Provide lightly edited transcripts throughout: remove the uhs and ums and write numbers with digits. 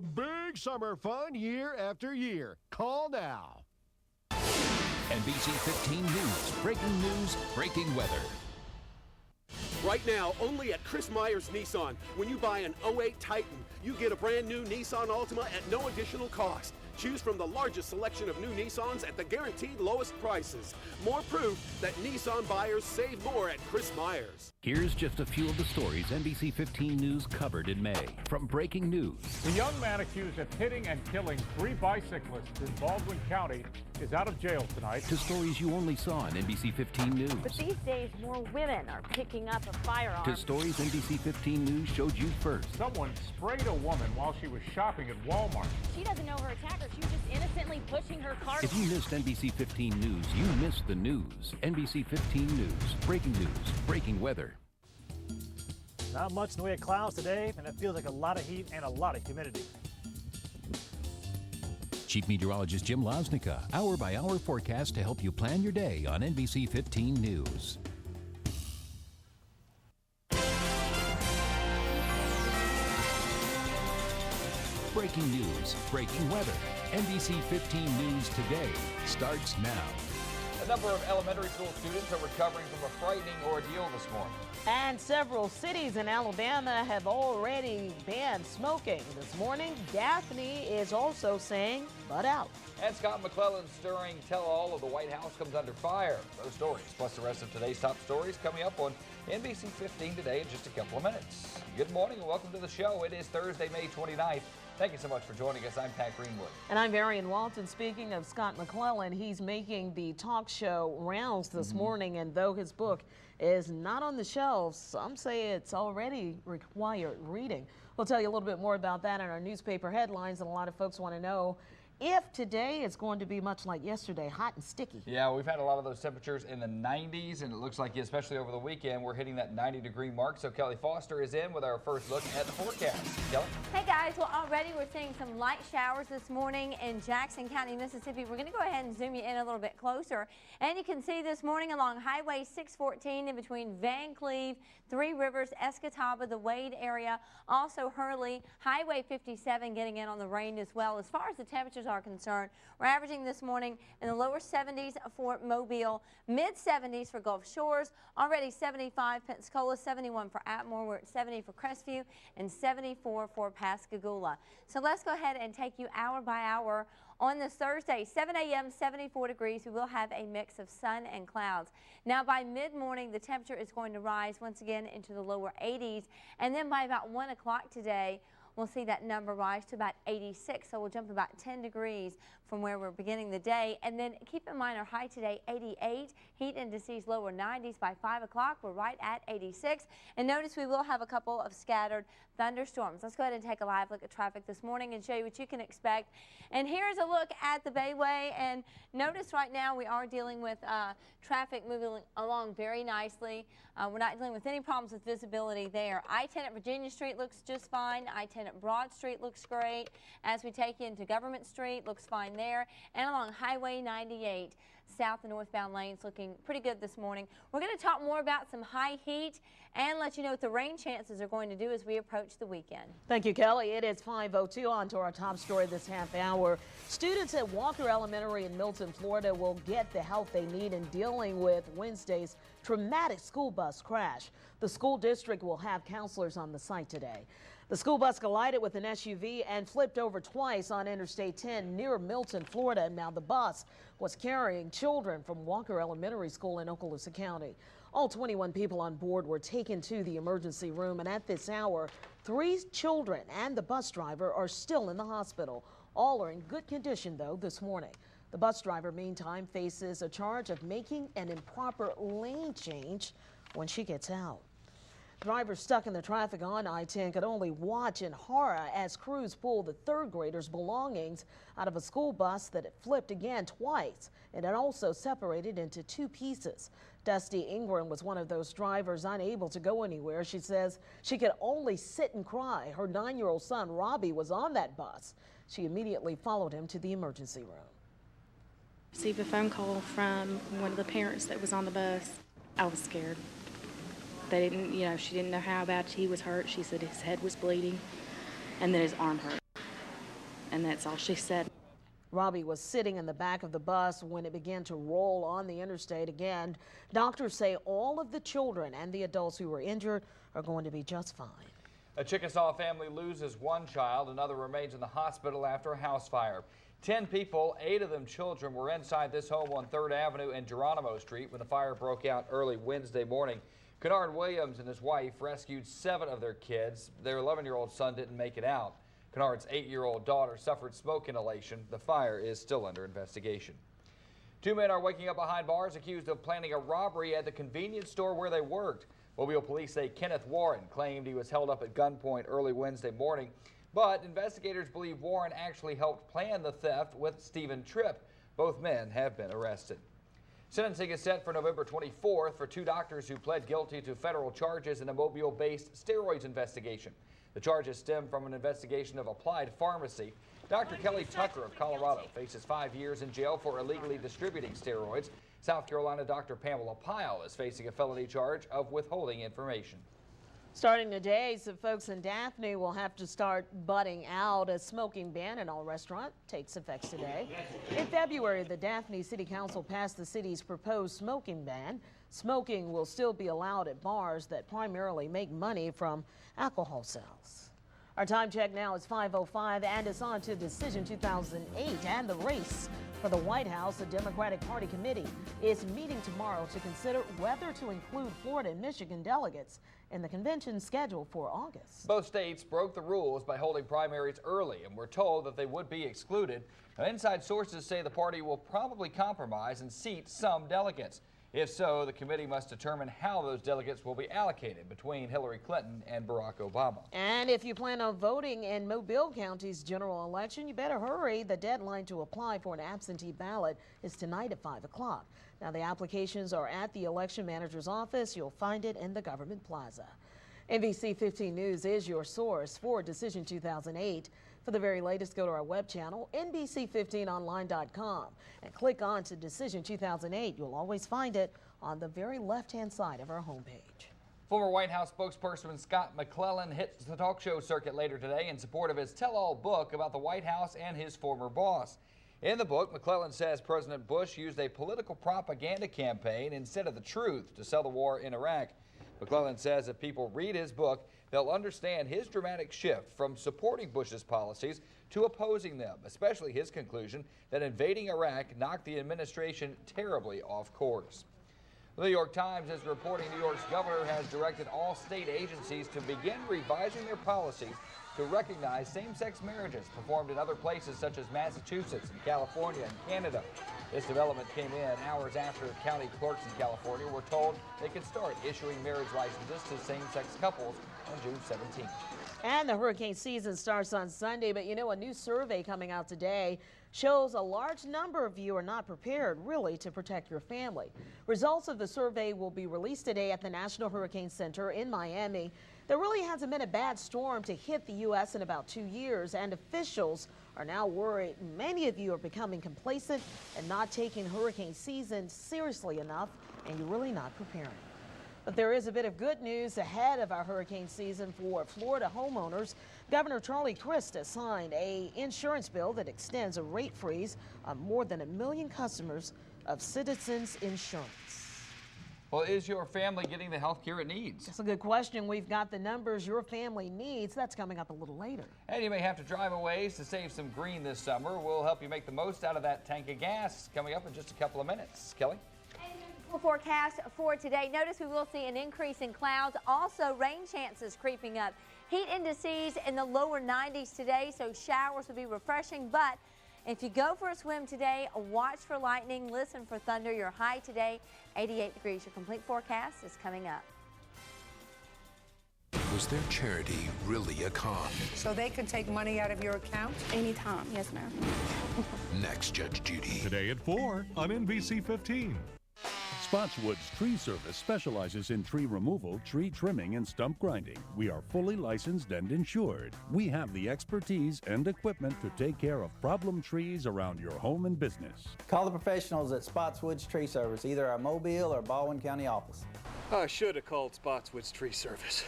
Big summer fun year after year. Call now. NBC 15 News, breaking news, breaking weather. Right now, only at Chris Myers Nissan, when you buy an '08 Titan, you get a brand new Nissan Altima at no additional cost. Choose from the largest selection of new Nissans at the guaranteed lowest prices. More proof that Nissan buyers save more at Chris Myers. Here's just a few of the stories NBC 15 News covered in May. From breaking news. The young man accused of hitting and killing 3 bicyclists in Baldwin County is out of jail tonight. To stories you only saw on NBC 15 News. But these days, more women are picking up a firearm. To stories NBC 15 News showed you first. Someone sprayed a woman while she was shopping at Walmart. She doesn't know her attacker. She was just innocently pushing her cart. If you missed NBC 15 News, you missed the news. NBC 15 News, breaking news, breaking weather. Not much in the way of clouds today, and it feels like a lot of heat and a lot of humidity. Chief Meteorologist Jim Losnica, hour-by-hour forecast to help you plan your day on NBC 15 News. Breaking news, breaking weather. NBC 15 News Today starts now. A number of elementary school students are recovering from a frightening ordeal this morning. And several cities in Alabama have already banned smoking. This morning, Daphne is also saying, "Butt out." And Scott McClellan's stirring tell-all of the White House comes under fire. Those stories, plus the rest of today's top stories, coming up on NBC 15 Today in just a couple of minutes. Good morning and welcome to the show. It is Thursday, May 29th. Thank you so much for joining us. I'm Pat Greenwood. And I'm Varian Walton. Speaking of Scott McClellan, he's making the talk show rounds this morning, and though his book is not on the shelves, some say it's already required reading. We'll tell you a little bit more about that in our newspaper headlines, and a lot of folks want to know if today is going to be much like yesterday, hot and sticky. Yeah, we've had a lot of those temperatures in the 90s, and it looks like, especially over the weekend, we're hitting that 90-degree mark. So Kelly Foster is in with our first look at the forecast. Kelly? Hey guys, well already we're seeing some light showers this morning in Jackson County, Mississippi. We're going to go ahead and zoom you in a little bit closer. And you can see this morning along Highway 614 in between Van Cleve, Three Rivers, Escatawba, the Wade area, also Hurley, Highway 57 getting in on the rain as well. As far as the temperatures are concerned, we're averaging this morning in the lower 70s for Mobile, mid 70s for Gulf Shores, already 75 Pensacola, 71 for Atmore, we're at 70 for Crestview, and 74 for Pascagoula. So let's go ahead and take you hour by hour on this Thursday, 7 a.m., 74 degrees. We will have a mix of sun and clouds. Now by mid-morning, the temperature is going to rise once again into the lower 80s, and then by about 1 o'clock today, we'll see that number rise to about 86, so we'll jump about 10 degrees from where we're beginning the day. And then keep in mind our high today, 88. Heat indices lower 90s. By 5 o'clock, we're right at 86. And notice we will have a couple of scattered thunderstorms. Let's go ahead and take a live look at traffic this morning and show you what you can expect. And here's a look at the Bayway. And notice right now we are dealing with traffic moving along very nicely. We're not dealing with any problems with visibility there. I-10 at Virginia Street looks just fine. I-10 at Broad Street looks great. As we take you into Government Street, looks fine there. And along Highway 98, south and northbound lanes looking pretty good this morning. We're going to talk more about some high heat and let you know what the rain chances are going to do as we approach the weekend. Thank you, Kelly. It is 5:02. On to our top story this half hour. Students at Walker Elementary in Milton, Florida will get the help they need in dealing with Wednesday's traumatic school bus crash. The school district will have counselors on the site today. The school bus collided with an SUV and flipped over twice on Interstate 10 near Milton, Florida. Now the bus was carrying children from Walker Elementary School in Okaloosa County. All 21 people on board were taken to the emergency room, and at this hour, 3 children and the bus driver are still in the hospital. All are in good condition, though, this morning. The bus driver, meantime, faces a charge of making an improper lane change when she gets out. Drivers stuck in the traffic on I-10 could only watch in horror as crews pulled the third graders' belongings out of a school bus that had flipped again twice and had also separated into 2 pieces. Dusty Ingram was one of those drivers unable to go anywhere. She says she could only sit and cry. Her 9-year-old son, Robbie, was on that bus. She immediately followed him to the emergency room. Received a phone call from one of the parents that was on the bus. I was scared. They didn't, she didn't know how bad he was hurt. She said his head was bleeding and then his arm hurt. and that's all she said. Robbie was sitting in the back of the bus when it began to roll on the interstate again. Doctors say all of the children and the adults who were injured are going to be just fine. A Chickasaw family loses one child. Another remains in the hospital after a house fire. 10 people, 8 of them children, were inside this home on 3rd Avenue and Geronimo Street when the fire broke out early Wednesday morning. Kennard Williams and his wife rescued 7 of their kids. Their 11-year-old son didn't make it out. Kennard's 8-year-old daughter suffered smoke inhalation. The fire is still under investigation. 2 men are waking up behind bars accused of planning a robbery at the convenience store where they worked. Mobile police say Kenneth Warren claimed he was held up at gunpoint early Wednesday morning, but investigators believe Warren actually helped plan the theft with Stephen Tripp. Both men have been arrested. Sentencing is set for November 24th for 2 doctors who pled guilty to federal charges in a Mobile-based steroids investigation. The charges stem from an investigation of Applied Pharmacy. Dr. Kelly Tucker of Colorado faces 5 years in jail for illegally distributing steroids. South Carolina Dr. Pamela Pyle is facing a felony charge of withholding information. Starting today, some folks in Daphne will have to start butting out. A smoking ban in all restaurants takes effect today. In February, the Daphne City Council passed the city's proposed smoking ban. Smoking will still be allowed at bars that primarily make money from alcohol sales. Our time check now is 5:05, and it's on to Decision 2008 and the race for the White House. The Democratic Party committee is meeting tomorrow to consider whether to include Florida and Michigan delegates in the convention scheduled for August. Both states broke the rules by holding primaries early and were told that they would be excluded. Now, inside sources say the party will probably compromise and seat some delegates. If so, the committee must determine how those delegates will be allocated between Hillary Clinton and Barack Obama. And if you plan on voting in Mobile County's general election, you better hurry. The deadline to apply for an absentee ballot is tonight at 5 o'clock. Now, the applications are at the election manager's office. You'll find it in the government plaza. NBC 15 News is your source for Decision 2008. For the very latest, go to our web channel, NBC15online.com, and click on to Decision 2008. You'll always find it on the very left-hand side of our homepage. Former White House spokesperson Scott McClellan hits the talk show circuit later today in support of his tell-all book about the White House and his former boss. In the book, McClellan says President Bush used a political propaganda campaign instead of the truth to sell the war in Iraq. McClellan says if people read his book, they'll understand his dramatic shift from supporting Bush's policies to opposing them, especially his conclusion that invading Iraq knocked the administration terribly off course. The New York Times is reporting New York's governor has directed all state agencies to begin revising their policies to recognize same-sex marriages performed in other places such as Massachusetts and California and Canada. This development came in hours after county clerks in California were told they could start issuing marriage licenses to same-sex couples on June 17th. And the hurricane season starts on Sunday, but you know, a new survey coming out today shows a large number of you are not prepared really to protect your family. Results of the survey will be released today at the National Hurricane Center in Miami. There really hasn't been a bad storm to hit the U.S. in about 2 years, and officials are now worried many of you are becoming complacent and not taking hurricane season seriously enough, and you're really not preparing. But there is a bit of good news ahead of our hurricane season for Florida homeowners. Governor Charlie Crist has signed an insurance bill that extends a rate freeze on more than 1 million customers of Citizens Insurance. Well, is your family getting the health care it needs? That's a good question. We've got the numbers your family needs. That's coming up a little later. And you may have to drive a ways to save some green this summer. We'll help you make the most out of that tank of gas coming up in just a couple of minutes. Kelly? Forecast for today. Notice we will see an increase in clouds. Also, rain chances creeping up. Heat indices in the lower 90s today, so showers will be refreshing. But if you go for a swim today, watch for lightning, listen for thunder. Your high today, 88 degrees. Your complete forecast is coming up. Was their charity really a con? So they can take money out of your account? Anytime, yes, ma'am. Next, Judge Judy. Today at 4 on NBC 15. Spotswood's Tree Service specializes in tree removal, tree trimming, and stump grinding. We are fully licensed and insured. We have the expertise and equipment to take care of problem trees around your home and business. Call the professionals at Spotswood's Tree Service, either our Mobile or Baldwin County office. I should have called Spotswood's Tree Service.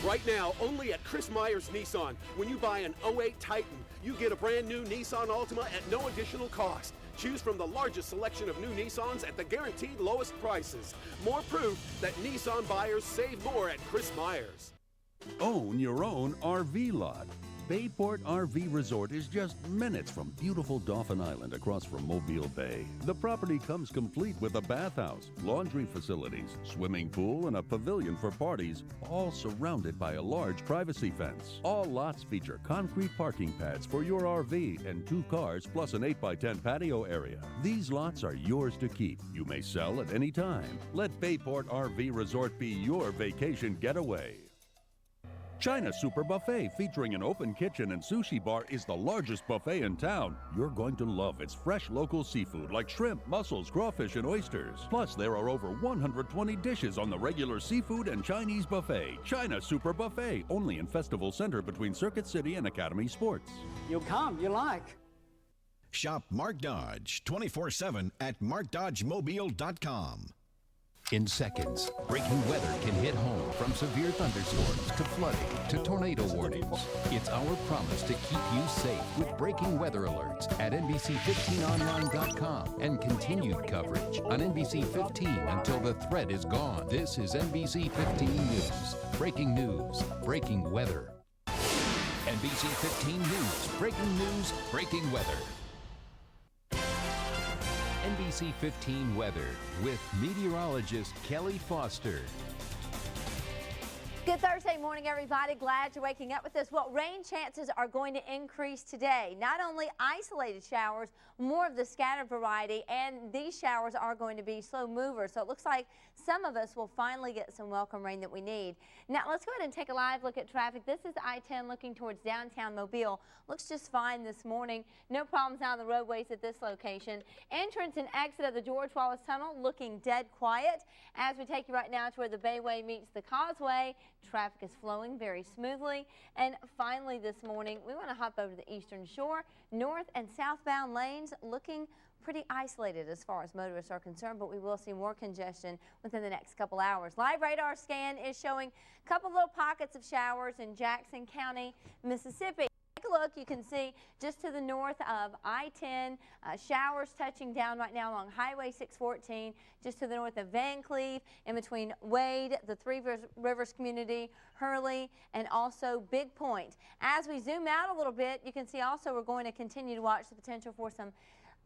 Right now, only at Chris Myers Nissan. When you buy an 08 Titan, you get a brand new Nissan Altima at no additional cost. Choose from the largest selection of new Nissans at the guaranteed lowest prices. More proof that Nissan buyers save more at Chris Myers. Own your own RV lot. Bayport RV Resort is just minutes from beautiful Dauphin Island across from Mobile Bay. The property comes complete with a bathhouse, laundry facilities, swimming pool, and a pavilion for parties, all surrounded by a large privacy fence. All lots feature concrete parking pads for your RV and 2 cars plus an 8x10 patio area. These lots are yours to keep. You may sell at any time. Let Bayport RV Resort be your vacation getaway. China Super Buffet, featuring an open kitchen and sushi bar, is the largest buffet in town. You're going to love its fresh local seafood like shrimp, mussels, crawfish, and oysters. Plus, there are over 120 dishes on the regular seafood and Chinese buffet. China Super Buffet, only in Festival Center between Circuit City and Academy Sports. You'll come, you like. Shop Mark Dodge 24/7 at markdodgemobile.com. In seconds, breaking weather can hit home, from severe thunderstorms to flooding to tornado warnings. It's our promise to keep you safe with breaking weather alerts at NBC15online.com and continued coverage on NBC 15 until the threat is gone. This is NBC 15 News. Breaking news, breaking weather. NBC 15 News, breaking weather. NBC 15 weather with meteorologist Kelly Foster. Good Thursday morning, everybody. Glad you're waking up with us. Well, rain chances are going to increase today. Not only isolated showers, more of the scattered variety, and these showers are going to be slow movers. So it looks like some of us will finally get some welcome rain that we need. Now, let's go ahead and take a live look at traffic. This is I-10 looking towards downtown Mobile. Looks just fine this morning. No problems out on the roadways at this location. Entrance and exit of the George Wallace Tunnel looking dead quiet. As we take you right now to where the Bayway meets the Causeway, traffic is flowing very smoothly. And finally this morning, we want to hop over to the Eastern Shore. North and southbound lanes looking pretty isolated as far as motorists are concerned, but we will see more congestion within the next couple hours. Live radar scan is showing a couple little pockets of showers in Jackson County, Mississippi. Take a look, you can see just to the north of I-10, showers touching down right now along Highway 614, just to the north of Van Cleve, in between Wade, the Three Rivers community, Hurley, and also Big Point. As we zoom out a little bit, you can see also we're going to continue to watch the potential for some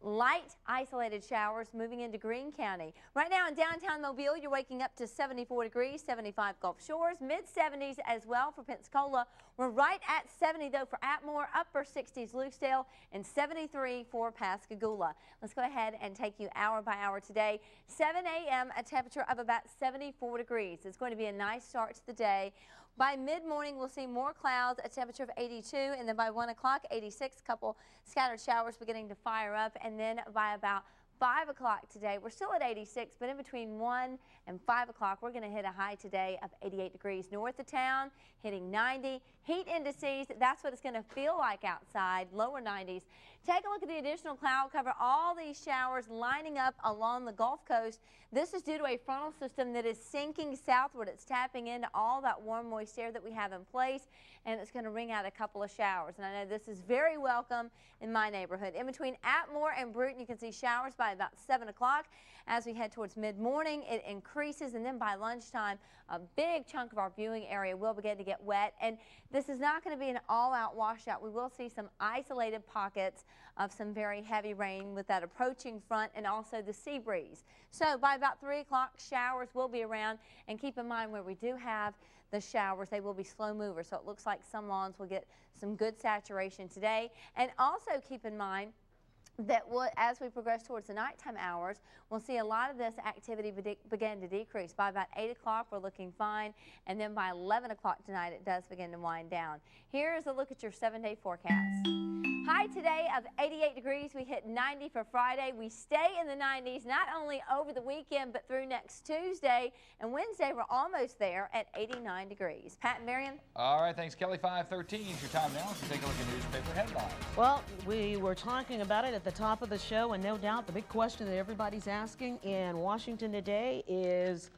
light isolated showers moving into Greene County. Right now in downtown Mobile, you're waking up to 74 degrees, 75 Gulf Shores, mid-70s as well for Pensacola. We're right at 70 though for Atmore, upper 60s Lucedale, and 73 for Pascagoula. Let's go ahead and take you hour by hour today. 7 a.m. a temperature of about 74 degrees. It's going to be a nice start to the day. By mid-morning, we'll see more clouds, a temperature of 82, and then by 1 o'clock, 86, couple scattered showers beginning to fire up, and then by about 5 o'clock today, we're still at 86, but in between 1 and 5 o'clock, we're going to hit a high today of 88 degrees north of town, hitting 90. Heat indices, that's what it's going to feel like outside, lower 90s. Take a look at the additional cloud cover. All these showers lining up along the Gulf Coast. This is due to a frontal system that is sinking southward. It's tapping into all that warm, moist air that we have in place, and it's going to ring out a couple of showers. And I know this is very welcome in my neighborhood. In between Atmore and Bruton, you can see showers by about 7 o'clock. As we head towards mid-morning, it increases, and then by lunchtime, a big chunk of our viewing area will begin to get wet. And this is not going to be an all-out washout. We will see some isolated pockets of some very heavy rain with that approaching front and also the sea breeze. So by about 3 o'clock, showers will be around. And keep in mind, where we do have the showers, they will be slow movers. So it looks like some lawns will get some good saturation today. And also keep in mind that as we progress towards the nighttime hours, we'll see a lot of this activity begin to decrease. By about 8 o'clock, we're looking fine, and then by 11 o'clock tonight, it does begin to wind down. Here's a look at your 7-day forecast. High today of 88 degrees. We hit 90 for Friday. We stay in the 90s not only over the weekend, but through next Tuesday. And Wednesday, we're almost there at 89 degrees. Pat and Marion? All right, thanks, Kelly. 5:13 is your time now. So take a look at newspaper headlines. Well, we were talking about it at the top of the show, and no doubt the big question that everybody's asking in Washington today is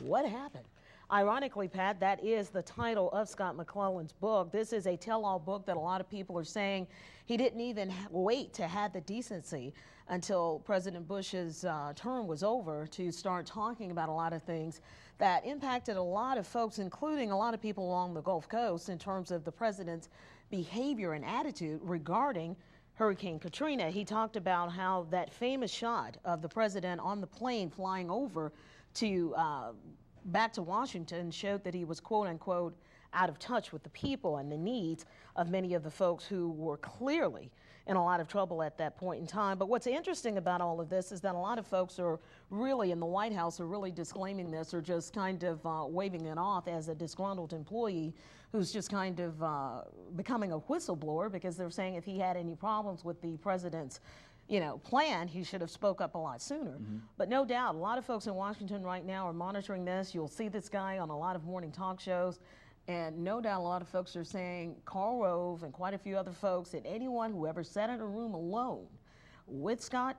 what happened? Ironically, Pat, that is the title of Scott McClellan's book. This is a tell-all book that a lot of people are saying he didn't even wait to have the decency until President Bush's term was over to start talking about a lot of things that impacted a lot of folks, including a lot of people along the Gulf Coast, in terms of the president's behavior and attitude regarding Hurricane Katrina. He talked about how that famous shot of the president on the plane flying over to back to Washington showed that he was, quote unquote, out of touch with the people and the needs of many of the folks who were clearly in a lot of trouble at that point in time. But what's interesting about all of this is that a lot of folks are really in the White House are really disclaiming this or just kind of waving it off as a disgruntled employee who's just kind of becoming a whistleblower, because they're saying if he had any problems with the president's plan, he should have spoke up a lot sooner. But no doubt, a lot of folks in Washington right now are monitoring this. You'll see this guy on a lot of morning talk shows. And no doubt a lot of folks are saying Karl Rove and quite a few other folks and anyone who ever sat in a room alone with Scott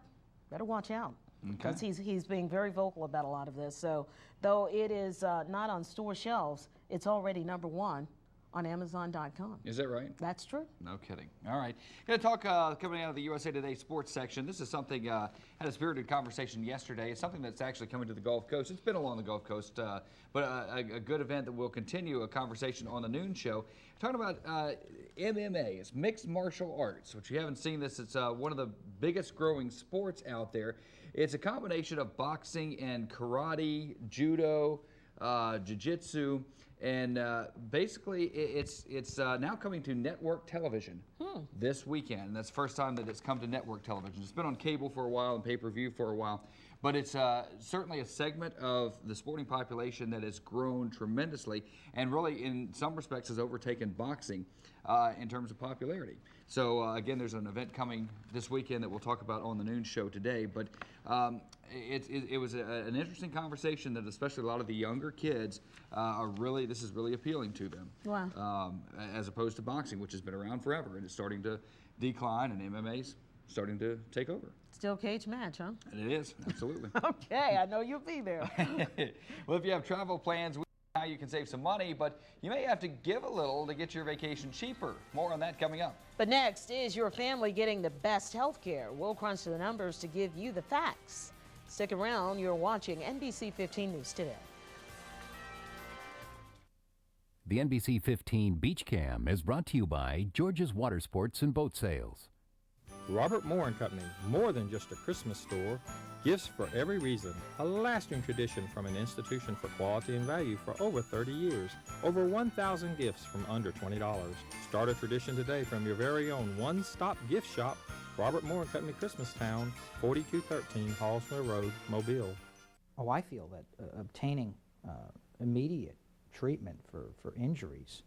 better watch out, because he's being very vocal about a lot of this. So though it is not on store shelves, it's already #1 on Amazon.com. Is that right? That's true. No kidding. All right. Going to talk coming out of the USA Today sports section. This is something, had a spirited conversation yesterday. It's something that's actually coming to the Gulf Coast. It's been along the Gulf Coast, but a good event that will continue a conversation on the noon show. Talking about MMA. It's mixed martial arts, which you haven't seen this. It's one of the biggest growing sports out there. It's a combination of boxing and karate, judo, jiu-jitsu. And basically, it's now coming to network television this weekend. That's the first time that it's come to network television. It's been on cable for a while and pay-per-view for a while. But it's certainly a segment of the sporting population that has grown tremendously and really, in some respects, has overtaken boxing in terms of popularity. So, again, there's an event coming this weekend that we'll talk about on the noon show today. But it was an interesting conversation that especially a lot of the younger kids this is really appealing to them. Wow. As opposed to boxing, which has been around forever and is starting to decline, and MMA's starting to take over. Still cage match, huh? And it is, absolutely. Okay, I know you'll be there. Well, if you have travel plans, how you can save some money, but you may have to give a little to get your vacation cheaper. More on that coming up. But next, is your family getting the best health care? We'll crunch the numbers to give you the facts. Stick around. You're watching NBC 15 News Today. The NBC 15 Beach Cam is brought to you by George's Water Sports and Boat Sales. Robert Moore & Company, more than just a Christmas store. Gifts for every reason. A lasting tradition from an institution for quality and value for over 30 years. Over 1,000 gifts from under $20. Start a tradition today from your very own one-stop gift shop, Robert Moore & Company, Christmastown, 4213 Hallsmere Road, Mobile. Oh, I feel that obtaining immediate treatment for injuries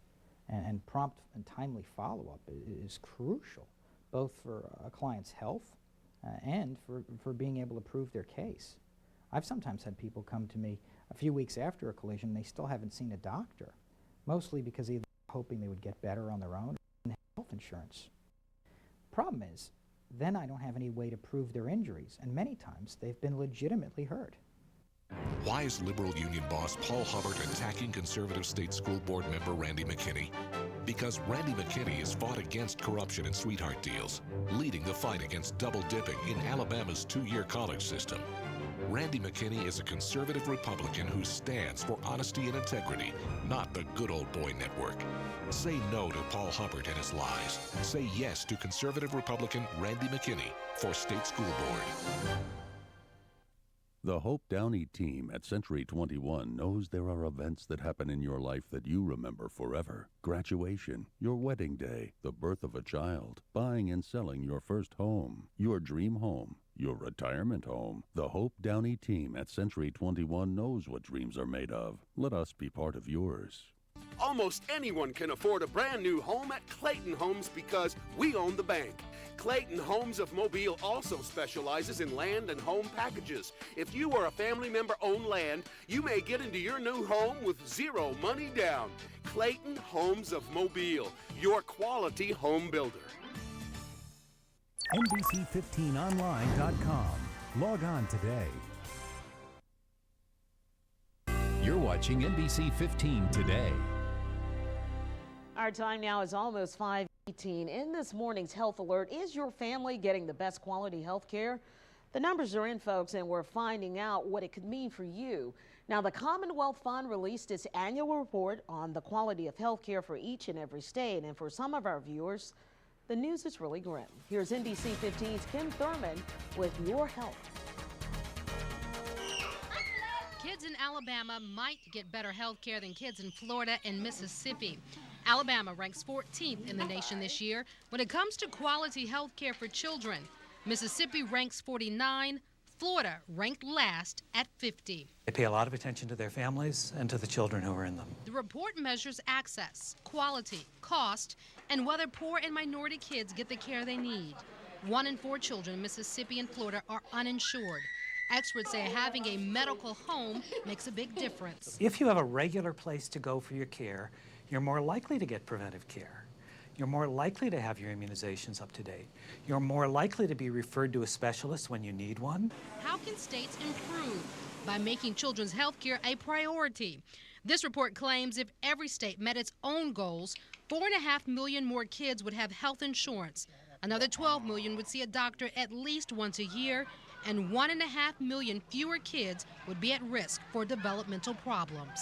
and prompt and timely follow-up is crucial, both for a client's health and for being able to prove their case. I've sometimes had people come to me a few weeks after a collision, they still haven't seen a doctor, mostly because either hoping they would get better on their own or health insurance. Problem is, then I don't have any way to prove their injuries, and many times they've been legitimately hurt. Why is Liberal Union boss Paul Hubbard attacking conservative state school board member Randy McKinney? Because Randy McKinney has fought against corruption and sweetheart deals, leading the fight against double dipping in Alabama's two-year college system. Randy McKinney is a conservative Republican who stands for honesty and integrity, not the good old boy network. Say no to Paul Hubbard and his lies. Say yes to conservative Republican Randy McKinney for state school board. The Hope Downey team at Century 21 knows there are events that happen in your life that you remember forever. Graduation, your wedding day, the birth of a child, buying and selling your first home, your dream home, your retirement home. The Hope Downey team at Century 21 knows what dreams are made of. Let us be part of yours. Almost anyone can afford a brand new home at Clayton Homes because we own the bank. Clayton Homes of Mobile also specializes in land and home packages. If you or a family member own land, you may get into your new home with zero money down. Clayton Homes of Mobile, your quality home builder. NBC15online.com. Log on today. You're watching NBC 15 today. Our time now is almost 5:18. In this morning's health alert, is your family getting the best quality health care? The numbers are in, folks, and we're finding out what it could mean for you. Now, the Commonwealth Fund released its annual report on the quality of health care for each and every state. And for some of our viewers, the news is really grim. Here's NBC 15's Kim Thurman with your health. Kids in Alabama might get better health care than kids in Florida and Mississippi. Alabama ranks 14th in the nation this year when it comes to quality health care for children. Mississippi ranks 49, Florida ranked last at 50. They pay a lot of attention to their families and to the children who are in them. The report measures access, quality, cost, and whether poor and minority kids get the care they need. 1 in 4 children in Mississippi and Florida are uninsured. Experts say having a medical home makes a big difference. If you have a regular place to go for your care, you're more likely to get preventive care. You're more likely to have your immunizations up to date. You're more likely to be referred to a specialist when you need one. How can states improve? By making children's health care a priority. This report claims if every state met its own goals, 4.5 million more kids would have health insurance. Another 12 million would see a doctor at least once a year, and 1.5 million fewer kids would be at risk for developmental problems.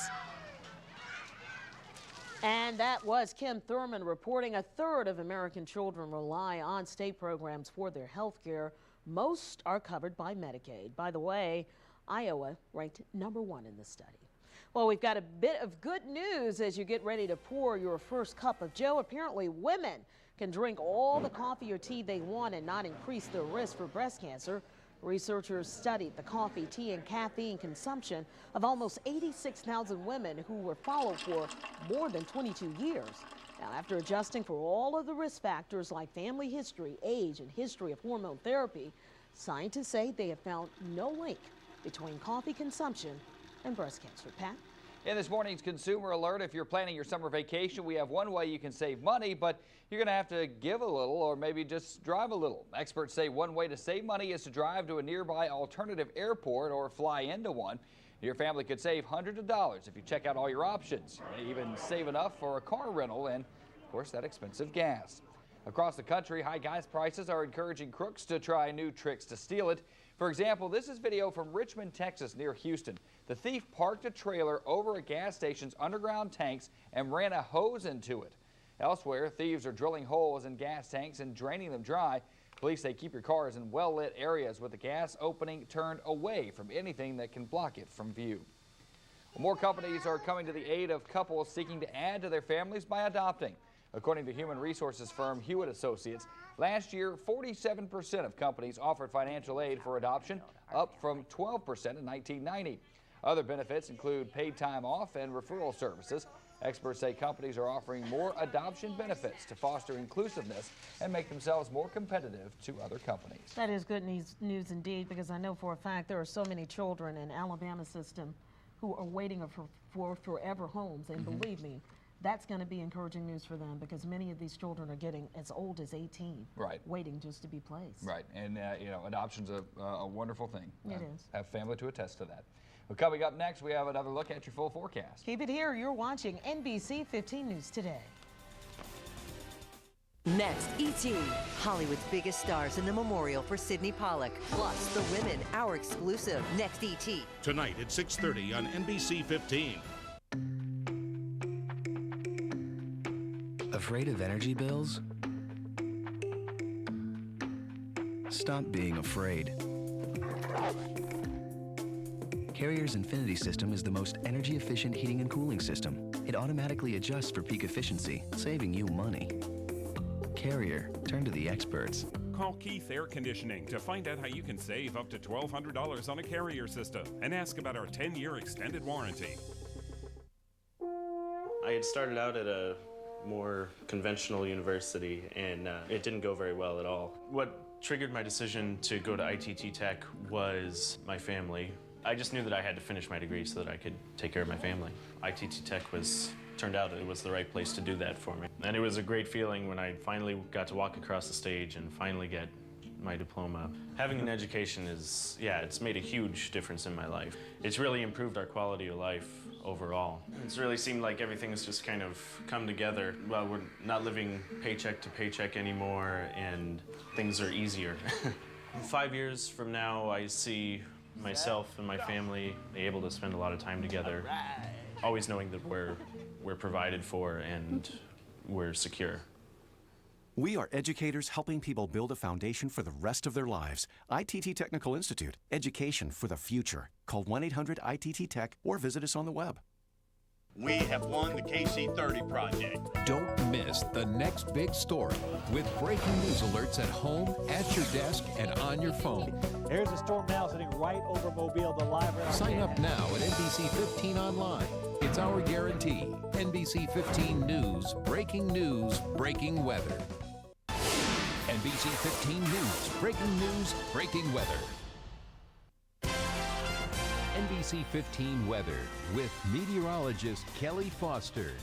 And that was Kim Thurman reporting. 1/3 of American children rely on state programs for their health care. Most are covered by Medicaid. By the way, Iowa ranked #1 in the study. Well, we've got a bit of good news as you get ready to pour your first cup of joe. Apparently, women can drink all the coffee or tea they want and not increase their risk for breast cancer. Researchers studied the coffee, tea, and caffeine consumption of almost 86,000 women who were followed for more than 22 years. Now, after adjusting for all of the risk factors like family history, age, and history of hormone therapy, scientists say they have found no link between coffee consumption and breast cancer. Pat? In this morning's Consumer Alert, if you're planning your summer vacation, we have one way you can save money, but you're going to have to give a little or maybe just drive a little. Experts say one way to save money is to drive to a nearby alternative airport or fly into one. Your family could save hundreds of dollars if you check out all your options. You may even save enough for a car rental and, of course, that expensive gas. Across the country, high gas prices are encouraging crooks to try new tricks to steal it. For example, this is video from Richmond, Texas, near Houston. The thief parked a trailer over a gas station's underground tanks and ran a hose into it. Elsewhere, thieves are drilling holes in gas tanks and draining them dry. Police say keep your cars in well-lit areas with the gas opening turned away from anything that can block it from view. Well, more companies are coming to the aid of couples seeking to add to their families by adopting. According to human resources firm Hewitt Associates, last year 47% of companies offered financial aid for adoption, up from 12% in 1990. Other benefits include paid time off and referral services. Experts say companies are offering more adoption benefits to foster inclusiveness and make themselves more competitive to other companies. That is good news indeed, because I know for a fact there are so many children in Alabama system who are waiting for forever homes, and believe me, that's going to be encouraging news for them, because many of these children are getting as old as 18, right, waiting just to be placed. Right, and you know, adoption's a wonderful thing. It is. Have family to attest to that. Well, coming up next, we have another look at your full forecast. Keep it here. You're watching NBC 15 News Today. Next, E.T., Hollywood's biggest stars in the memorial for Sidney Pollack. Plus, the women, our exclusive. Next, E.T. Tonight at 6:30 on NBC 15. Afraid of energy bills? Stop being afraid. Carrier's Infinity system is the most energy-efficient heating and cooling system. It automatically adjusts for peak efficiency, saving you money. Carrier, turn to the experts. Call Keith Air Conditioning to find out how you can save up to $1,200 on a Carrier system and ask about our 10-year extended warranty. I had started out at a more conventional university, and it didn't go very well at all. What triggered my decision to go to ITT Tech was my family. I just knew that I had to finish my degree so that I could take care of my family. ITT Tech turned out it was the right place to do that for me. And it was a great feeling when I finally got to walk across the stage and finally get my diploma. Having an education it's made a huge difference in my life. It's really improved our quality of life overall. It's really seemed like everything's just kind of come together. Well, we're not living paycheck to paycheck anymore, and things are easier. 5 years from now, I see myself and my family able to spend a lot of time together, always knowing that we're provided for and we're secure. We are educators helping people build a foundation for the rest of their lives. ITT Technical Institute, education for the future. Call 1-800-ITT-TECH or visit us on the web. We have won the KC30 project. Don't miss the next big story with breaking news alerts at home, at your desk, and on your phone. Here's a storm now sitting right over Mobile, the live. Sign up now at NBC 15 online. It's our guarantee. NBC 15 News, breaking weather. NBC 15 News, breaking weather. NBC 15 weather with meteorologist Kelly Foster.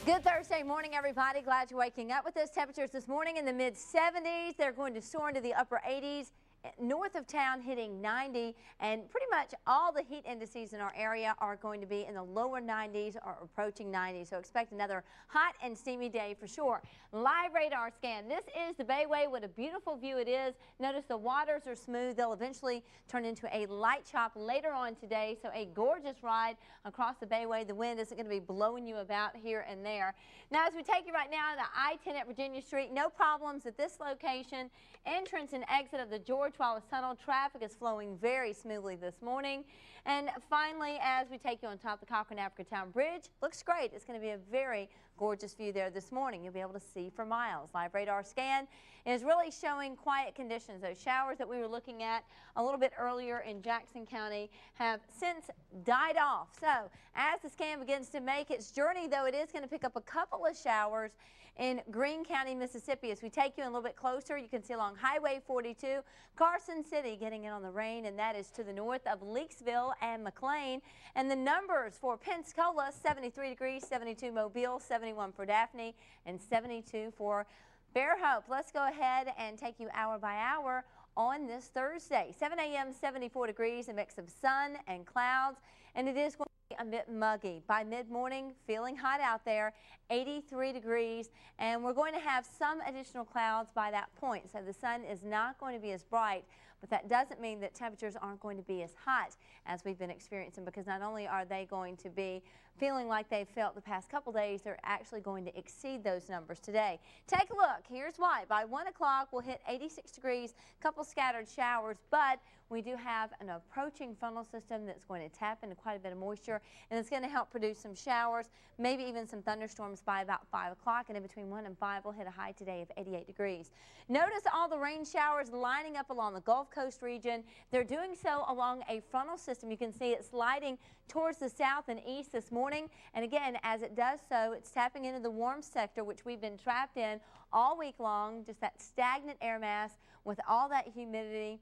Good Thursday morning, everybody. Glad you're waking up with us. Temperatures this morning in the mid-70s. They're going to soar into the upper 80s. North of town hitting 90, and pretty much all the heat indices in our area are going to be in the lower 90s or approaching 90. So expect another hot and steamy day for sure. Live radar scan. This is the Bayway. What a beautiful view it is. Notice the waters are smooth. They'll eventually turn into a light chop later on today. So a gorgeous ride across the Bayway. The wind isn't going to be blowing you about here and there. Now, as we take you right now to I-10 at Virginia Street, no problems at this location. Entrance and exit of the George Wallace Tunnel. Traffic is flowing very smoothly this morning. And finally, as we take you on top of the Cochran-Africatown Bridge, looks great. It's going to be a very gorgeous view there this morning. You'll be able to see for miles. Live radar scan is really showing quiet conditions. Those showers that we were looking at a little bit earlier in Jackson County have since died off. So as the scan begins to make its journey, though, it is going to pick up a couple of showers in Greene County, Mississippi. As we take you in a little bit closer, you can see along Highway 42, Carson City getting in on the rain, and that is to the north of Leakesville and McLean. And the numbers for Pensacola, 73 degrees, 72 Mobile, 71 for Daphne, and 72 for Fairhope. Let's go ahead and take you hour by hour on this Thursday. 7 a.m., 74 degrees, a mix of sun and clouds, and it is going to be a bit muggy. By mid-morning, feeling hot out there, 83 degrees, and we're going to have some additional clouds by that point. So the sun is not going to be as bright, but that doesn't mean that temperatures aren't going to be as hot as we've been experiencing, because not only are they going to be feeling like they've felt the past couple days, they're actually going to exceed those numbers today. Take a look. Here's why. By 1 o'clock, we'll hit 86 degrees, a couple scattered showers, but we do have an approaching frontal system that's going to tap into quite a bit of moisture, and it's going to help produce some showers, maybe even some thunderstorms by about 5 o'clock, and in between 1 and 5, we'll hit a high today of 88 degrees. Notice all the rain showers lining up along the Gulf Coast region. They're doing so along a frontal system. You can see it sliding towards the south and east this morning, and again, as it does so, it's tapping into the warm sector, which we've been trapped in all week long, just that stagnant air mass with all that humidity.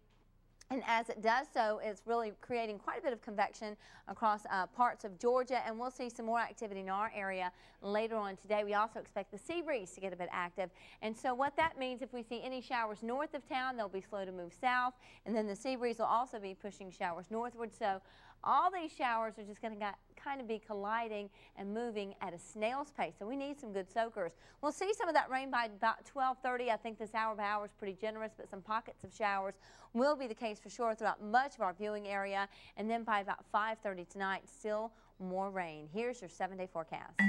And as it does so, it's really creating quite a bit of convection across parts of Georgia, and we'll see some more activity in our area later on today. We also expect the sea breeze to get a bit active, and so what that means, if we see any showers north of town, they'll be slow to move south, and then the sea breeze will also be pushing showers northward. So all these showers are just going to kind of be colliding and moving at a snail's pace, so we need some good soakers. We'll see some of that rain by about 12:30. I think this hour by hour is pretty generous, but some pockets of showers will be the case for sure throughout much of our viewing area, and then by about 5:30 tonight, still more rain. Here's your 7-day forecast.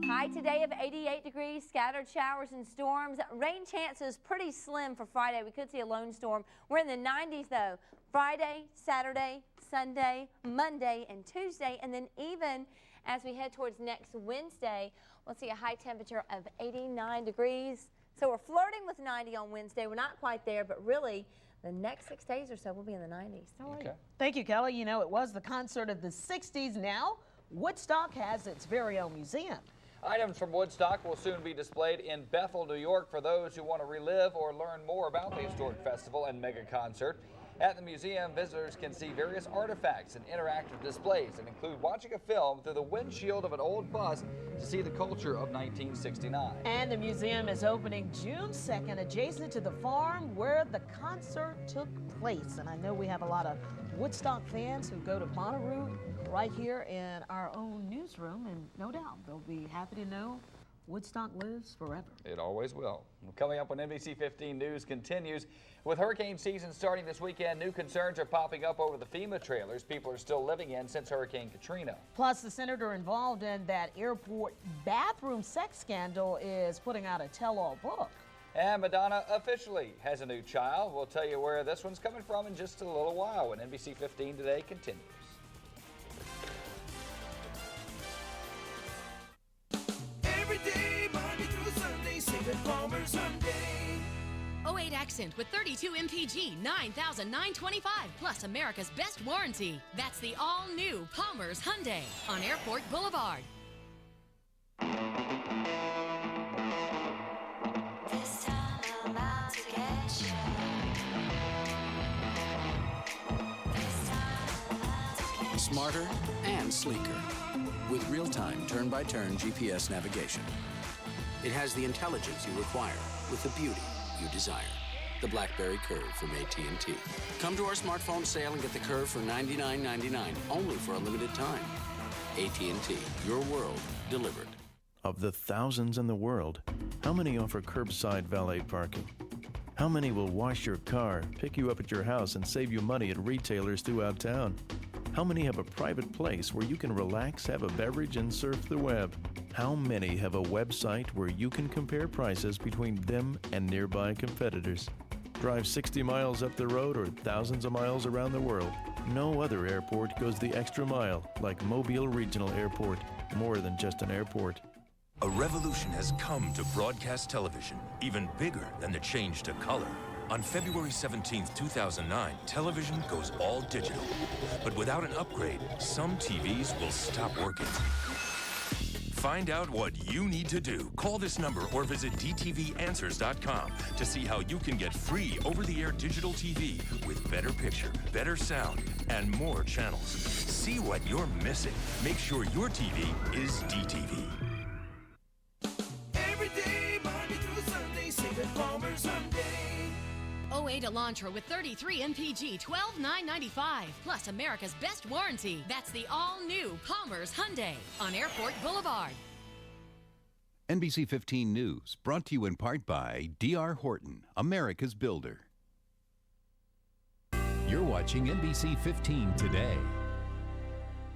High today of 88 degrees, scattered showers and storms. Rain chances pretty slim for Friday. We could see a lone storm. We're in the 90s though. Friday, Saturday, Sunday, Monday, and Tuesday, and then even as we head towards next Wednesday, we'll see a high temperature of 89 degrees. So we're flirting with 90 on Wednesday. We're not quite there, but really the next 6 days or so we'll be in the 90s. Okay. Thank you, Kelly. You know, it was the concert of the 60s. Now Woodstock has its very own museum. Items from Woodstock will soon be displayed in Bethel, New York for those who want to relive or learn more about the historic festival and mega concert. At the museum, visitors can see various artifacts and interactive displays that include watching a film through the windshield of an old bus to see the culture of 1969. And the museum is opening June 2nd adjacent to the farm where the concert took place. And I know we have a lot of Woodstock fans who go to Bonnaroo right here in our own newsroom, and no doubt they'll be happy to know Woodstock lives forever. It always will. Coming up when NBC 15 News continues, with hurricane season starting this weekend, new concerns are popping up over the FEMA trailers people are still living in since Hurricane Katrina. Plus, the senator involved in that airport bathroom sex scandal is putting out a tell-all book. And Madonna officially has a new child. We'll tell you where this one's coming from in just a little while when NBC 15 Today continues. Every day, Monday through Sunday, save at Palmer's Hyundai. 08 Accent with 32 mpg, $9,925 plus America's best warranty. That's the all-new Palmer's Hyundai on Airport Boulevard. This time I'm out to get you. Smarter and sleeker with real-time turn-by-turn GPS navigation. It has the intelligence you require with the beauty you desire. The BlackBerry Curve from AT&T. Come to our smartphone sale and get the Curve for $99.99, only for a limited time. AT&T, your world delivered. Of the thousands in the world, how many offer curbside valet parking? How many will wash your car, pick you up at your house, and save you money at retailers throughout town? How many have a private place where you can relax, have a beverage, and surf the web? How many have a website where you can compare prices between them and nearby competitors? Drive 60 miles up the road or thousands of miles around the world. No other airport goes the extra mile like Mobile Regional Airport, more than just an airport. A revolution has come to broadcast television, even bigger than the change to color. On February 17th, 2009, television goes all digital. But without an upgrade, some TVs will stop working. Find out what you need to do. Call this number or visit dtvanswers.com to see how you can get free over-the-air digital TV with better picture, better sound, and more channels. See what you're missing. Make sure your TV is DTV. Every day, Monday through Sunday, save at Palmer's Hyundai. 08 Elantra with 33 mpg, $12,995 plus America's best warranty. That's the all-new Palmer's Hyundai on Airport Boulevard. NBC 15 News, brought to you in part by D.R. Horton, America's builder. You're watching NBC 15 Today.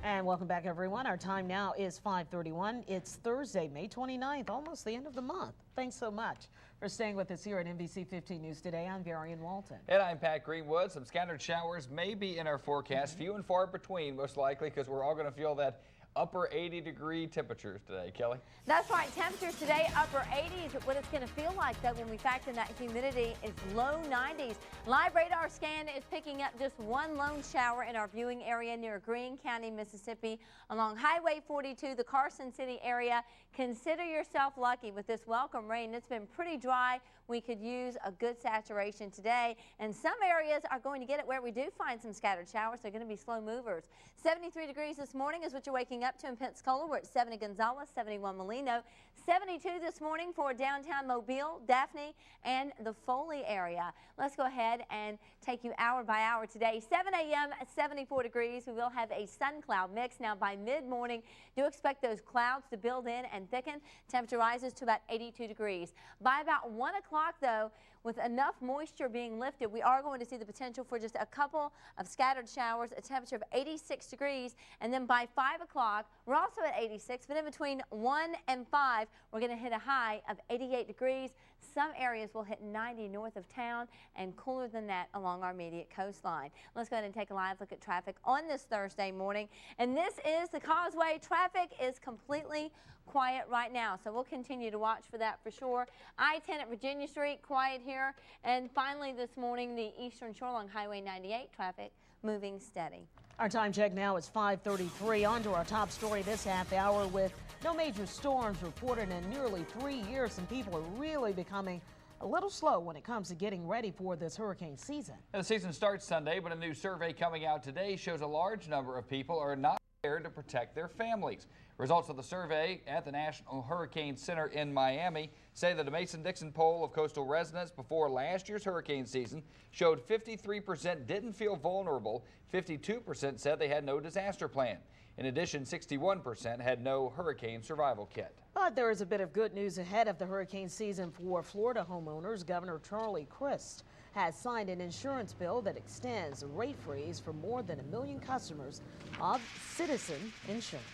And welcome back, everyone. Our time now is 5:31. It's Thursday, May 29th, almost the end of the month. Thanks so much for staying with us here at NBC 15 News Today. I'm Varian Walton. And I'm Pat Greenwood. Some scattered showers may be in our forecast, few and far between, most likely, because we're all going to feel that upper 80-degree temperatures today. Kelly? That's right. Temperatures today, upper 80s. What it's going to feel like, though, when we factor in that humidity, is low 90s. Live radar scan is picking up just one lone shower in our viewing area near Greene County, Mississippi, along Highway 42, the Carson City area. Consider yourself lucky with this welcome rain. It's been pretty dry. We could use a good saturation today, and some areas are going to get it where we do find some scattered showers. They're going to be slow movers. 73 degrees this morning is what you're waking up to in Pensacola. We're at 70 Gonzales, 71 Molino, 72 this morning for downtown Mobile, Daphne, and the Foley area. Let's go ahead and take you hour by hour today. 7 a.m. at 74 degrees. We will have a sun cloud mix. Now by mid-morning, do expect those clouds to build in and thicken. Temperature rises to about 82 degrees. By about 1 o'clock, though, with enough moisture being lifted, we are going to see the potential for just a couple of scattered showers, a temperature of 86 degrees, and then by 5 o'clock, we're also at 86, but in between 1 and 5, we're going to hit a high of 88 degrees. Some areas will hit 90 north of town and cooler than that along our immediate coastline. Let's go ahead and take a live look at traffic on this Thursday morning, and this is the Causeway. Traffic is completely quiet right now, so we'll continue to watch for that for sure. I-10 at Virginia Street, quiet here. And finally this morning, the Eastern Shore along Highway 98, traffic moving steady. Our time check now is 5:33. On to our top story this half hour. With no major storms reported in nearly 3 years, some people are really becoming a little slow when it comes to getting ready for this hurricane season. The season starts Sunday, but a new survey coming out today shows a large number of people are not prepared to protect their families. Results of the survey at the National Hurricane Center in Miami say that a Mason-Dixon poll of coastal residents before last year's hurricane season showed 53% didn't feel vulnerable, 52% said they had no disaster plan. In addition, 61% had no hurricane survival kit. But there is a bit of good news ahead of the hurricane season for Florida homeowners. Governor Charlie Crist has signed an insurance bill that extends a rate freeze for more than 1 million customers of Citizen Insurance.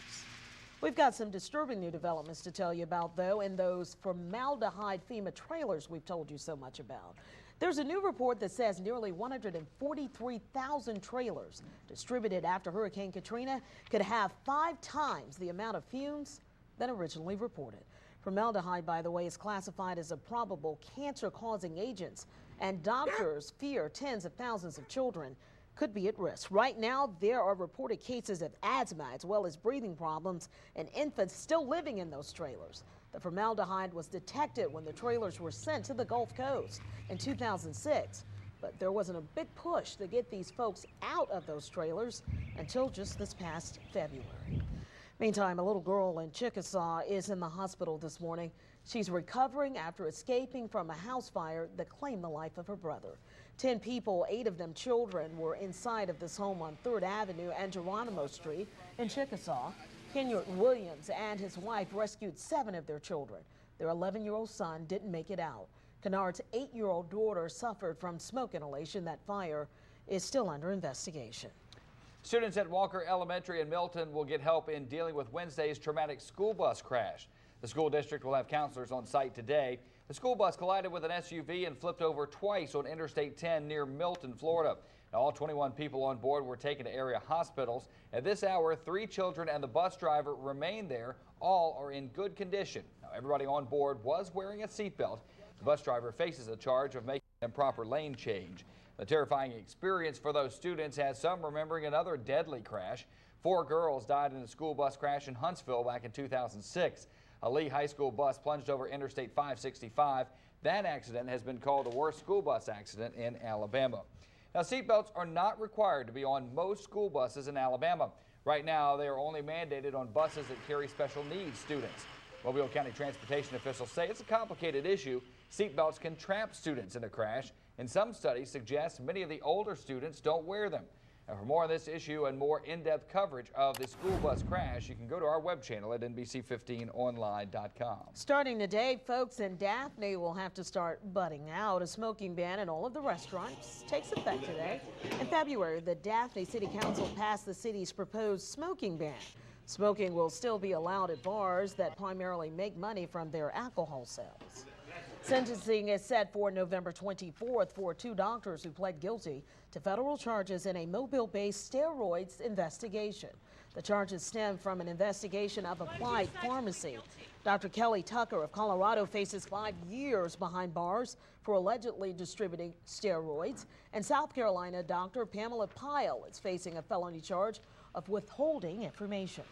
We've got some disturbing new developments to tell you about, though, in those formaldehyde FEMA trailers we've told you so much about. There's a new report that says nearly 143,000 trailers distributed after Hurricane Katrina could have 5 times the amount of fumes than originally reported. Formaldehyde, by the way, is classified as a probable cancer-causing agent, and doctors fear tens of thousands of children could be at risk. Right now, there are reported cases of asthma as well as breathing problems and infants still living in those trailers. The formaldehyde was detected when the trailers were sent to the Gulf Coast in 2006, but there wasn't a big push to get these folks out of those trailers until just this past February. Meantime, a little girl in Chickasaw is in the hospital this morning. She's recovering after escaping from a house fire that claimed the life of her brother. 10 people, 8 of them children, were inside of this home on 3rd Avenue and Geronimo Street in Chickasaw. Kenyon Williams and his wife rescued 7 of their children. Their 11-year-old son didn't make it out. Kennard's 8-year-old daughter suffered from smoke inhalation. That fire is still under investigation. Students at Walker Elementary in Milton will get help in dealing with Wednesday's traumatic school bus crash. The school district will have counselors on site today. The school bus collided with an SUV and flipped over twice on Interstate 10 near Milton, Florida. Now, all 21 people on board were taken to area hospitals. At this hour, 3 children and the bus driver remain there. All are in good condition. Now, everybody on board was wearing a seatbelt. The bus driver faces a charge of making an improper lane change. The terrifying experience for those students has some remembering another deadly crash. 4 girls died in a school bus crash in Huntsville back in 2006. A Lee High School bus plunged over Interstate 565. That accident has been called the worst school bus accident in Alabama. Now, seatbelts are not required to be on most school buses in Alabama. Right now, they are only mandated on buses that carry special needs students. Mobile County transportation officials say it's a complicated issue. Seatbelts can trap students in a crash, and some studies suggest many of the older students don't wear them. Now, for more on this issue and more in-depth coverage of the school bus crash, you can go to our web channel at NBC15online.com. Starting today, folks in Daphne will have to start butting out. A smoking ban in all of the restaurants takes effect today. In February, the Daphne City Council passed the city's proposed smoking ban. Smoking will still be allowed at bars that primarily make money from their alcohol sales. Sentencing is set for November 24th for 2 doctors who pled guilty to federal charges in a Mobile-based steroids investigation. The charges stem from an investigation of applied pharmacy. Dr. Kelly Tucker of Colorado faces 5 years behind bars for allegedly distributing steroids. And South Carolina Dr. Pamela Pyle is facing a felony charge of withholding information.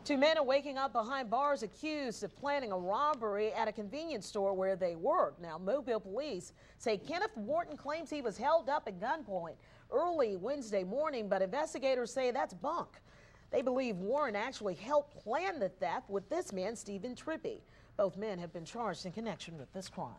2 men are waking up behind bars accused of planning a robbery at a convenience store where they work. Now, Mobile police say Kenneth Wharton claims he was held up at gunpoint early Wednesday morning, but investigators say that's bunk. They believe Warren actually helped plan the theft with this man, Stephen Trippy. Both men have been charged in connection with this crime.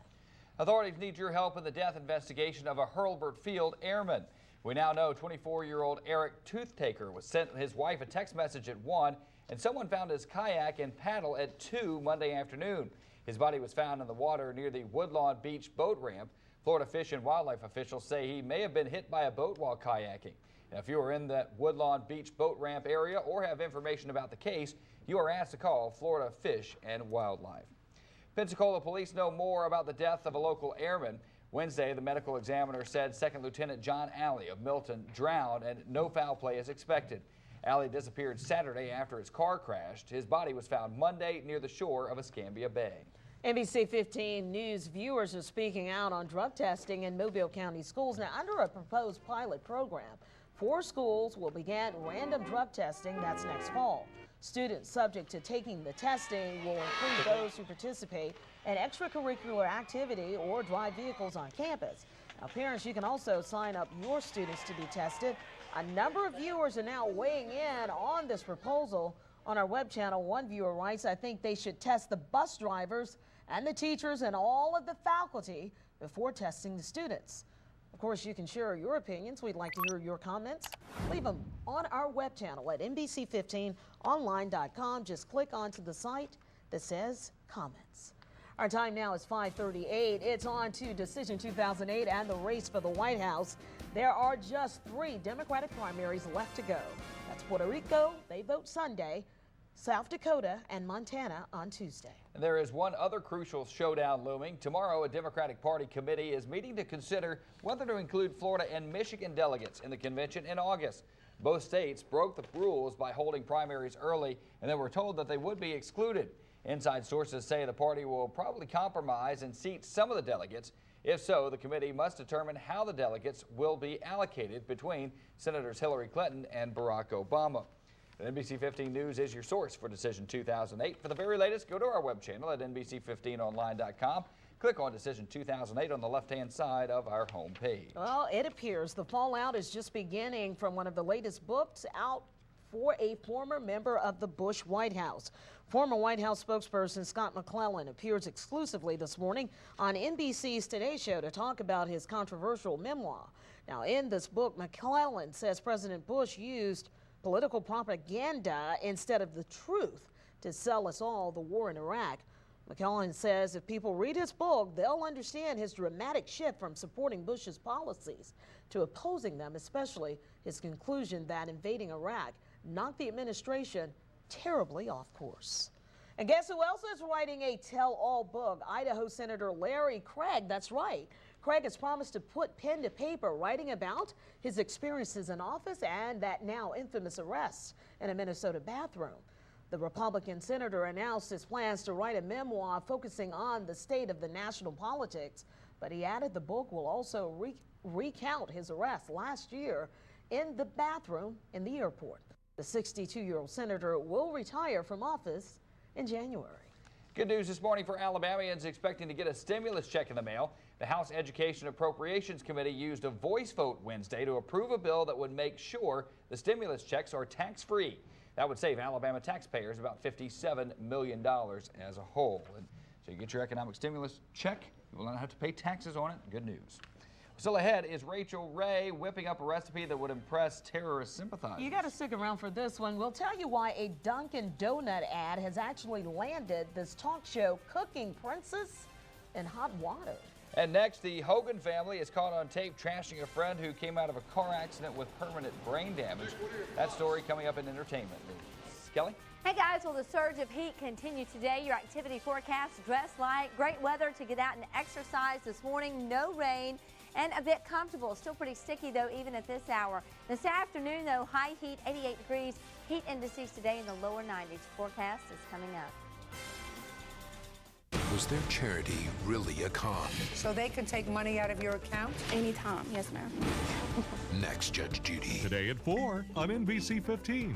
Authorities need your help in the death investigation of a Hurlburt Field airman. We now know 24-year-old Eric Toothtaker was sent his wife a text message at 1, and someone found his kayak and paddle at 2 Monday afternoon. His body was found in the water near the Woodlawn Beach boat ramp. Florida Fish and Wildlife officials say he may have been hit by a boat while kayaking. Now, if you are in that Woodlawn Beach boat ramp area or have information about the case, you are asked to call Florida Fish and Wildlife. Pensacola police know more about the death of a local airman. Wednesday, the medical examiner said 2nd Lieutenant John Alley of Milton drowned and no foul play is expected. Alley disappeared Saturday after his car crashed. His body was found Monday near the shore of Escambia Bay. NBC 15 News viewers are speaking out on drug testing in Mobile County schools. Now, under a proposed pilot program, 4 schools will begin random drug testing. That's next fall. Students subject to taking the testing will include those who participate an extracurricular activity or drive vehicles on campus. Now, parents, you can also sign up your students to be tested. A number of viewers are now weighing in on this proposal. On our web channel, one viewer writes, I think they should test the bus drivers and the teachers and all of the faculty before testing the students. Of course, you can share your opinions. We'd like to hear your comments. Leave them on our web channel at NBC15online.com. Just click onto the site that says comments. Our time now is 5:38. It's on to Decision 2008 and the race for the White House. There are just 3 Democratic primaries left to go. That's Puerto Rico, they vote Sunday, South Dakota, and Montana on Tuesday. And there is one other crucial showdown looming. Tomorrow, a Democratic Party committee is meeting to consider whether to include Florida and Michigan delegates in the convention in August. Both states broke the rules by holding primaries early and then were told that they would be excluded. Inside sources say the party will probably compromise and seat some of the delegates. If so, the committee must determine how the delegates will be allocated between Senators Hillary Clinton and Barack Obama. NBC 15 News is your source for Decision 2008. For the very latest, go to our web channel at NBC15online.com. Click on Decision 2008 on the left-hand side of our homepage. Well, it appears the fallout is just beginning from one of the latest books out for a former member of the Bush White House. Former White House spokesperson Scott McClellan appears exclusively this morning on NBC's Today Show to talk about his controversial memoir. Now, in this book, McClellan says President Bush used political propaganda instead of the truth to sell us all the war in Iraq. McClellan says if people read his book, they'll understand his dramatic shift from supporting Bush's policies to opposing them, especially his conclusion that invading Iraq knocked the administration terribly off course. And guess who else is writing a tell-all book? Idaho Senator Larry Craig. That's right. Craig has promised to put pen to paper, writing about his experiences in office and that now infamous arrest in a Minnesota bathroom. The Republican senator announced his plans to write a memoir focusing on the state of the national politics, but he added the book will also recount his arrest last year in the bathroom in the airport. The 62-year-old senator will retire from office in January. Good news this morning for Alabamians expecting to get a stimulus check in the mail. The House Education Appropriations Committee used a voice vote Wednesday to approve a bill that would make sure the stimulus checks are tax-free. That would save Alabama taxpayers about $57 million as a whole. And so you get your economic stimulus check, you will not have to pay taxes on it. Good news. Still ahead is Rachel Ray whipping up a recipe that would impress terrorist sympathizers. You got to stick around for this one. We'll tell you why a Dunkin' Donut ad has actually landed this talk show cooking princess in hot water. And next, the Hogan family is caught on tape trashing a friend who came out of a car accident with permanent brain damage. That story coming up in entertainment news. Kelly? Hey guys, well, the surge of heat continues today. Your activity forecast, dress light, great weather to get out and exercise this morning, no rain, and a bit comfortable. Still pretty sticky though, even at this hour. This afternoon though, high heat, 88 degrees. Heat indices today in the lower 90s. Forecast is coming up. Was their charity really a con? So they can take money out of your account? Anytime, yes ma'am. Next, Judge Judy. Today at 4 on NBC 15.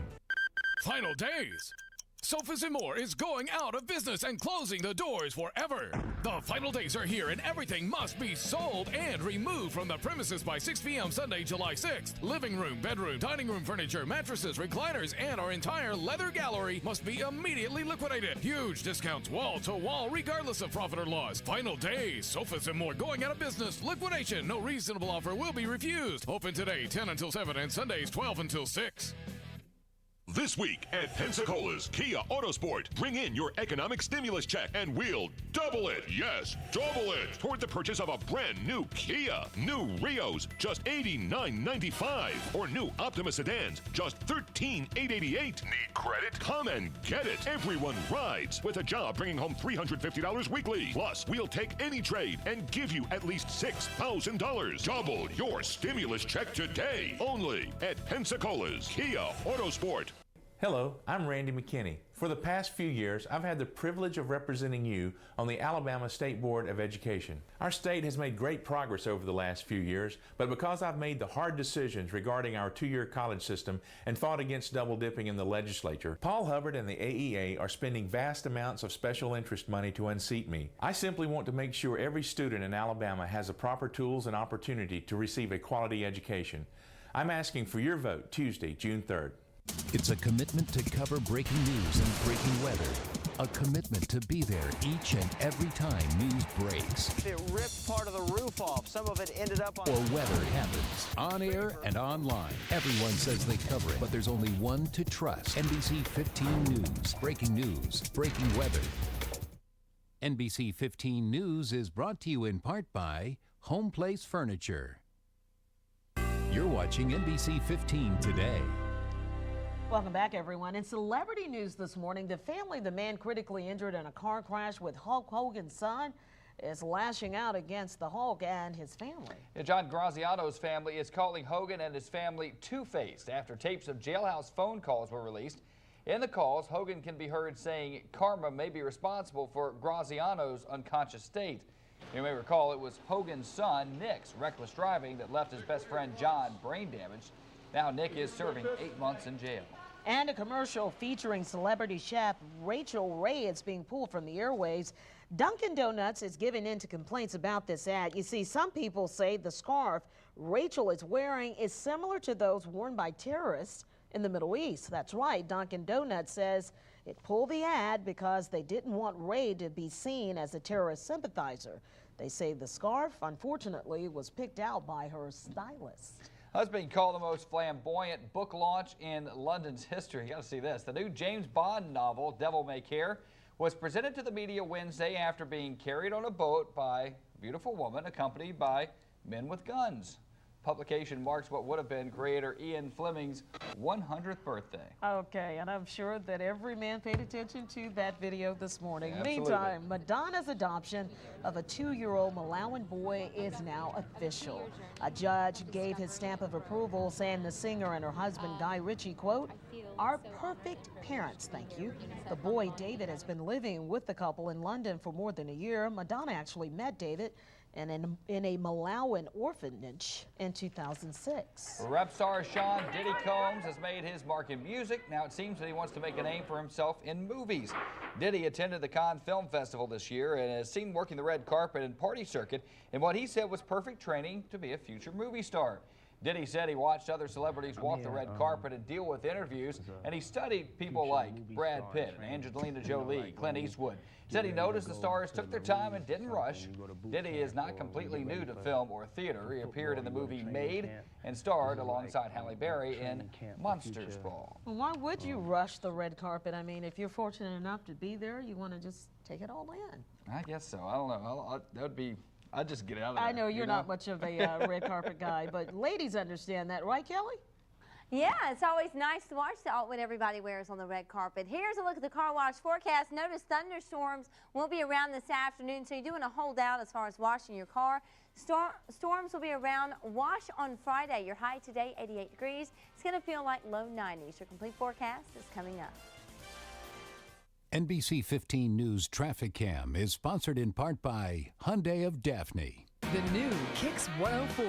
Final days. Sofas & More is going out of business and closing the doors forever. The final days are here and everything must be sold and removed from the premises by 6 p.m. Sunday, July 6th. Living room, bedroom, dining room furniture, mattresses, recliners, and our entire leather gallery must be immediately liquidated. Huge discounts wall to wall regardless of profit or loss. Final days. Sofas & More going out of business. Liquidation. No reasonable offer will be refused. Open today 10 until 7 and Sundays 12 until 6. This week at Pensacola's Kia Autosport, bring in your economic stimulus check and we'll double it. Yes, double it toward the purchase of a brand new Kia. New Rios, just $89.95. Or new Optima sedans, just $13,888. Need credit? Come and get it. Everyone rides with a job bringing home $350 weekly. Plus, we'll take any trade and give you at least $6,000. Double your stimulus check today. Only at Pensacola's Kia Autosport. Hello, I'm Randy McKinney. For the past few years, I've had the privilege of representing you on the Alabama State Board of Education. Our state has made great progress over the last few years, but because I've made the hard decisions regarding our two-year college system and fought against double dipping in the legislature, Paul Hubbard and the AEA are spending vast amounts of special interest money to unseat me. I simply want to make sure every student in Alabama has the proper tools and opportunity to receive a quality education. I'm asking for your vote Tuesday, June 3rd. It's a commitment to cover breaking news and breaking weather. A commitment to be there each and every time news breaks. It ripped part of the roof off. Some of it ended up on... Or weather happens. On air and online. Everyone says they cover it, but there's only one to trust. NBC 15 News. Breaking news, breaking weather. NBC 15 News is brought to you in part by Home Place Furniture. You're watching NBC 15 Today. Welcome back, everyone. In celebrity news this morning, the family of the man critically injured in a car crash with Hulk Hogan's son is lashing out against the Hulk and his family. Yeah, John Graziano's family is calling Hogan and his family two-faced after tapes of jailhouse phone calls were released. In the calls, Hogan can be heard saying karma may be responsible for Graziano's unconscious state. You may recall it was Hogan's son, Nick's reckless driving that left his best friend John brain damaged. Now Nick is serving 8 months in jail. And a commercial featuring celebrity chef Rachel Ray is being pulled from the airwaves. Dunkin' Donuts is giving in to complaints about this ad. You see, some people say the scarf Rachel is wearing is similar to those worn by terrorists in the Middle East. That's right, Dunkin' Donuts says it pulled the ad because they didn't want Ray to be seen as a terrorist sympathizer. They say the scarf, unfortunately, was picked out by her stylist. That's being called the most flamboyant book launch in London's history. You got to see this. The new James Bond novel, Devil May Care, was presented to the media Wednesday after being carried on a boat by a beautiful woman accompanied by men with guns. Publication marks what would have been creator Ian Fleming's 100th birthday. Okay, and I'm sure that every man paid attention to that video this morning. Absolutely. Meantime, Madonna's adoption of a 2-year-old Malawian boy is now official. A judge gave his stamp of approval, saying the singer and her husband, Guy Ritchie, quote, "Are perfect parents, thank you." The boy, David, has been living with the couple in London for more than a year. Madonna actually met David and in a Malawian orphanage in 2006. Rap star Sean Diddy Combs has made his mark in music. Now it seems that he wants to make a name for himself in movies. Diddy attended the Cannes Film Festival this year and is seen working the red carpet and party circuit in what he said was perfect training to be a future movie star. Diddy said he watched other celebrities walk the red carpet and deal with interviews, and he studied people like Brad Pitt and Angelina Jolie, Clint Eastwood. He said he noticed the stars took their time and didn't rush. Diddy is not completely new to film or theater. He appeared in the movie Made and starred alongside Halle Berry in Monsters Ball. Why would you rush the red carpet? I mean, if you're fortunate enough to be there, you want to just take it all in. I guess so. I don't know. That would be... I'd just get out of there. I know you're not much of a red carpet guy, but ladies understand that, right, Kelly? Yeah, it's always nice to watch what everybody wears on the red carpet. Here's a look at the car wash forecast. Notice thunderstorms will be around this afternoon, so you do want to hold out as far as washing your car. Storms will be around. Wash on Friday. Your high today, 88 degrees. It's going to feel like low 90s. Your complete forecast is coming up. NBC 15 News Traffic Cam is sponsored in part by Hyundai of Daphne. The new Kicks 104.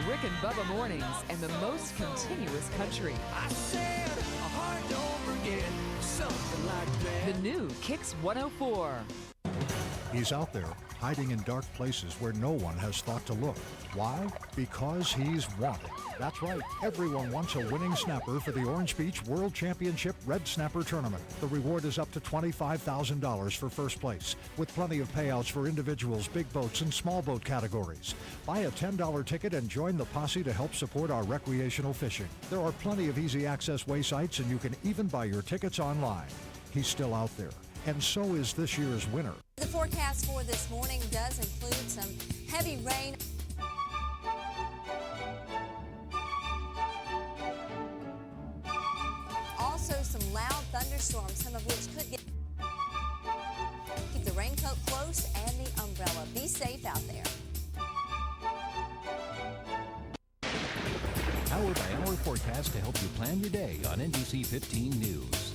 Rick and Bubba mornings and the most continuous country. I said, a heart don't forget, something like that. The new Kicks 104. He's out there, hiding in dark places where no one has thought to look. Why? Because he's wanted. That's right, everyone wants a winning snapper for the Orange Beach World Championship Red Snapper Tournament. The reward is up to $25,000 for first place, with plenty of payouts for individuals, big boats, and small boat categories. Buy a $10 ticket and join the posse to help support our recreational fishing. There are plenty of easy access way sites, and you can even buy your tickets online. He's still out there, and so is this year's winner. The forecast for this morning does include some heavy rain. Also some loud thunderstorms, some of which could get... Keep the raincoat close and the umbrella. Be safe out there. Powered by weather forecast to help you plan your day on NBC 15 News.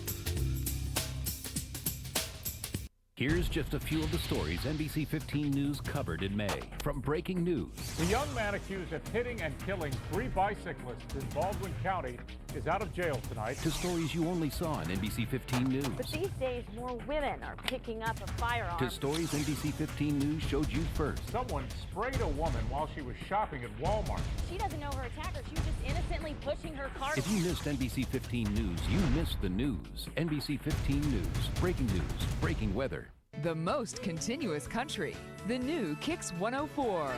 Here's just a few of the stories NBC 15 News covered in May. From breaking news. The young man accused of hitting and killing 3 bicyclists in Baldwin County is out of jail tonight. To stories you only saw on NBC 15 News. But these days, more women are picking up a firearm. To stories NBC 15 News showed you first. Someone sprayed a woman while she was shopping at Walmart. She doesn't know her attacker. She was just innocently pushing her car. If you missed NBC 15 News, you missed the news. NBC 15 News. Breaking news. Breaking weather. The most continuous country. The new Kicks 104.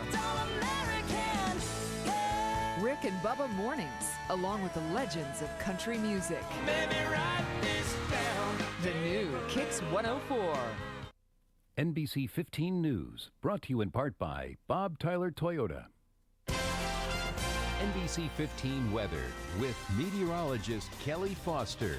Rick and Bubba Mornings, along with the legends of country music. Baby, write this down. The new Kicks 104. NBC 15 News, brought to you in part by Bob Tyler Toyota. NBC 15 weather with meteorologist Kelly Foster.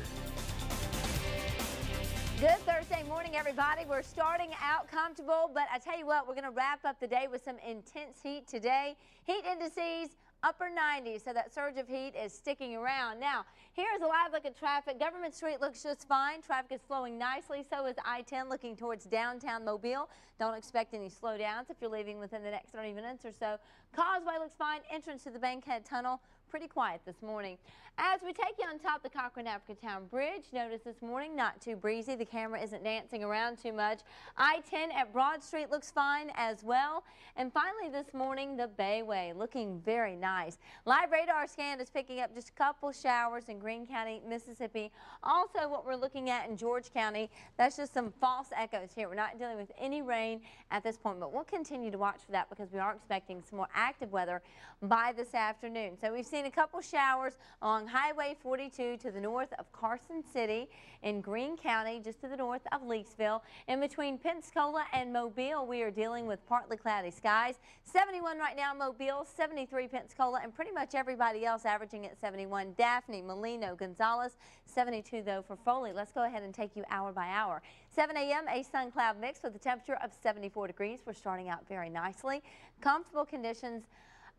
Good Thursday morning, everybody. We're starting out comfortable, but I tell you what, we're going to wrap up the day with some intense heat today. Heat indices upper 90s, so that surge of heat is sticking around. Now, here's a live look at traffic. Government Street looks just fine. Traffic is flowing nicely. So is I-10 looking towards downtown Mobile. Don't expect any slowdowns if you're leaving within the next 30 minutes or so. Causeway looks fine. Entrance to the Bankhead Tunnel, pretty quiet this morning. As we take you on top of the Cochran-Africatown Bridge, notice this morning not too breezy. The camera isn't dancing around too much. I-10 at Broad Street looks fine as well. And finally this morning, the Bayway looking very nice. Live radar scan is picking up just a couple showers in Greene County, Mississippi. Also what we're looking at in George County, that's just some false echoes here. We're not dealing with any rain at this point, but we'll continue to watch for that because we are expecting some more active weather by this afternoon. So we've seen a couple showers along Highway 42 to the north of Carson City, in Greene County, just to the north of Leakesville. In between Pensacola and Mobile, we are dealing with partly cloudy skies. 71 right now, Mobile, 73 Pensacola, and pretty much everybody else averaging at 71. Daphne, Molino, Gonzales, 72 though for Foley. Let's go ahead and take you hour by hour. 7 a.m. a sun cloud mix with a temperature of 74 degrees. We're starting out very nicely. Comfortable conditions.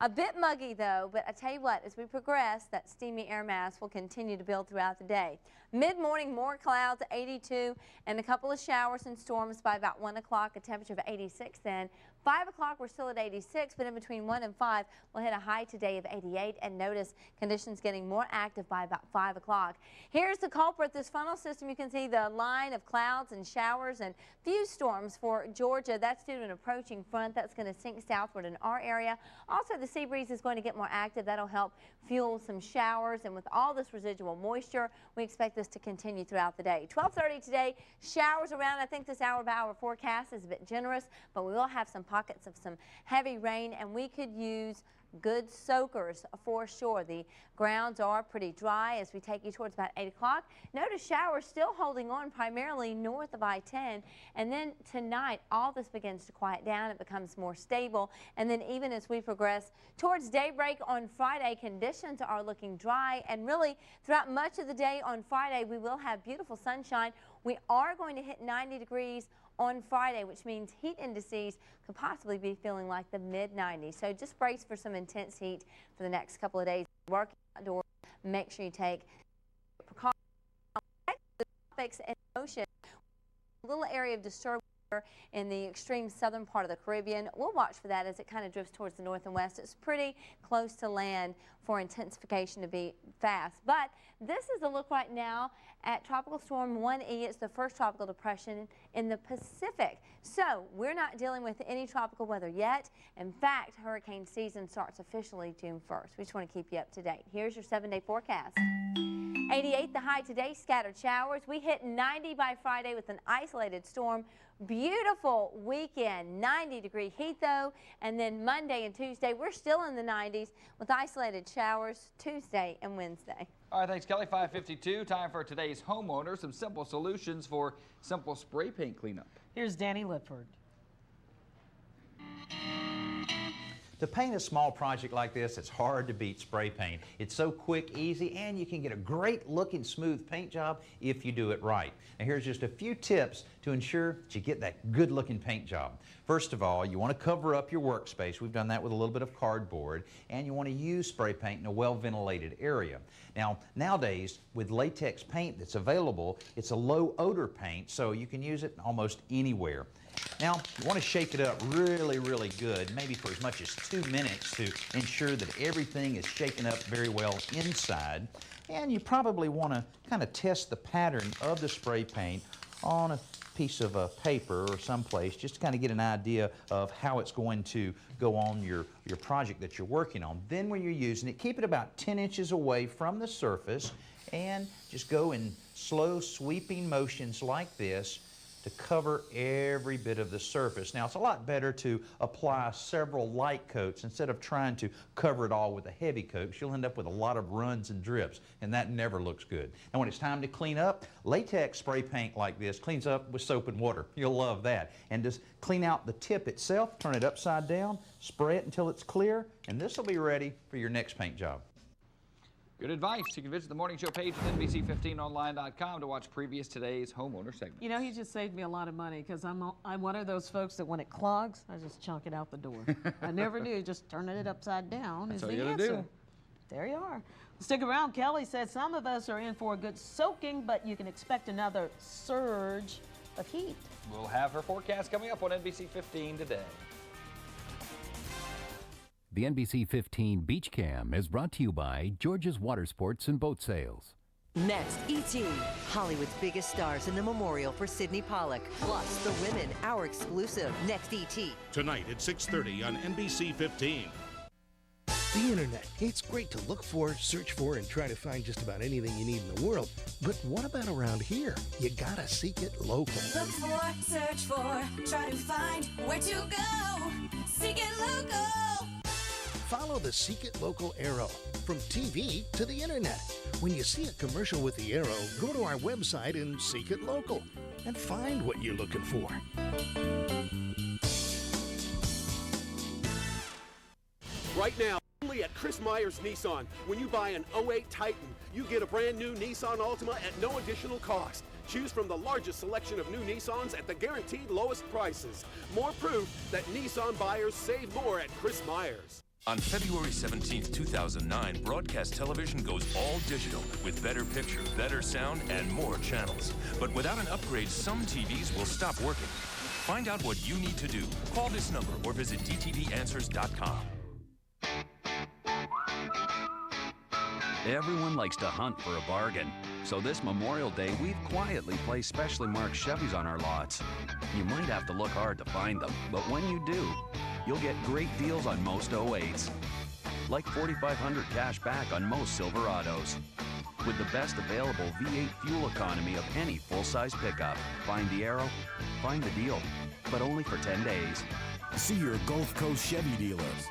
A bit muggy though, but I tell you what, as we progress, that steamy air mass will continue to build throughout the day. Mid-morning, more clouds, 82, and a couple of showers and storms by about 1 o'clock, a temperature of 86 then. 5 o'clock, we're still at 86, but in between 1 and 5, we'll hit a high today of 88, and notice conditions getting more active by about 5 o'clock. Here's the culprit, this funnel system. You can see the line of clouds and showers and few storms for Georgia. That's due to an approaching front that's going to sink southward in our area. Also, the sea breeze is going to get more active. That'll help fuel some showers, and with all this residual moisture, we expect this to continue throughout the day. 12:30 today, showers around. I think this hour-by-hour forecast is a bit generous, but we will have some pockets of some heavy rain, and we could use good soakers for sure. The grounds are pretty dry as we take you towards about 8 o'clock. Notice showers still holding on primarily north of I-10, and then tonight all this begins to quiet down. It becomes more stable, and then even as we progress towards daybreak on Friday, conditions are looking dry, and really throughout much of the day on Friday we will have beautiful sunshine. We are going to hit 90 degrees on Friday, which means heat indices could possibly be feeling like the mid-90s. So just brace for some intense heat for the next couple of days. Working outdoors, make sure you take precautions. Tropics and ocean, a little area of disturbance in the extreme southern part of the Caribbean. We'll watch for that as it kind of drifts towards the north and west. It's pretty close to land for intensification to be fast. But this is a look right now at Tropical Storm 1E. It's the first tropical depression in the Pacific. So we're not dealing with any tropical weather yet. In fact, hurricane season starts officially June 1st. We just want to keep you up to date. Here's your 7-day forecast. 88 the high today, scattered showers. We hit 90 by Friday with an isolated storm. Beautiful weekend, 90-degree heat though, and then Monday and Tuesday we're still in the 90s with isolated showers Tuesday and Wednesday. All right, thanks Kelly. 5:52, time for today's homeowner. Some simple solutions for simple spray paint cleanup. Here's Danny Lipford. To paint a small project like this, it's hard to beat spray paint. It's so quick, easy, and you can get a great looking, smooth paint job if you do it right. Now here's just a few tips to ensure that you get that good looking paint job. First of all, you want to cover up your workspace. We've done that with a little bit of cardboard, and you want to use spray paint in a well-ventilated area. Now, nowadays, with latex paint that's available, it's a low odor paint, so you can use it almost anywhere. Now, you want to shake it up really, really good, maybe for as much as 2 minutes to ensure that everything is shaken up very well inside. And you probably want to kind of test the pattern of the spray paint on a piece of paper or someplace, just to kind of get an idea of how it's going to go on your project that you're working on. Then when you're using it, keep it about 10 inches away from the surface and just go in slow sweeping motions like this to cover every bit of the surface. Now, it's a lot better to apply several light coats instead of trying to cover it all with a heavy coat, because you'll end up with a lot of runs and drips, and that never looks good. And when it's time to clean up, latex spray paint like this cleans up with soap and water. You'll love that. And just clean out the tip itself, turn it upside down, spray it until it's clear, and this will be ready for your next paint job. Good advice. You can visit the Morning Show page at NBC15online.com to watch previous today's homeowner segment. You know, he just saved me a lot of money, because I'm one of those folks that when it clogs, I just chunk it out the door. I never knew just turning it upside down is the answer. There you are. Stick around. Kelly says some of us are in for a good soaking, but you can expect another surge of heat. We'll have her forecast coming up on NBC 15 today. The NBC 15 Beach Cam is brought to you by George's Water Sports and Boat Sales. Next, E.T., Hollywood's biggest stars in the memorial for Sidney Pollack. Plus, the women, our exclusive. Next, E.T. Tonight at 6:30 on NBC 15. The internet. It's great to look for, search for, and try to find just about anything you need in the world. But what about around here? You gotta seek it local. Look for, search for, try to find where to go. Seek it local. Follow the Seek It Local arrow from TV to the internet. When you see a commercial with the arrow, go to our website and Seek It Local and find what you're looking for. Right now, only at Chris Myers Nissan, when you buy an 08 Titan, you get a brand new Nissan Altima at no additional cost. Choose from the largest selection of new Nissans at the guaranteed lowest prices. More proof that Nissan buyers save more at Chris Myers. On February 17, 2009, broadcast television goes all digital with better picture, better sound, and more channels. But without an upgrade, some TVs will stop working. Find out what you need to do. Call this number or visit dtvanswers.com. Everyone likes to hunt for a bargain. So this Memorial Day, we've quietly placed specially marked Chevys on our lots. You might have to look hard to find them, but when you do, you'll get great deals on most 08s. Like $4,500 cash back on most Silverados. With the best available V8 fuel economy of any full-size pickup. Find the arrow, find the deal, but only for 10 days. See your Gulf Coast Chevy dealers.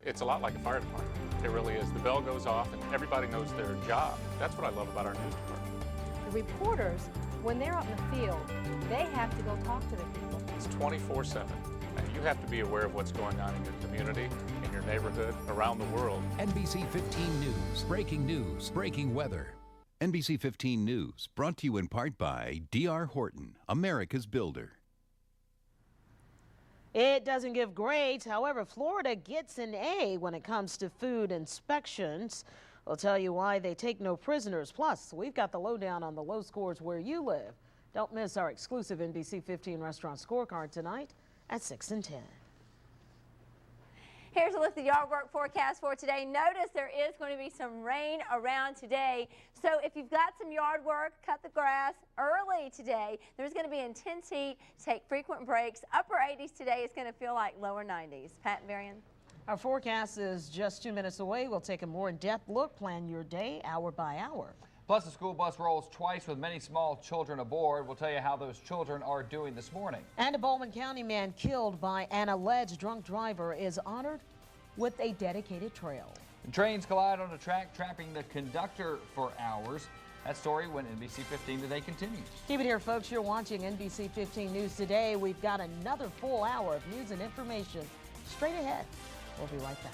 It's a lot like a fire department. It really is. The bell goes off and everybody knows their job. That's what I love about our news department. The reporters, when they're out in the field, they have to go talk to the people. It's 24/7. And you have to be aware of what's going on in your community, in your neighborhood, around the world. NBC 15 News, breaking weather. NBC 15 News, brought to you in part by D.R. Horton, America's builder. It doesn't give grades. However, Florida gets an A when it comes to food inspections. We'll tell you why they take no prisoners. Plus, we've got the lowdown on the low scores where you live. Don't miss our exclusive NBC 15 restaurant scorecard tonight at 6 and 10. Here's a look at the yard work forecast for today. Notice there is going to be some rain around today. So if you've got some yard work, cut the grass early today. There's going to be intense heat. Take frequent breaks. Upper 80s today. Is going to feel like lower 90s. Pat and Varian. Our forecast is just 2 minutes away. We'll take a more in-depth look. Plan your day hour by hour. Plus, the school bus rolls twice with many small children aboard. We'll tell you how those children are doing this morning. And a Bowman County man killed by an alleged drunk driver is honored with a dedicated trail. The trains collide on a track, trapping the conductor for hours. That story when NBC 15 Today continues. Keep it here, folks. You're watching NBC 15 News Today. We've got another full hour of news and information straight ahead. We'll be right back.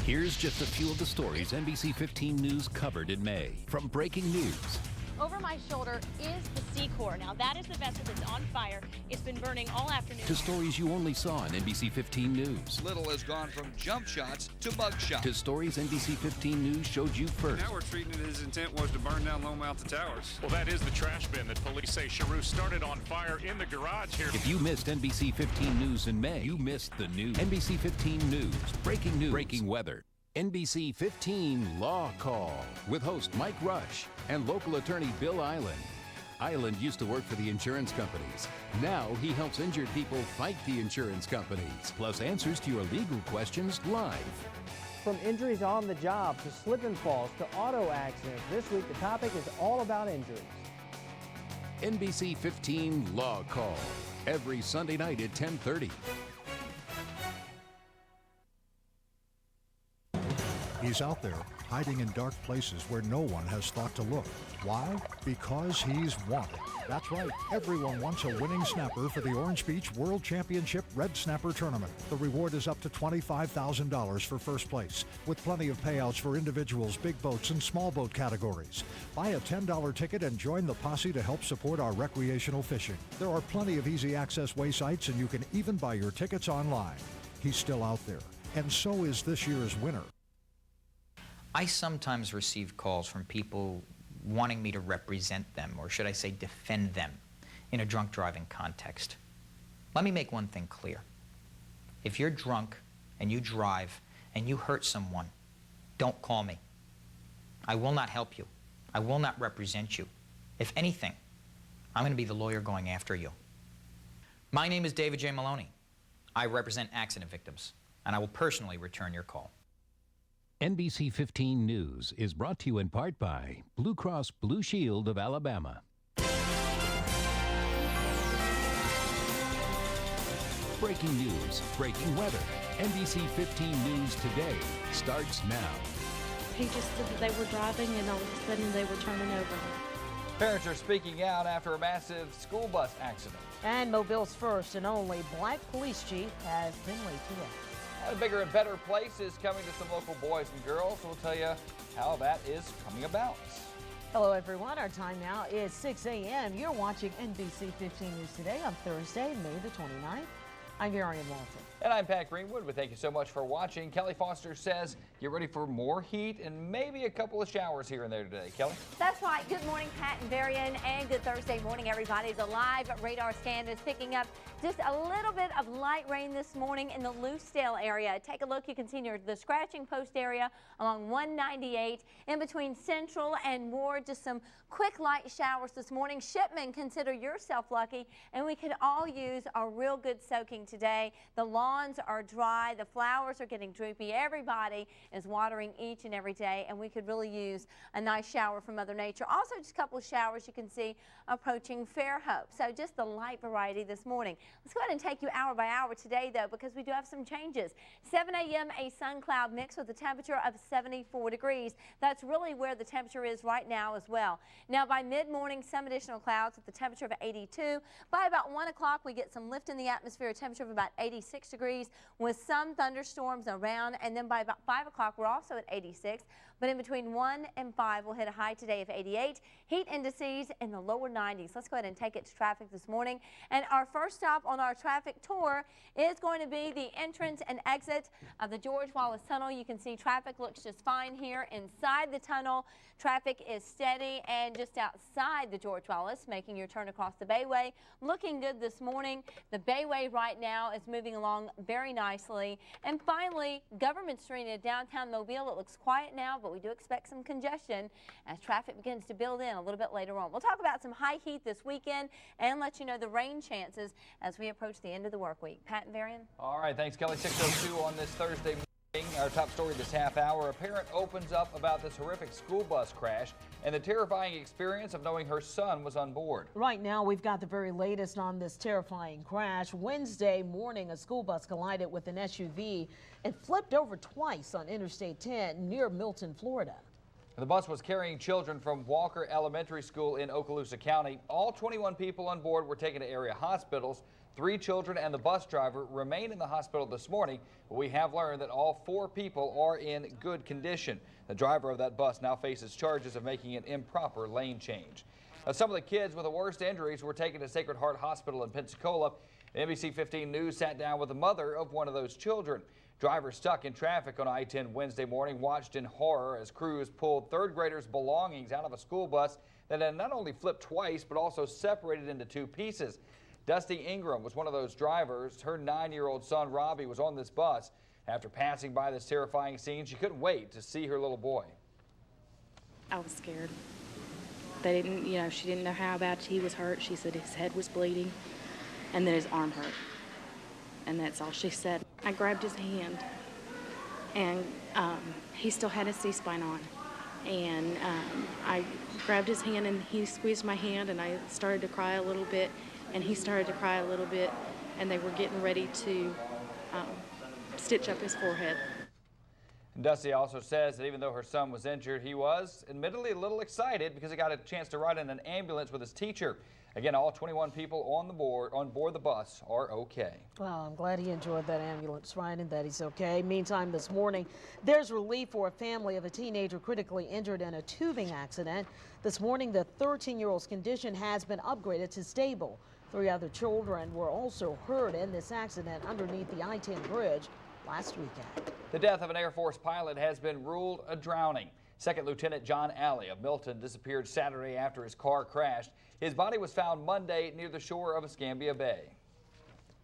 Here's just a few of the stories NBC 15 News covered in May. From breaking news Over my shoulder is the Secor. Now that is the vessel that's on fire. It's been burning all afternoon. to stories you only saw on NBC 15 News. Little has gone from jump shots to mug shots. To stories NBC 15 News showed you first. Now we're treating it his intent was to burn down Lone Mountain Towers. Well, that is the trash bin that police say Charu started on fire in the garage here. If you missed NBC 15 News in May, you missed the news. NBC 15 News, breaking weather. NBC 15 Law Call with host Mike Rush and local attorney Bill Island. Island used to work for the insurance companies. Now he helps injured people fight the insurance companies, plus answers to your legal questions live. From injuries on the job to slip and falls to auto accidents, this week the topic is all about injuries. NBC 15 Law Call, every Sunday night at 10:30. He's out there, hiding in dark places where no one has thought to look. Why? Because he's wanted. That's right, everyone wants a winning snapper for the Orange Beach World Championship Red Snapper Tournament. The reward is up to $25,000 for first place, with plenty of payouts for individuals, big boats, and small boat categories. Buy a $10 ticket and join the posse to help support our recreational fishing. There are plenty of easy access way sites, and you can even buy your tickets online. He's still out there, and so is this year's winner. I sometimes receive calls from people wanting me to represent them, or should I say defend them, in a drunk driving context. Let me make one thing clear. If you're drunk and you drive and you hurt someone, don't call me. I will not help you. I will not represent you. If anything, I'm going to be the lawyer going after you. My name is David J. Maloney. I represent accident victims, and I will personally return your call. NBC 15 News is brought to you in part by Blue Cross Blue Shield of Alabama. Breaking news, breaking weather. NBC 15 News Today starts now. He just said that they were driving and all of a sudden they were turning over. Parents are speaking out after a massive school bus accident. And Mobile's first and only black police chief has been laid to rest. And a bigger and better place is coming to some local boys and girls. We'll tell you how that is coming about. Hello, everyone. Our time now is 6 a.m. You're watching NBC 15 News Today on Thursday, May the 29th. I'm Marion Walton. And I'm Pat Greenwood. We thank you so much for watching. Kelly Foster says get ready for more heat and maybe a couple of showers here and there today. Kelly? That's right. Good morning, Pat and Varian, and good Thursday morning, everybody. The live radar scan is picking up just a little bit of light rain this morning in the Lucedale area. Take a look. You can see near the scratching post area along 198 in between Central and Ward. Just some quick light showers this morning. Shipmen, consider yourself lucky, and we could all use a real good soaking today. The lawns are dry. The flowers are getting droopy. Everybody is watering each and every day, and we could really use a nice shower from Mother Nature. Also, just a couple of showers you can see approaching Fairhope. So just the light variety this morning. Let's go ahead and take you hour by hour today, though, because we do have some changes. 7 a.m. a sun cloud mix with a temperature of 74 degrees. That's really where the temperature is right now as well. Now, by mid-morning, some additional clouds with the temperature of 82. By about 1 o'clock, we get some lift in the atmosphere, a temperature of about 86 degrees with some thunderstorms around. And then by about 5 o'clock, we're also at 86. But in between 1 and 5, we'll hit a high today of 88. Heat indices in the lower 90s. Let's go ahead and take it to traffic this morning. And our first stop on our traffic tour is going to be the entrance and exit of the George Wallace Tunnel. You can see traffic looks just fine here inside the tunnel. Traffic is steady and just outside the George Wallace, making your turn across the Bayway. Looking good this morning. The Bayway right now is moving along very nicely. And finally, Government Street in downtown Mobile. It looks quiet now, but we do expect some congestion as traffic begins to build in a little bit later on. We'll talk about some high heat this weekend and let you know the rain chances as we approach the end of the work week. Pat and Varian? All right, thanks, Kelly. 6:02 on this Thursday. Our top story this half hour, a parent opens up about this horrific school bus crash and the terrifying experience of knowing her son was on board. Right now, we've got the very latest on this terrifying crash. Wednesday morning, a school bus collided with an SUV and flipped over twice on Interstate 10 near Milton, Florida. The bus was carrying children from Walker Elementary School in Okaloosa County. All 21 people on board were taken to area hospitals. 3 children and the bus driver remain in the hospital this morning, but we have learned that all 4 people are in good condition. The driver of that bus now faces charges of making an improper lane change. Now, some of the kids with the worst injuries were taken to Sacred Heart Hospital in Pensacola. NBC 15 News sat down with the mother of one of those children. Drivers stuck in traffic on I-10 Wednesday morning watched in horror as crews pulled 3rd graders' belongings out of a school bus that had not only flipped twice but also separated into 2 pieces. Dusty Ingram was one of those drivers. Her 9-year-old son, Robbie, was on this bus. After passing by this terrifying scene, she couldn't wait to see her little boy. I was scared. They didn't, she didn't know how bad he was hurt. She said his head was bleeding and then his arm hurt. And that's all she said. I grabbed his hand and he still had his C-spine on. And I grabbed his hand and he squeezed my hand and I started to cry a little bit. And he started to cry a little bit, and they were getting ready to stitch up his forehead. And Dusty also says that even though her son was injured, he was admittedly a little excited because he got a chance to ride in an ambulance with his teacher. Again, all 21 people on board the bus are okay. Well, I'm glad he enjoyed that ambulance ride and that he's okay. Meantime, this morning, there's relief for a family of a teenager critically injured in a tubing accident. This morning, the 13-year-old's condition has been upgraded to stable. 3 other children were also hurt in this accident underneath the I-10 bridge last weekend. The death of an Air Force pilot has been ruled a drowning. Second Lieutenant John Alley of Milton disappeared Saturday after his car crashed. His body was found Monday near the shore of Escambia Bay.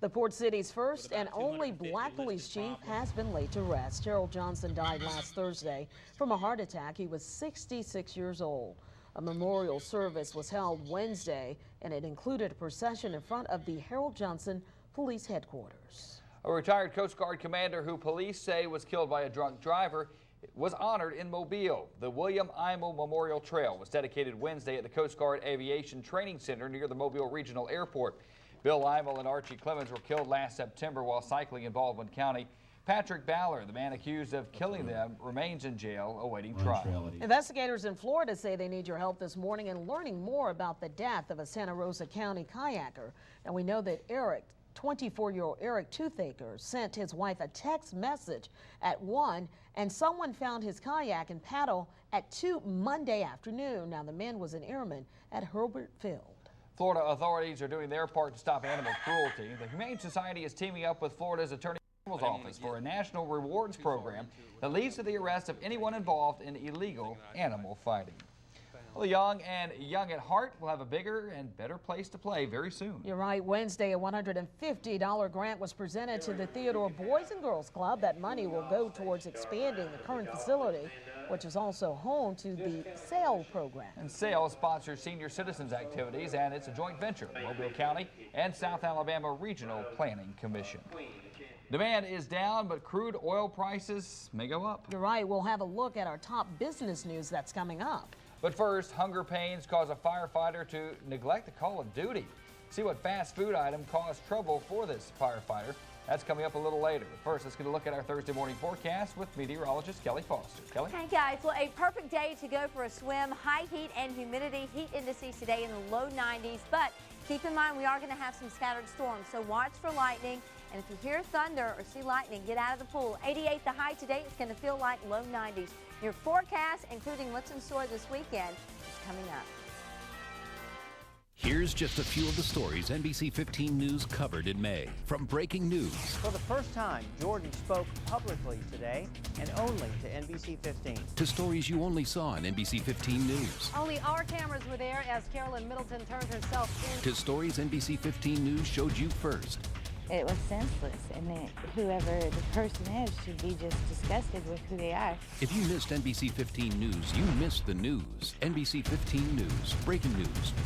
The Port City's first and only black police chief has been laid to rest. Gerald Johnson died last Thursday from a heart attack. He was 66 years old. A memorial service was held Wednesday, and it included a procession in front of the Harold Johnson Police Headquarters. A retired Coast Guard commander who police say was killed by a drunk driver was honored in Mobile. The William Imel Memorial Trail was dedicated Wednesday at the Coast Guard Aviation Training Center near the Mobile Regional Airport. Bill Imel and Archie Clemens were killed last September while cycling in Baldwin County. Patrick Baller, the man accused of killing them, remains in jail awaiting trial. Investigators in Florida say they need your help this morning in learning more about the death of a Santa Rosa County kayaker. And we know that 24-year-old Eric Toothaker sent his wife a text message at 1, and someone found his kayak and paddle at 2 Monday afternoon. Now, the man was an airman at Herbert Field. Florida authorities are doing their part to stop animal cruelty. The Humane Society is teaming up with Florida's Attorney General's Office for a national rewards program that leads to the arrest of anyone involved in illegal animal fighting. Well, the young and young at heart will have a bigger and better place to play very soon. You're right. Wednesday, a $150 grant was presented to the Theodore Boys and Girls Club. That money will go towards expanding the current facility, which is also home to the SAIL program. And SAIL sponsors senior citizens activities, and it's a joint venture, Mobile County and South Alabama Regional Planning Commission. Demand is down, but crude oil prices may go up. You're right. We'll have a look at our top business news that's coming up. But first, hunger pains cause a firefighter to neglect the call of duty. See what fast food item caused trouble for this firefighter. That's coming up a little later. But first, let's get a look at our Thursday morning forecast with meteorologist Kelly Foster. Kelly? Hey guys, well, a perfect day to go for a swim. High heat and humidity. Heat indices today in the low 90s. But keep in mind, we are going to have some scattered storms, so watch for lightning. And if you hear thunder or see lightning, get out of the pool. 88 the high today. It's going to feel like low 90s. Your forecast, including what's in store this weekend, is coming up. Here's just a few of the stories NBC 15 News covered in May. From breaking news. For the first time, Jordan spoke publicly today and only to NBC 15. To stories you only saw on NBC 15 News. Only our cameras were there as Carolyn Middleton turned herself in. To stories NBC 15 News showed you first. It was senseless, and that whoever the person is should be just disgusted with who they are. If you missed NBC 15 News, you missed the news. NBC 15 News,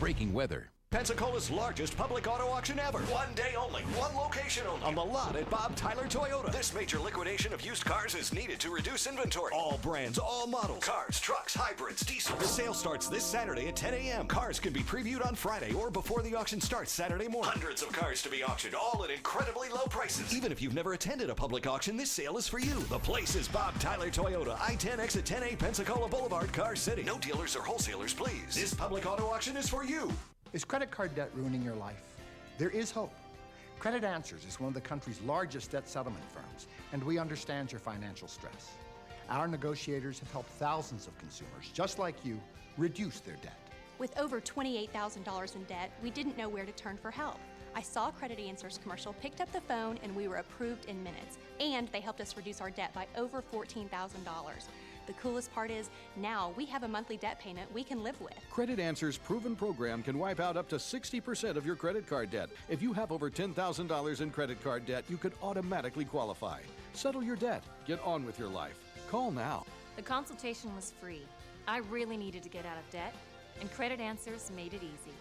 breaking weather. Pensacola's largest public auto auction ever. One day only, one location only. On the lot at Bob Tyler Toyota. This major liquidation of used cars is needed to reduce inventory. All brands, all models. Cars, trucks, hybrids, diesels. The sale starts this Saturday at 10 a.m. Cars can be previewed on Friday or before the auction starts Saturday morning. Hundreds of cars to be auctioned, all at incredibly low prices. Even if you've never attended a public auction, this sale is for you. The place is Bob Tyler Toyota, I-10 exit 10A, Pensacola Boulevard, Car City. No dealers or wholesalers, please. This public auto auction is for you. Is credit card debt ruining your life? There is hope. Credit Answers is one of the country's largest debt settlement firms, and we understand your financial stress. Our negotiators have helped thousands of consumers, just like you, reduce their debt. With over $28,000 in debt, we didn't know where to turn for help. I saw a Credit Answers commercial, picked up the phone, and we were approved in minutes. And they helped us reduce our debt by over $14,000. The coolest part is, now we have a monthly debt payment we can live with. Credit Answers' proven program can wipe out up to 60% of your credit card debt. If you have over $10,000 in credit card debt, you could automatically qualify. Settle your debt. Get on with your life. Call now. The consultation was free. I really needed to get out of debt, and Credit Answers made it easy.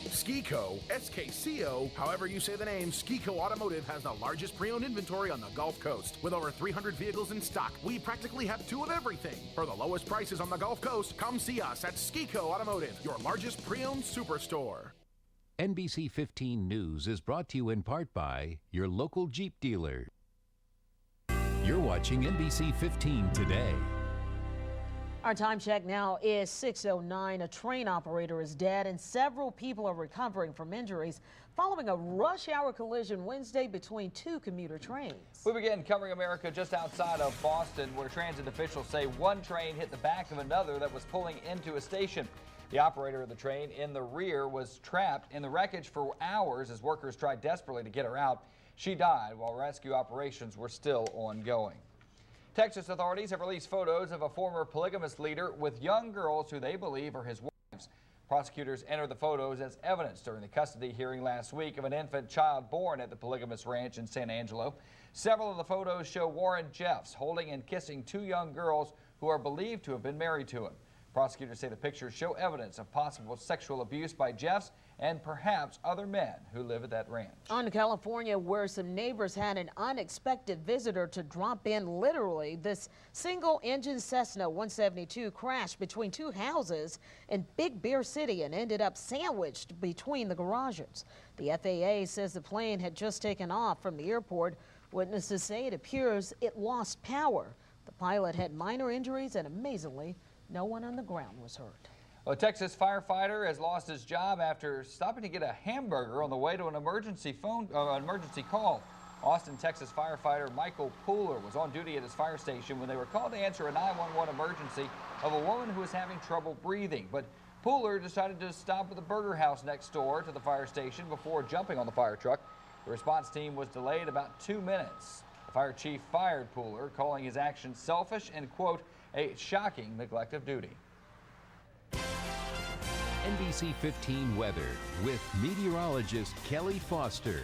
Skico, SKCO, however you say the name, Skico Automotive has the largest pre-owned inventory on the Gulf Coast. With over 300 vehicles in stock, we practically have two of everything. For the lowest prices on the Gulf Coast, come see us at Skico Automotive, your largest pre-owned superstore. NBC 15 News is brought to you in part by your local Jeep dealer. You're watching NBC 15 today. Our time check now is 6:09. A train operator is dead and several people are recovering from injuries following a rush hour collision Wednesday between two commuter trains. We begin covering America just outside of Boston, where transit officials say one train hit the back of another that was pulling into a station. The operator of the train in the rear was trapped in the wreckage for hours as workers tried desperately to get her out. She died while rescue operations were still ongoing. Texas authorities have released photos of a former polygamous leader with young girls who they believe are his wives. Prosecutors entered the photos as evidence during the custody hearing last week of an infant child born at the polygamous ranch in San Angelo. Several of the photos show Warren Jeffs holding and kissing two young girls who are believed to have been married to him. Prosecutors say the pictures show evidence of possible sexual abuse by Jeffs and perhaps other men who live at that ranch. On to California, where some neighbors had an unexpected visitor to drop in literally. This single-engine Cessna 172 crashed between two houses in Big Bear City and ended up sandwiched between the garages. The FAA says the plane had just taken off from the airport. Witnesses say it appears it lost power. The pilot had minor injuries and amazingly, no one on the ground was hurt. A Texas firefighter has lost his job after stopping to get a hamburger on the way to an emergency call. Austin, Texas firefighter Michael Pooler was on duty at his fire station when they were called to answer a 911 emergency of a woman who was having trouble breathing. But Pooler decided to stop at the burger house next door to the fire station before jumping on the fire truck. The response team was delayed about 2 minutes. The fire chief fired Pooler, calling his action selfish and, quote, a shocking neglect of duty. NBC 15 weather with meteorologist Kelly Foster.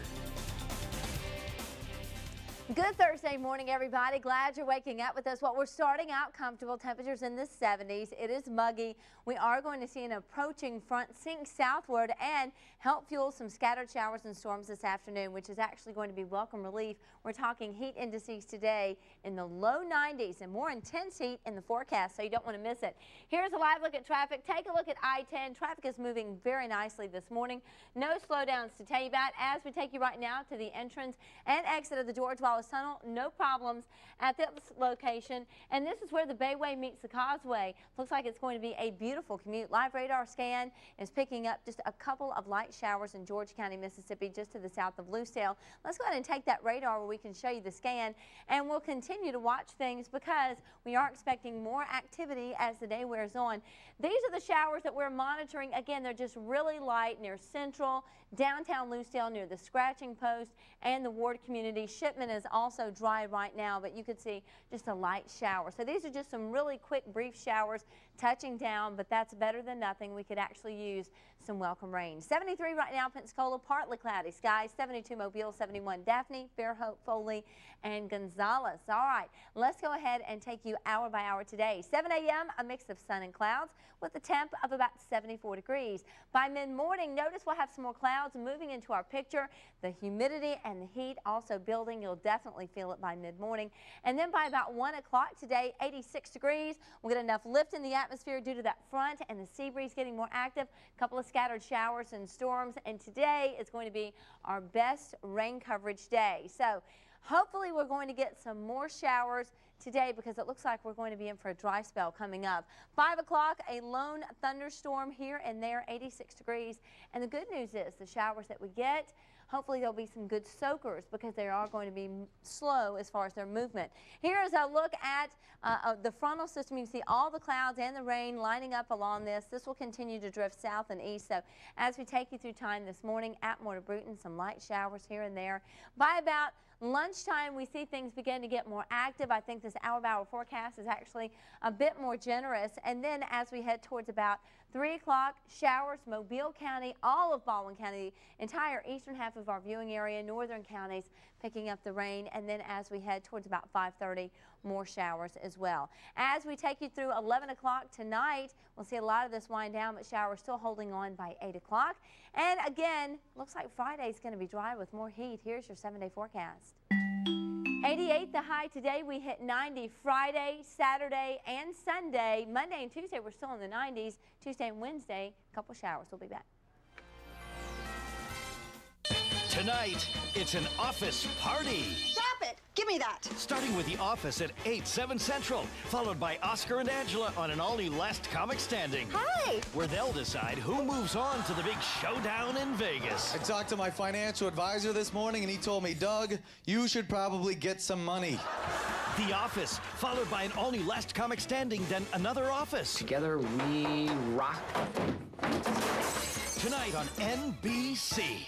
Good Thursday morning, everybody. Glad you're waking up with us. Well, we're starting out comfortable. Temperatures in the 70s. It is muggy. We are going to see an approaching front sink southward and help fuel some scattered showers and storms this afternoon, which is actually going to be welcome relief. We're talking heat indices today in the low 90s and more intense heat in the forecast, so you don't want to miss it. Here's a live look at traffic. Take a look at I-10. Traffic is moving very nicely this morning. No slowdowns to tell you about as we take you right now to the entrance and exit of the George Wallace Tunnel. No problems at this location. And this is where the Bayway meets the Causeway. Looks like it's going to be a beautiful commute. Live radar scan is picking up just a couple of light showers in George County, Mississippi, just to the south of Lucedale. Let's go ahead and take that radar where we can show you the scan, and we'll continue to watch things because we are expecting more activity as the day wears on. These are the showers that we're monitoring. Again, they're just really light near Central, downtown Lucedale, near the Scratching Post and the Ward community. Shipment is also dry right now, but you could see just a light shower. So these are just some really quick, brief showers touching down, but that's better than nothing. We could actually use some welcome rain. 73 right now, Pensacola, partly cloudy skies. 72 Mobile, 71 Daphne, Fairhope, Foley, and Gonzales. All right, let's go ahead and take you hour by hour today. 7 a.m., a mix of sun and clouds with a temp of about 74 degrees. By mid-morning, notice we'll have some more clouds moving into our picture. The humidity and the heat also building. You'll definitely feel it by mid-morning. And then by about 1 o'clock today, 86 degrees. We'll get enough lift in the atmosphere due to that front and the sea breeze getting more active. A couple of scattered showers and storms. And today is going to be our best rain coverage day. So hopefully we're going to get some more showers today because it looks like we're going to be in for a dry spell coming up. 5 o'clock, a lone thunderstorm here and there, 86 degrees. And the good news is the showers that we get, hopefully there'll be some good soakers because they are going to be slow as far as their movement. Here is a look at the frontal system. You can see all the clouds and the rain lining up along this. This will continue to drift south and east. So as we take you through time this morning, Atmore to Bruton, some light showers here and there. By about lunchtime, we see things begin to get more active. I think this hour-by-hour forecast is actually a bit more generous. And then as we head towards about 3 o'clock, showers, Mobile County, all of Baldwin County, entire eastern half of our viewing area, northern counties picking up the rain. And then as we head towards about 5:30, more showers as well. As we take you through 11 o'clock tonight, we'll see a lot of this wind down, but showers still holding on by 8 o'clock. And again, looks like Friday's going to be dry with more heat. Here's your 7-day forecast. 88 the high today. We hit 90 Friday, Saturday, and Sunday. Monday and Tuesday, we're still in the 90s. Tuesday and Wednesday, a couple showers. We'll be back. Tonight, it's an office party. Stop it! Give me that! Starting with The Office at 8, 7 Central, followed by Oscar and Angela on an all-new Last Comic Standing. Hi! Where they'll decide who moves on to the big showdown in Vegas. I talked to my financial advisor this morning, and he told me, Doug, you should probably get some money. The Office, followed by an all-new Last Comic Standing, then another Office. Together we rock. Tonight on NBC.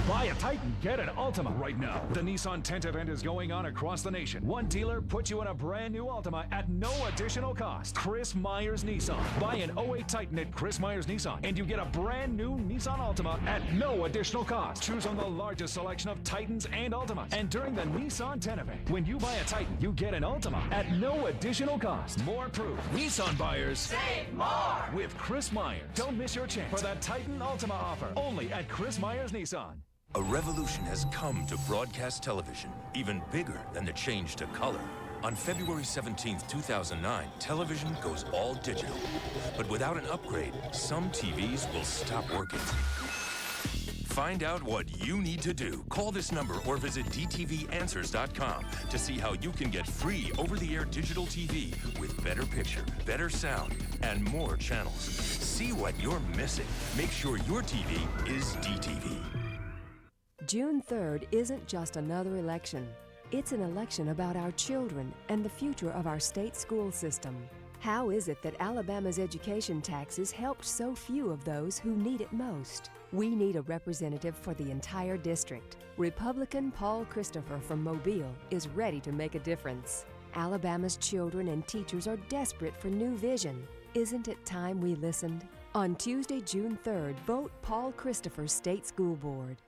Buy a Titan, get an Altima right now. The Nissan Tent event is going on across the nation. One dealer puts you in a brand new Altima at no additional cost. Chris Myers Nissan. Buy an 08 Titan at Chris Myers Nissan and you get a brand new Nissan Altima at no additional cost. Choose from the largest selection of Titans and Altimas. And during the Nissan 10 event, when you buy a Titan, you get an Altima at no additional cost. More proof. Nissan buyers Save more! with Chris Myers. Don't miss your chance for that Titan Altima offer. Only at Chris Myers Nissan. A revolution has come to broadcast television, even bigger than the change to color. On February 17th, 2009, television goes all digital. But without an upgrade, some TVs will stop working. Find out what you need to do. Call this number or visit dtvanswers.com to see how you can get free over-the-air digital TV with better picture, better sound, and more channels. See what you're missing. Make sure your TV is DTV. June 3rd isn't just another election. It's an election about our children and the future of our state school system. How is it that Alabama's education taxes helped so few of those who need it most? We need a representative for the entire district. Republican Paul Christopher from Mobile is ready to make a difference. Alabama's children and teachers are desperate for new vision. Isn't it time we listened? On Tuesday, June 3rd, vote Paul Christopher State School Board.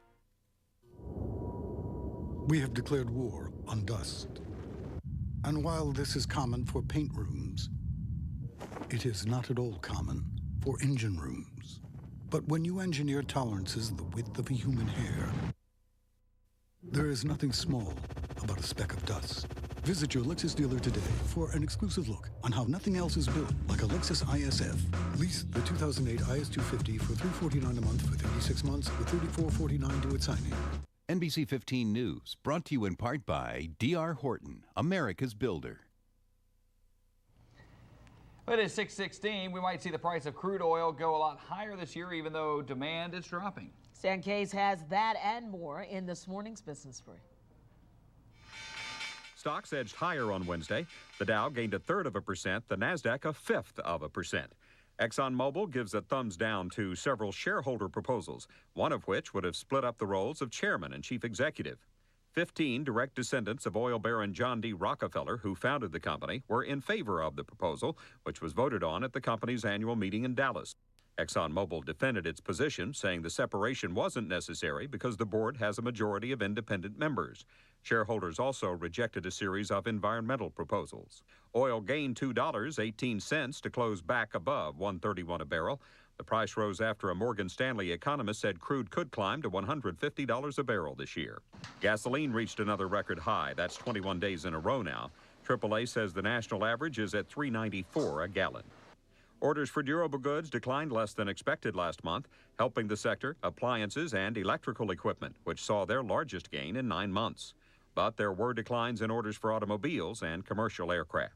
We have declared war on dust. And while this is common for paint rooms, it is not at all common for engine rooms. But when you engineer tolerances the width of a human hair, there is nothing small about a speck of dust. Visit your Lexus dealer today for an exclusive look on how nothing else is built like a Lexus ISF. Lease the 2008 IS250 for $349 a month for 36 months with $3449 to its signing. NBC 15 News, brought to you in part by D.R. Horton, America's builder. It is 6:16. We might see the price of crude oil go a lot higher this year, even though demand is dropping. Stan Case has that and more in this morning's Business Brief. Stocks edged higher on Wednesday. The Dow gained 1/3%, the Nasdaq 1/5%. ExxonMobil gives a thumbs down to several shareholder proposals, one of which would have split up the roles of chairman and chief executive. 15 direct descendants of oil baron John D. Rockefeller, who founded the company, were in favor of the proposal, which was voted on at the company's annual meeting in Dallas. ExxonMobil defended its position, saying the separation wasn't necessary because the board has a majority of independent members. Shareholders also rejected a series of environmental proposals. Oil gained $2.18 to close back above $131 a barrel. The price rose after a Morgan Stanley economist said crude could climb to $150 a barrel this year. Gasoline reached another record high. That's 21 days in a row now. AAA says the national average is at $3.94 a gallon. Orders for durable goods declined less than expected last month, helping the sector, appliances, and electrical equipment, which saw their largest gain in 9 months. But there were declines in orders for automobiles and commercial aircraft.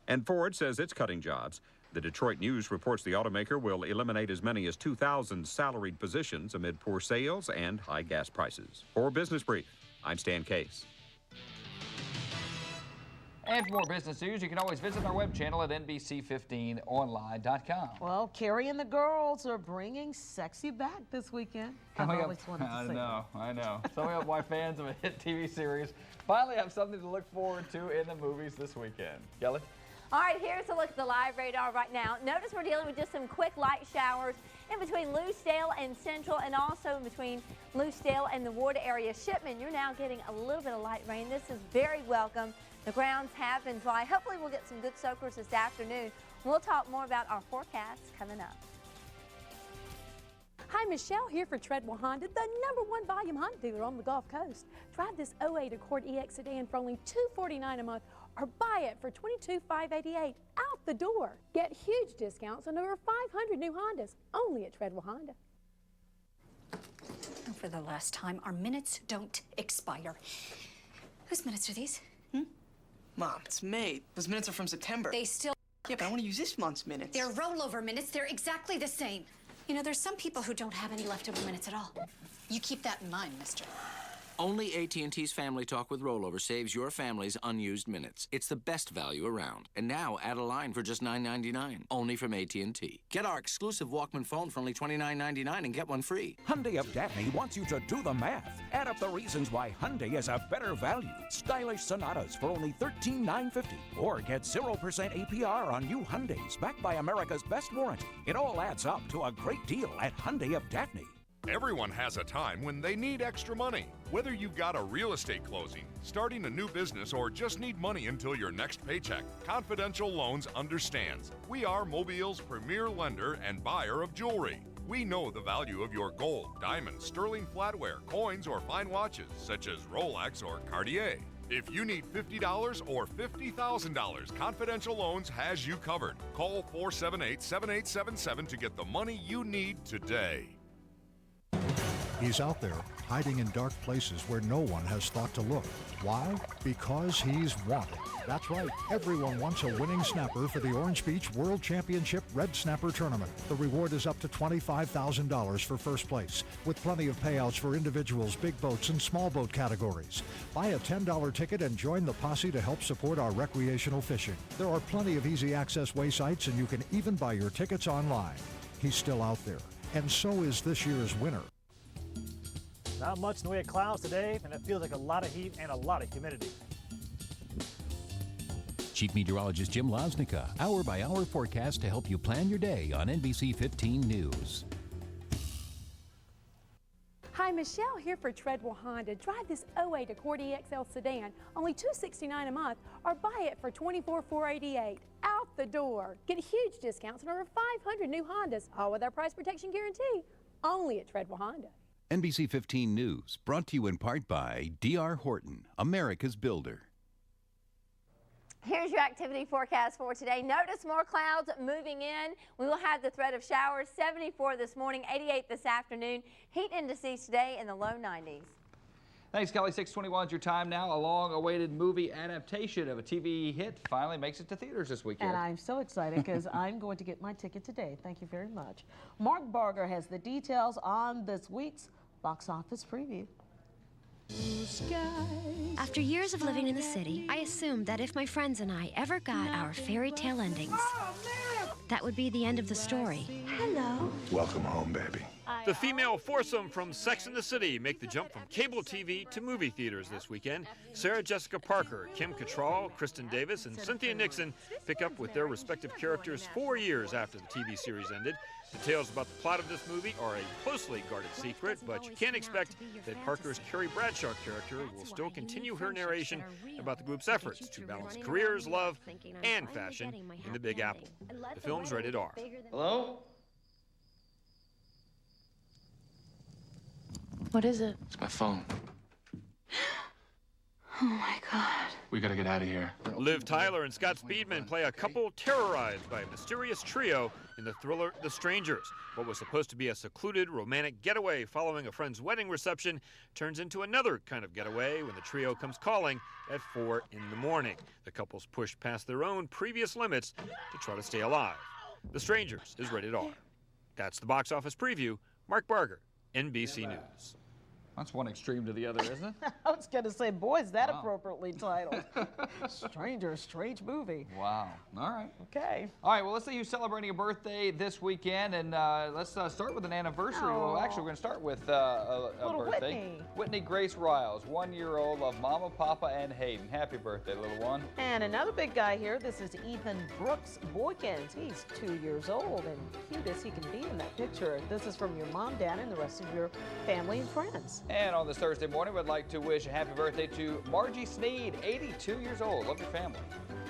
And Ford says it's cutting jobs. The Detroit News reports the automaker will eliminate as many as 2,000 salaried positions amid poor sales and high gas prices. For Business Brief, I'm Stan Case. And for more business news, you can always visit our web channel at NBC15online.com. Well, Carrie and the girls are bringing sexy back this weekend. I've always wanted to say that. I know. Summing up why fans of a hit TV series finally have something to look forward to in the movies this weekend. Kelly? All right, here's a look at the live radar right now. Notice we're dealing with just some quick light showers in between Lucedale and Central, and also in between Lucedale and the Ward area. Shipman, you're now getting a little bit of light rain. This is very welcome. The grounds have been dry. Hopefully we'll get some good soakers this afternoon. We'll talk more about our forecasts coming up. Hi, Michelle here for Treadwell Honda, the #1 volume Honda dealer on the Gulf Coast. Drive this 08 Accord EX sedan for only $249 a month, or buy it for $22,588 out the door. Get huge discounts on over 500 new Hondas, only at Treadwell Honda. For the last time, our minutes don't expire. Whose minutes are these? Mom, it's May. Those minutes are from September. They still... Yeah, but I want to use this month's minutes. They're rollover minutes. They're exactly the same. You know, there's some people who don't have any leftover minutes at all. You keep that in mind, mister. Only AT&T's Family Talk with Rollover saves your family's unused minutes. It's the best value around. And now add a line for just $9.99, only from AT&T. Get our exclusive Walkman phone for only $29.99 and get one free. Hyundai of Daphne wants you to do the math. Add up the reasons why Hyundai is a better value. Stylish Sonatas for only $13,950. Or get 0% APR on new Hyundais backed by America's best warranty. It all adds up to a great deal at Hyundai of Daphne. Everyone has a time when they need extra money. Whether you've got a real estate closing, starting a new business, or just need money until your next paycheck, Confidential Loans understands. We are Mobile's premier lender and buyer of jewelry. We know the value of your gold, diamonds, sterling flatware, coins, or fine watches, such as Rolex or Cartier. If you need $50 or $50,000, Confidential Loans has you covered. Call 478-7877 to get the money you need today. He's out there, hiding in dark places where no one has thought to look. Why? Because he's wanted. That's right. Everyone wants a winning snapper for the Orange Beach World Championship Red Snapper Tournament. The reward is up to $25,000 for first place, with plenty of payouts for individuals, big boats, and small boat categories. Buy a $10 ticket and join the posse to help support our recreational fishing. There are plenty of easy access way sites, and you can even buy your tickets online. He's still out there, and so is this year's winner. Not much in the way of clouds today, and it feels like a lot of heat and a lot of humidity. Chief Meteorologist Jim Losnica, hour-by-hour forecast to help you plan your day on NBC 15 News. Hi, Michelle here for Treadwell Honda. Drive this 08 Accord EXL sedan, only $269 a month, or buy it for $24,488 out the door. Get huge discounts on over 500 new Hondas, all with our price protection guarantee, only at Treadwell Honda. NBC 15 News, brought to you in part by D.R. Horton, America's builder. Here's your activity forecast for today. Notice more clouds moving in. We will have the threat of showers, 74 this morning, 88 this afternoon. Heat indices today in the low 90s. Thanks, Kelly. 6:21 is your time now. A long-awaited movie adaptation of a TV hit finally makes it to theaters this weekend. And I'm so excited because I'm going to get my ticket today. Thank you very much. Mark Barger has the details on this week's box office preview. After years of living in the city, I assumed that if my friends and I ever got our fairy tale endings, that would be the end of the story. Hello. Welcome home, baby. The female foursome from Sex and the City make the jump from cable TV to movie theaters this weekend. Sarah Jessica Parker, Kim Cattrall, Kristen Davis, and Cynthia Nixon pick up with their respective characters 4 years after the TV series ended. Details about the plot of this movie are a closely guarded secret, but you can't expect that Parker's Carrie Bradshaw character will still continue her narration about the group's efforts to balance careers, love, and fashion in the Big Apple. The film's rated R. Hello? What is it? It's my phone. Oh my God. We gotta get out of here. Liv Tyler and Scott Speedman play a couple terrorized by a mysterious trio in the thriller The Strangers. What was supposed to be a secluded romantic getaway following a friend's wedding reception turns into another kind of getaway when the trio comes calling at 4 in the morning. The couples push past their own previous limits to try to stay alive. The Strangers is rated R. That's the box office preview. Mark Barger, NBC News. That's one extreme to the other, isn't it? I was going to say, boy, is that appropriately titled. Strange movie. Wow. All right. Okay. All right, well, let's say you're celebrating a birthday this weekend, and let's start with an anniversary. Well, actually, we're going to start with a birthday. Whitney Grace Riles, 1-year-old of Mama, Papa, and Hayden. Happy birthday, little one. And another big guy here, this is Ethan Brooks Boykins. He's 2 years old and cute as he can be in that picture. This is from your mom, dad, and the rest of your family and friends. And on this Thursday morning, we'd like to wish a happy birthday to Margie Sneed, 82 years old. Love your family.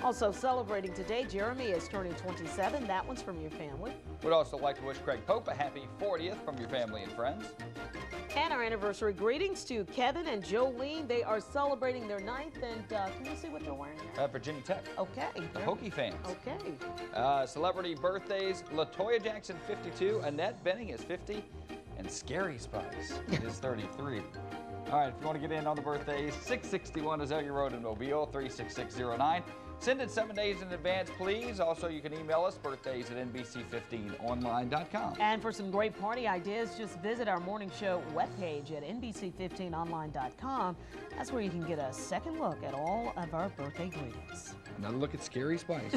Also celebrating today, Jeremy is turning 27. That one's from your family. We'd also like to wish Craig Pope a happy 40th from your family and friends. And our anniversary greetings to Kevin and Jolene. They are celebrating their 9th, and can you see what they're wearing there? Virginia Tech. Okay. The Hokie fans. Okay. Celebrity birthdays, LaToya Jackson, 52, Annette Benning is 50, and Scary Spice is 33. All right, if you want to get in on the birthdays, 661 Azalea Road in Mobile, 36609. Send it 7 days in advance, please. Also, you can email us, birthdays at NBC15online.com. And for some great party ideas, just visit our morning show webpage at NBC15online.com. That's where you can get a second look at all of our birthday greetings. Another look at Scary Spice,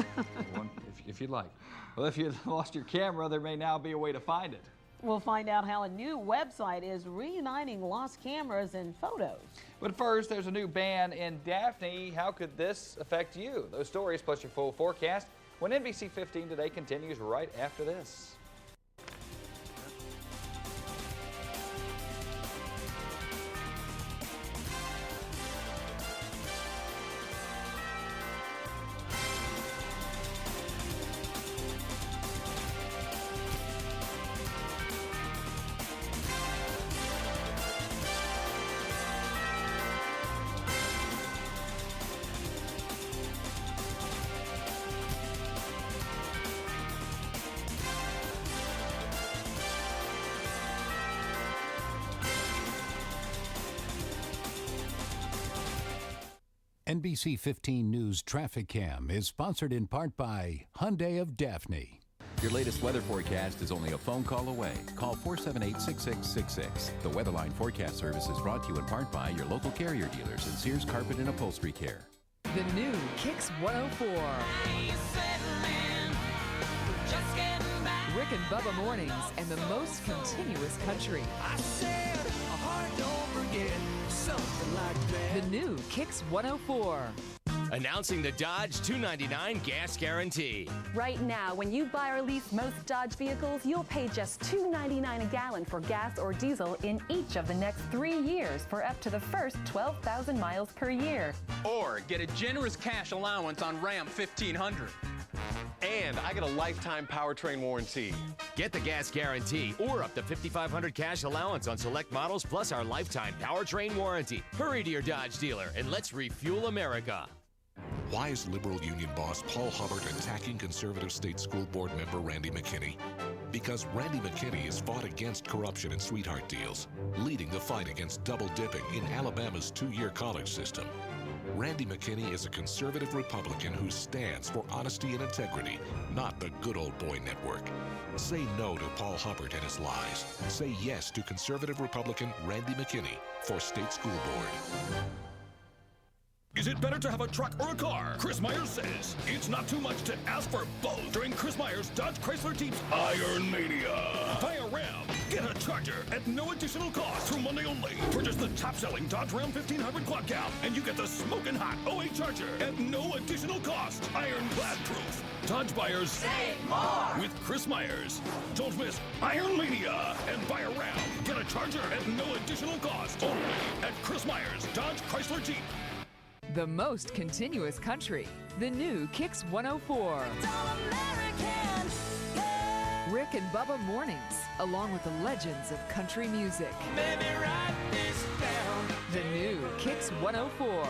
if you'd like. Well, if you lost your camera, there may now be a way to find it. We'll find out how a new website is reuniting lost cameras and photos. But first, there's a new ban in Daphne. How could this affect you? Those stories plus your full forecast when NBC 15 Today continues right after this. NBC 15 News Traffic Cam is sponsored in part by Hyundai of Daphne. Your latest weather forecast is only a phone call away. Call 478-6666. The Weatherline Forecast Service is brought to you in part by your local carrier dealers and Sears Carpet and Upholstery Care. The new Kicks 104. Rick and Bubba mornings and the most continuous country. I said, a heart don't forget, something like that. The new Kicks 104. Announcing the Dodge $299 gas guarantee. Right now, when you buy or lease most Dodge vehicles, you'll pay just $2.99 a gallon for gas or diesel in each of the next 3 years for up to the first 12,000 miles per year. Or get a generous cash allowance on Ram 1500. And I get a lifetime powertrain warranty. Get the gas guarantee or up to $5,500 cash allowance on select models plus our lifetime powertrain warranty. Hurry to your Dodge dealer and let's refuel America. Why is Liberal Union boss Paul Hubbard attacking conservative state school board member Randy McKinney? Because Randy McKinney has fought against corruption and sweetheart deals, leading the fight against double dipping in Alabama's two-year college system. Randy McKinney is a conservative Republican who stands for honesty and integrity, not the good old boy network. Say no to Paul Hubbard and his lies. Say yes to conservative Republican Randy McKinney for state school board. Is it better to have a truck or a car? Chris Myers says it's not too much to ask for both during Chris Myers Dodge Chrysler Jeep's Iron Mania. Buy a Ram, get a Charger at no additional cost through Monday only. Purchase the top-selling Dodge Ram 1500 quad cab, and you get the smoking hot 08 Charger at no additional cost. Ironclad proof. Dodge buyers save more with Chris Myers. Don't miss Iron Mania and buy a Ram, get a Charger at no additional cost. Only at Chris Myers Dodge Chrysler Jeep. The most continuous country. The new Kicks 104. Rick and Bubba Mornings, along with the legends of country music. Baby, write this down. The new Kicks 104.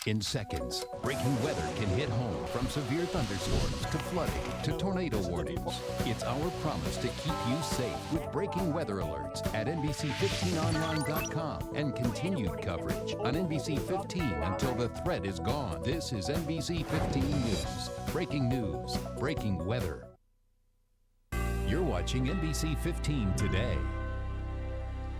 In seconds, breaking weather can hit home from severe thunderstorms to flooding to tornado warnings. It's our promise to keep you safe with breaking weather alerts at NBC15online.com and continued coverage on NBC 15 until the threat is gone. This is NBC 15 News. Breaking news, breaking weather. You're watching NBC 15 today.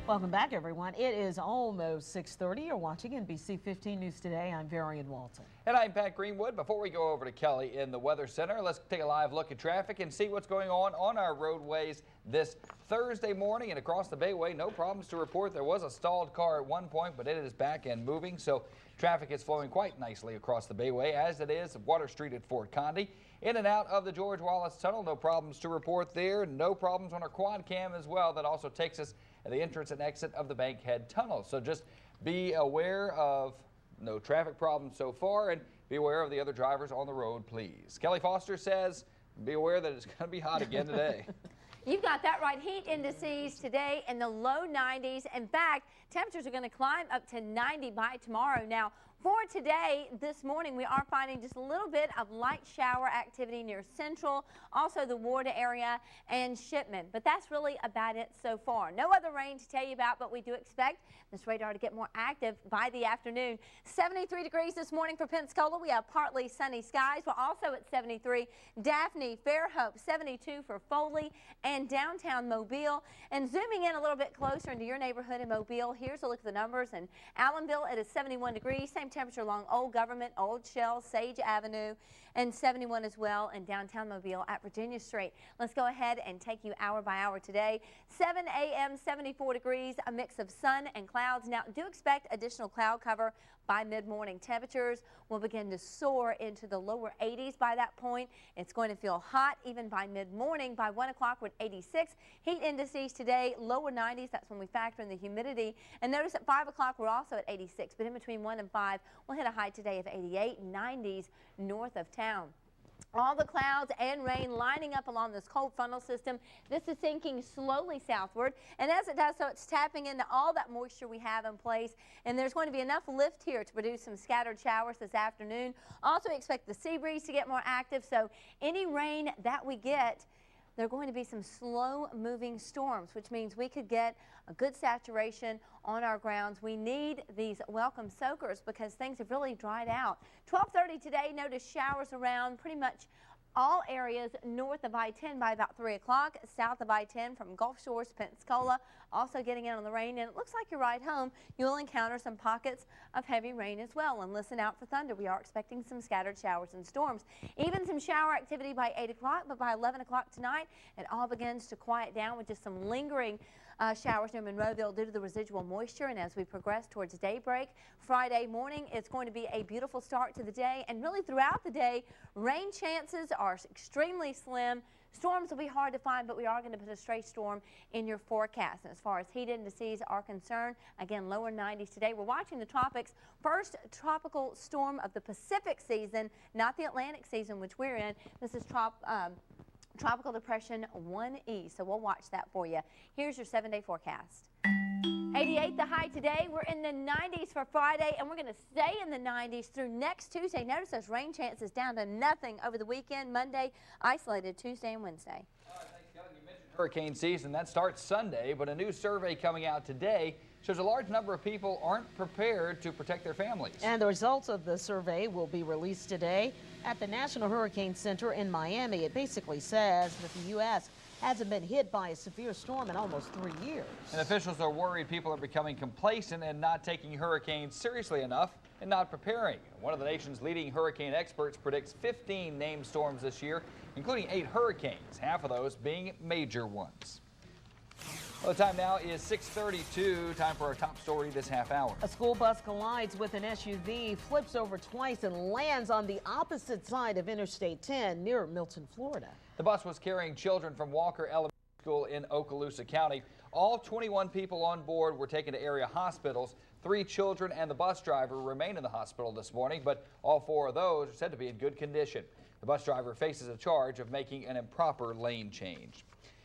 Welcome back, everyone. It is almost 6:30. You're watching NBC 15 News Today. I'm Varian Walton. And I'm Pat Greenwood. Before we go over to Kelly in the Weather Center, let's take a live look at traffic and see what's going on our roadways this Thursday morning. And across the Bayway, no problems to report. There was a stalled car at one point, but it is back and moving. So traffic is flowing quite nicely across the Bayway, as it is Water Street at Fort Condy. In and out of the George Wallace Tunnel, no problems to report there. No problems on our quad cam as well. That also takes us at the entrance and exit of the Bankhead Tunnel. So just be aware of no traffic problems so far, and be aware of the other drivers on the road, please. Kelly Foster says, be aware that it's going to be hot again today. You've got that right. Heat indices today in the low 90s. In fact, temperatures are going to climb up to 90 by tomorrow. Now, for today, this morning, we are finding just a little bit of light shower activity near Central, also the Ward area and Shipment. But that's really about it so far. No other rain to tell you about, but we do expect this radar to get more active by the afternoon. 73 degrees this morning for Pensacola. We have partly sunny skies. We're also at 73. Daphne, Fairhope, 72 for Foley and downtown Mobile. And zooming in a little bit closer into your neighborhood in Mobile, here's a look at the numbers. In Allenville, it is 71 degrees. Same temperature along Old Government, Old Shell, Sage Avenue, and 71 as well in downtown Mobile at Virginia Street. Let's go ahead and take you hour by hour today. 7 a.m., 74 degrees, a mix of sun and clouds. Now, do expect additional cloud cover by mid-morning. Temperatures will begin to soar into the lower 80s by that point. It's going to feel hot even by mid-morning. By 1 o'clock, we're at 86. Heat indices today, lower 90s. That's when we factor in the humidity. And notice at 5 o'clock, we're also at 86. But in between 1 and 5, we'll hit a high today of 88, 90s north of town. All the clouds and rain lining up along this cold frontal system. This is sinking slowly southward, and as it does so, it's tapping into all that moisture we have in place, and there's going to be enough lift here to produce some scattered showers this afternoon. Also expect the sea breeze to get more active, so any rain that we get, there are going to be some slow-moving storms, which means we could get a good saturation on our grounds. We need these welcome soakers because things have really dried out. 12:30 today, notice showers around pretty much all areas north of I-10 by about 3 o'clock, south of I-10 from Gulf Shores to Pensacola, also getting in on the rain. And it looks like your ride home, you'll encounter some pockets of heavy rain as well. And listen out for thunder. We are expecting some scattered showers and storms. Even some shower activity by 8 o'clock, but by 11 o'clock tonight, it all begins to quiet down with just some lingering showers near Monroeville due to the residual moisture. And as we progress towards daybreak, Friday morning, it's going to be a beautiful start to the day. And really throughout the day, rain chances are extremely slim. Storms will be hard to find, but we are going to put a stray storm in your forecast. And as far as heat indices are concerned, again, lower 90s today. We're watching the tropics. First tropical storm of the Pacific season, not the Atlantic season, which we're in. This is Tropical Depression 1E, so we'll watch that for you. Here's your 7-day forecast. 88 the high today. We're in the 90s for Friday, and we're going to stay in the 90s through next Tuesday. Notice those rain chances down to nothing over the weekend. Monday, isolated Tuesday and Wednesday. All right, thanks, Kelly. You mentioned hurricane season. That starts Sunday, but a new survey coming out today shows a large number of people aren't prepared to protect their families. And the results of the survey will be released today at the National Hurricane Center in Miami. It basically says that the U.S. hasn't been hit by a severe storm in almost 3 years. And officials are worried people are becoming complacent and not taking hurricanes seriously enough. and not preparing. One of the nation's leading hurricane experts predicts 15 named storms this year, including 8 hurricanes, half of those being major ones. Well, the time now is 6:32. Time for our top story this half hour. A school bus collides with an SUV, flips over twice, and lands on the opposite side of Interstate 10 near Milton, Florida. The bus was carrying children from Walker Elementary School in Okaloosa County. All 21 people on board were taken to area hospitals. 3 children and the bus driver remain in the hospital this morning, but all 4 of those are said to be in good condition. The bus driver faces a charge of making an improper lane change.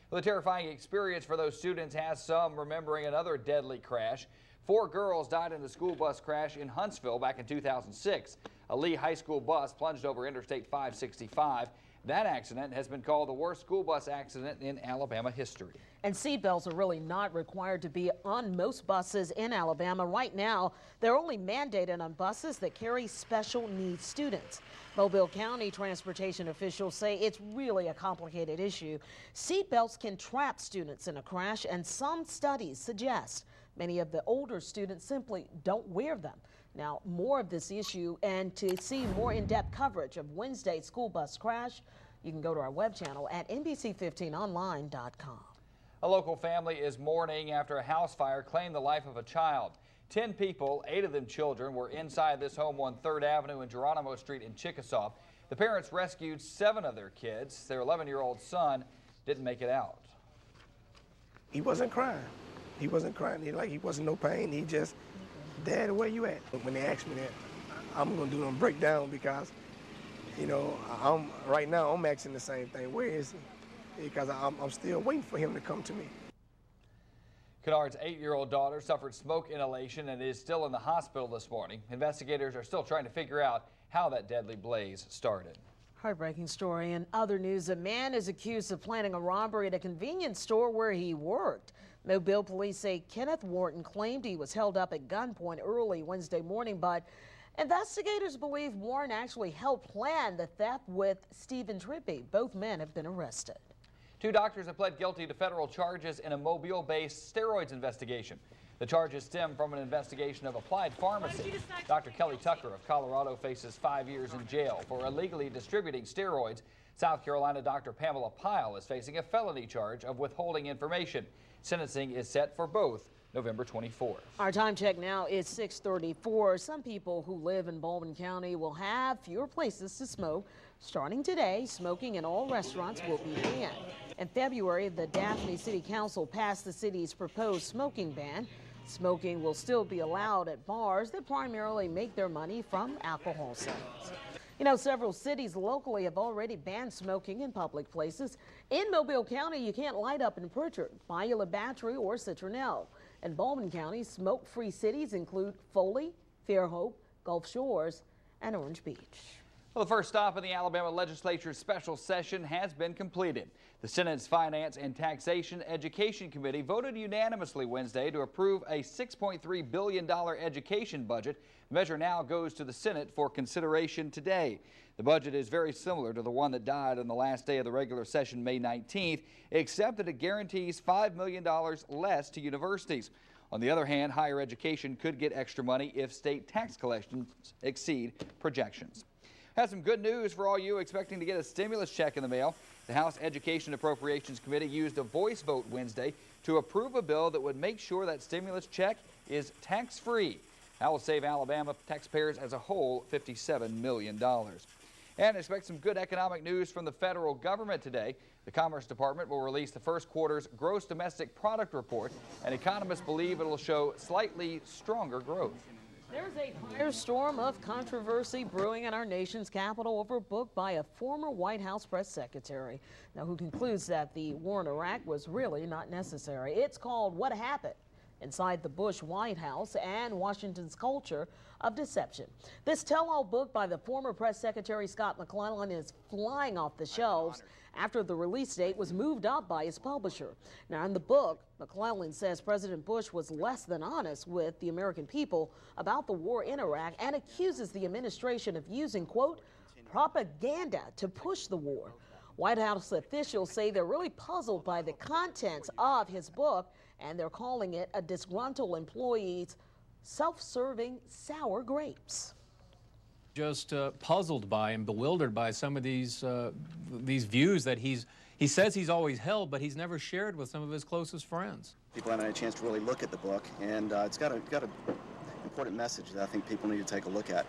Well, the terrifying experience for those students has some remembering another deadly crash. 4 girls died in the school bus crash in Huntsville back in 2006. A Lee High School bus plunged over Interstate 565. That accident has been called the worst school bus accident in Alabama history. And seatbelts are really not required to be on most buses in Alabama. Right now, they're only mandated on buses that carry special needs students. Mobile County transportation officials say it's really a complicated issue. Seatbelts can trap students in a crash, and some studies suggest many of the older students simply don't wear them. Now, more of this issue and to see more in-depth coverage of Wednesday's school bus crash, you can go to our web channel at NBC15online.com. A local family is mourning after a house fire claimed the life of a child. 10 people, 8 of them children, were inside this home on 3rd Avenue and Geronimo Street in Chickasaw. The parents rescued 7 of their kids. Their 11-year-old son didn't make it out. He wasn't crying. He wasn't crying. He wasn't no pain. He just, Dad, where you at? When they asked me that, I'm going to do them breakdown because, right now I'm asking the same thing. Where is he? Because I'm still waiting for him to come to me. Kennard's 8-year-old daughter suffered smoke inhalation and is still in the hospital this morning. Investigators are still trying to figure out how that deadly blaze started. Heartbreaking story. In other news, a man is accused of planning a robbery at a convenience store where he worked. Mobile police say Kenneth Wharton claimed he was held up at gunpoint early Wednesday morning, but investigators believe Warren actually helped plan the theft with Stephen Trippi. Both men have been arrested. 2 doctors have pled guilty to federal charges in a Mobile-based steroids investigation. The charges stem from an investigation of Applied Pharmacy. Dr. Kelly Tucker of Colorado faces 5 years in jail for illegally distributing steroids. South Carolina Dr. Pamela Pyle is facing a felony charge of withholding information. Sentencing is set for both November 24th. Our time check now is 6:34. Some people who live in Baldwin County will have fewer places to smoke. Starting today, smoking in all restaurants will be banned. In February, the Daphne City Council passed the city's proposed smoking ban. Smoking will still be allowed at bars that primarily make their money from alcohol sales. Several cities locally have already banned smoking in public places. In Mobile County, you can't light up in Pritchard, Bayou La Battery, or Citronelle. In Baldwin County, smoke-free cities include Foley, Fairhope, Gulf Shores, and Orange Beach. Well, the first stop in the Alabama Legislature's special session has been completed. The Senate's Finance and Taxation Education Committee voted unanimously Wednesday to approve a $6.3 billion education budget. The measure now goes to the Senate for consideration today. The budget is very similar to the one that died on the last day of the regular session, May 19th, except that it guarantees $5 million less to universities. On the other hand, higher education could get extra money if state tax collections exceed projections. Have some good news for all you expecting to get a stimulus check in the mail. The House Education Appropriations Committee used a voice vote Wednesday to approve a bill that would make sure that stimulus check is tax-free. That will save Alabama taxpayers as a whole $57 million. And expect some good economic news from the federal government today. The Commerce Department will release the first quarter's gross domestic product report, and economists believe it will show slightly stronger growth. There's a firestorm of controversy brewing in our nation's capital over a book by a former White House press secretary, who concludes that the war in Iraq was really not necessary. It's called What Happened Inside the Bush White House and Washington's Culture of Deception. This tell-all book by the former press secretary Scott McClellan is flying off the shelves after the release date was moved up by his publisher. Now, in the book, McClellan says President Bush was less than honest with the American people about the war in Iraq and accuses the administration of using, quote, propaganda to push the war. White House officials say they're really puzzled by the contents of his book, and they're calling it a disgruntled employee's self-serving sour grapes. Just puzzled by and bewildered by some of these views that he says he's always held, but he's never shared with some of his closest friends. People haven't had a chance to really look at the book, and it's got an important message that I think people need to take a look at.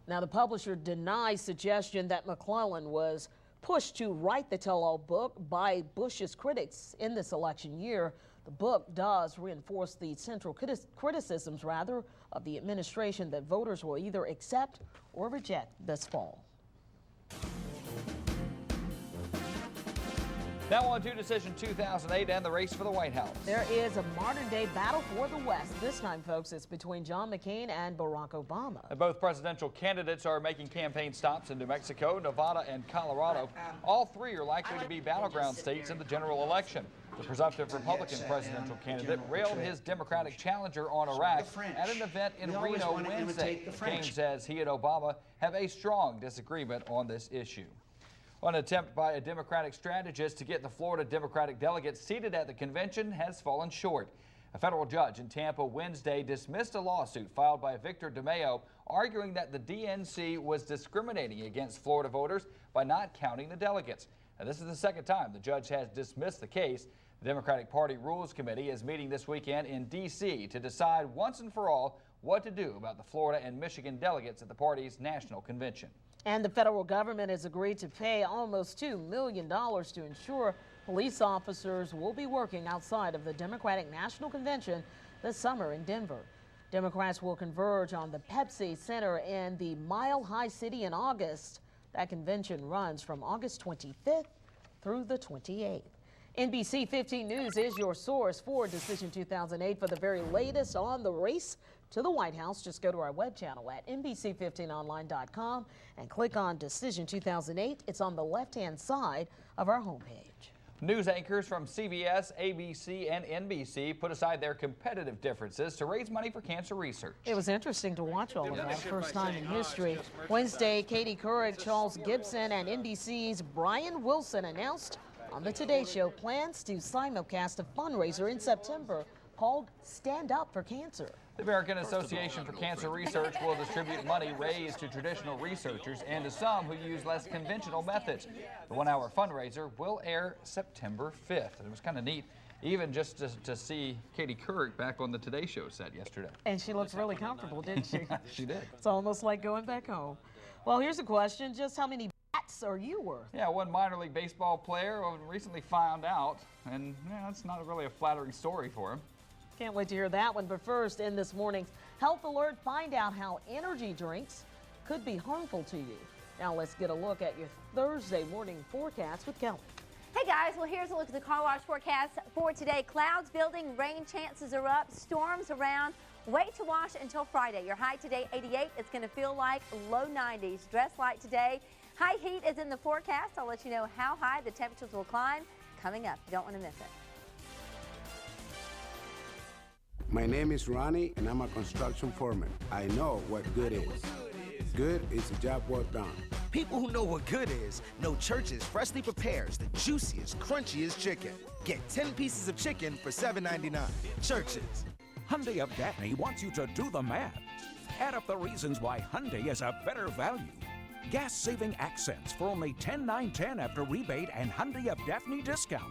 Now, the publisher denies suggestion that McClellan was pushed to write the tell-all book by Bush's critics in this election year. The book does reinforce the central criticisms, of the administration that voters will either accept or reject this fall. Now on to Decision 2008 and the race for the White House. There is a modern-day battle for the West. This time, folks, it's between John McCain and Barack Obama. And both presidential candidates are making campaign stops in New Mexico, Nevada, and Colorado. All three are likely to be battleground states in the general election. The presumptive Republican presidential candidate railed his Democratic challenger on Iraq at an event in Reno Wednesday. McCain says he and Obama have a strong disagreement on this issue. An attempt by a Democratic strategist to get the Florida Democratic delegates seated at the convention has fallen short. A federal judge in Tampa Wednesday dismissed a lawsuit filed by Victor DeMeo, arguing that the DNC was discriminating against Florida voters by not counting the delegates. Now, this is the second time the judge has dismissed the case. The Democratic Party Rules Committee is meeting this weekend in D.C. to decide once and for all what to do about the Florida and Michigan delegates at the party's national convention. And the federal government has agreed to pay almost $2 million to ensure police officers will be working outside of the Democratic National Convention this summer in Denver. Democrats will converge on the Pepsi Center in the Mile High City in August. That convention runs from August 25th through the 28th. NBC 15 News is your source for Decision 2008. For the very latest on the race to the White House, just go to our web channel at NBC15online.com and click on Decision 2008. It's on the left-hand side of our homepage. News anchors from CBS, ABC, and NBC put aside their competitive differences to raise money for cancer research. It was interesting to watch all of that, first time in history. Wednesday, Katie Couric, Charles Gibson, and NBC's Brian Wilson announced on the Today Show plans to simulcast a fundraiser in September called Stand Up for Cancer. The American Association for Cancer Research will distribute money raised to traditional researchers and to some who use less conventional methods. The one-hour fundraiser will air September 5th. And it was kind of neat, even just to see Katie Couric back on the Today Show set yesterday. And she looked really comfortable, didn't she? She did. It's almost like going back home. Well, here's a question. Just how many bats are you worth? Yeah, one minor league baseball player recently found out, and that's not really a flattering story for him. Can't wait to hear that one. But first, in this morning's Health Alert, find out how energy drinks could be harmful to you. Now let's get a look at your Thursday morning forecast with Kelly. Hey guys, well here's a look at the car wash forecast for today. Clouds building, rain chances are up, storms around. Wait to wash until Friday. Your high today, 88. It's going to feel like low 90s. Dress light today. High heat is in the forecast. I'll let you know how high the temperatures will climb coming up. You don't want to miss it. My name is Ronnie, and I'm a construction foreman. I know what good is. Good is a job well done. People who know what good is know Church's freshly prepares the juiciest, crunchiest chicken. Get 10 pieces of chicken for $7.99. Church's. Hyundai of Daphne wants you to do the math. Add up the reasons why Hyundai is a better value. Gas-saving accents for only $10,910 after rebate and Hyundai of Daphne discount.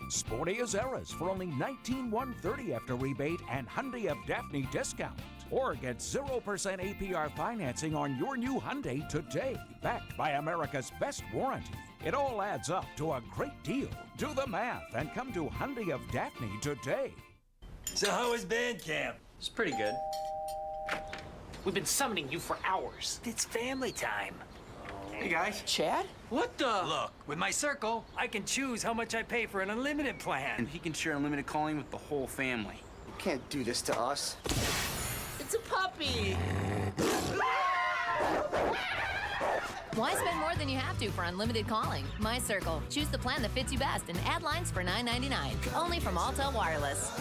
Sporty Azeras for only $19,130 after rebate and Hyundai of Daphne discount. Or get 0% APR financing on your new Hyundai today, backed by America's best warranty. It all adds up to a great deal. Do the math and come to Hyundai of Daphne today. So how was band camp? It's pretty good. We've been summoning you for hours. It's family time. Hey, guys. Chad? What the? Look, with my circle, I can choose how much I pay for an unlimited plan. And he can share unlimited calling with the whole family. You can't do this to us. It's a puppy! Why spend more than you have to for unlimited calling? My Circle. Choose the plan that fits you best and add lines for $9.99. Only from Alltel Wireless.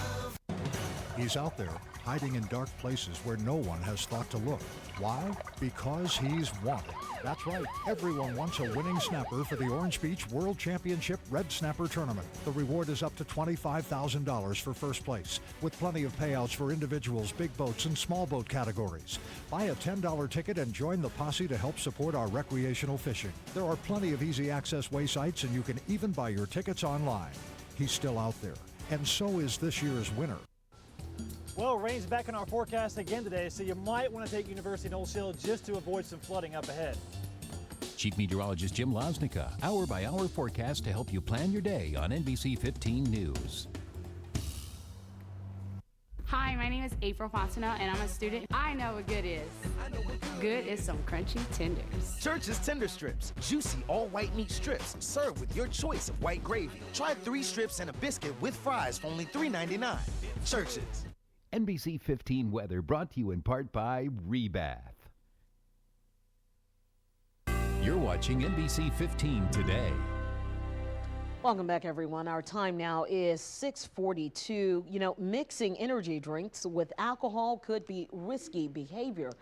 He's out there, hiding in dark places where no one has thought to look. Why? Because he's wanted. That's right, everyone wants a winning snapper for the Orange Beach World Championship Red Snapper Tournament. The reward is up to $25,000 for first place, with plenty of payouts for individuals, big boats, and small boat categories. Buy a $10 ticket and join the posse to help support our recreational fishing. There are plenty of easy access way sites, and you can even buy your tickets online. He's still out there, and so is this year's winner. Well, rain's back in our forecast again today, so you might want to take University Knowles Hill just to avoid some flooding up ahead. Chief Meteorologist Jim Losnica, hour-by-hour forecast to help you plan your day on NBC 15 News. Hi, my name is April Fontenot, and I'm a student. I know what good is. Good is some crunchy tenders. Church's Tender Strips. Juicy all-white meat strips served with your choice of white gravy. Try 3 strips and a biscuit with fries for only $3.99. Church's. NBC 15 weather brought to you in part by Rebath. You're watching NBC 15 today. Welcome back, everyone. Our time now is 6:42. You know, mixing energy drinks with alcohol could be risky behavior.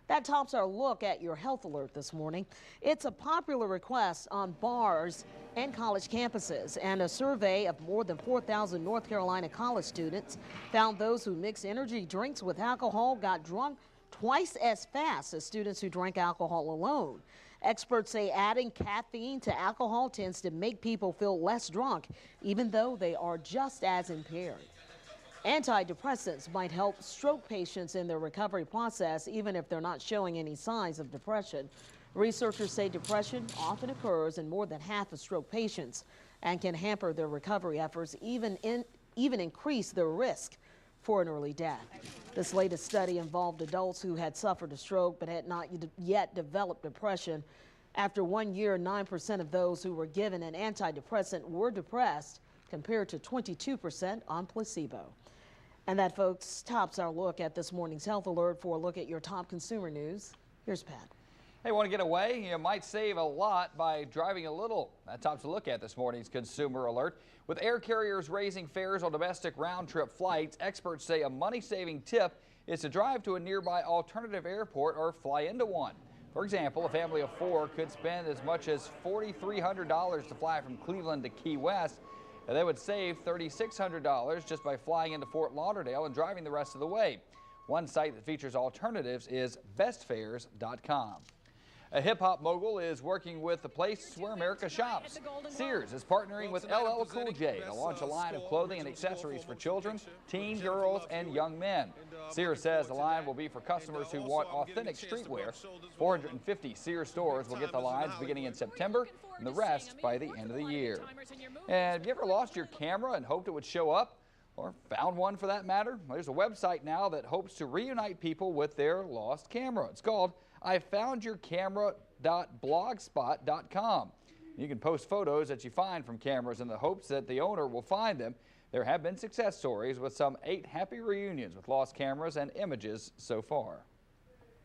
That tops our look at your health alert this morning. It's a popular request on bars and college campuses, and a survey of more than 4,000 North Carolina college students found those who mix energy drinks with alcohol got drunk twice as fast as students who drank alcohol alone. Experts say adding caffeine to alcohol tends to make people feel less drunk, even though they are just as impaired. Antidepressants might help stroke patients in their recovery process, even if they're not showing any signs of depression. Researchers say depression often occurs in more than half of stroke patients and can hamper their recovery efforts, even increase their risk for an early death. This latest study involved adults who had suffered a stroke but had not yet developed depression. After 1 year, 9% of those who were given an antidepressant were depressed, compared to 22% on placebo. And that, folks, tops our look at this morning's health alert. For a look at your top consumer news, here's Pat. Hey, want to get away? You might save a lot by driving a little. That tops a look at this morning's consumer alert. With air carriers raising fares on domestic round-trip flights, experts say a money-saving tip is to drive to a nearby alternative airport or fly into one. For example, a family of 4 could spend as much as $4,300 to fly from Cleveland to Key West. And they would save $3,600 just by flying into Fort Lauderdale and driving the rest of the way. One site that features alternatives is bestfares.com. A hip-hop mogul is working with the place where America shops. Sears is partnering with LL Cool J to launch a line of clothing and accessories for children, teen girls, and young men. Sears says the line will be for customers who want authentic streetwear. 450 Sears stores will get the lines beginning in September, and the rest by the end of the year. And have you ever lost your camera and hoped it would show up? Or found one, for that matter? Well, there's a website now that hopes to reunite people with their lost camera. It's called ifoundyourcamera.blogspot.com. You can post photos that you find from cameras in the hopes that the owner will find them. There have been success stories with some 8 happy reunions with lost cameras and images so far.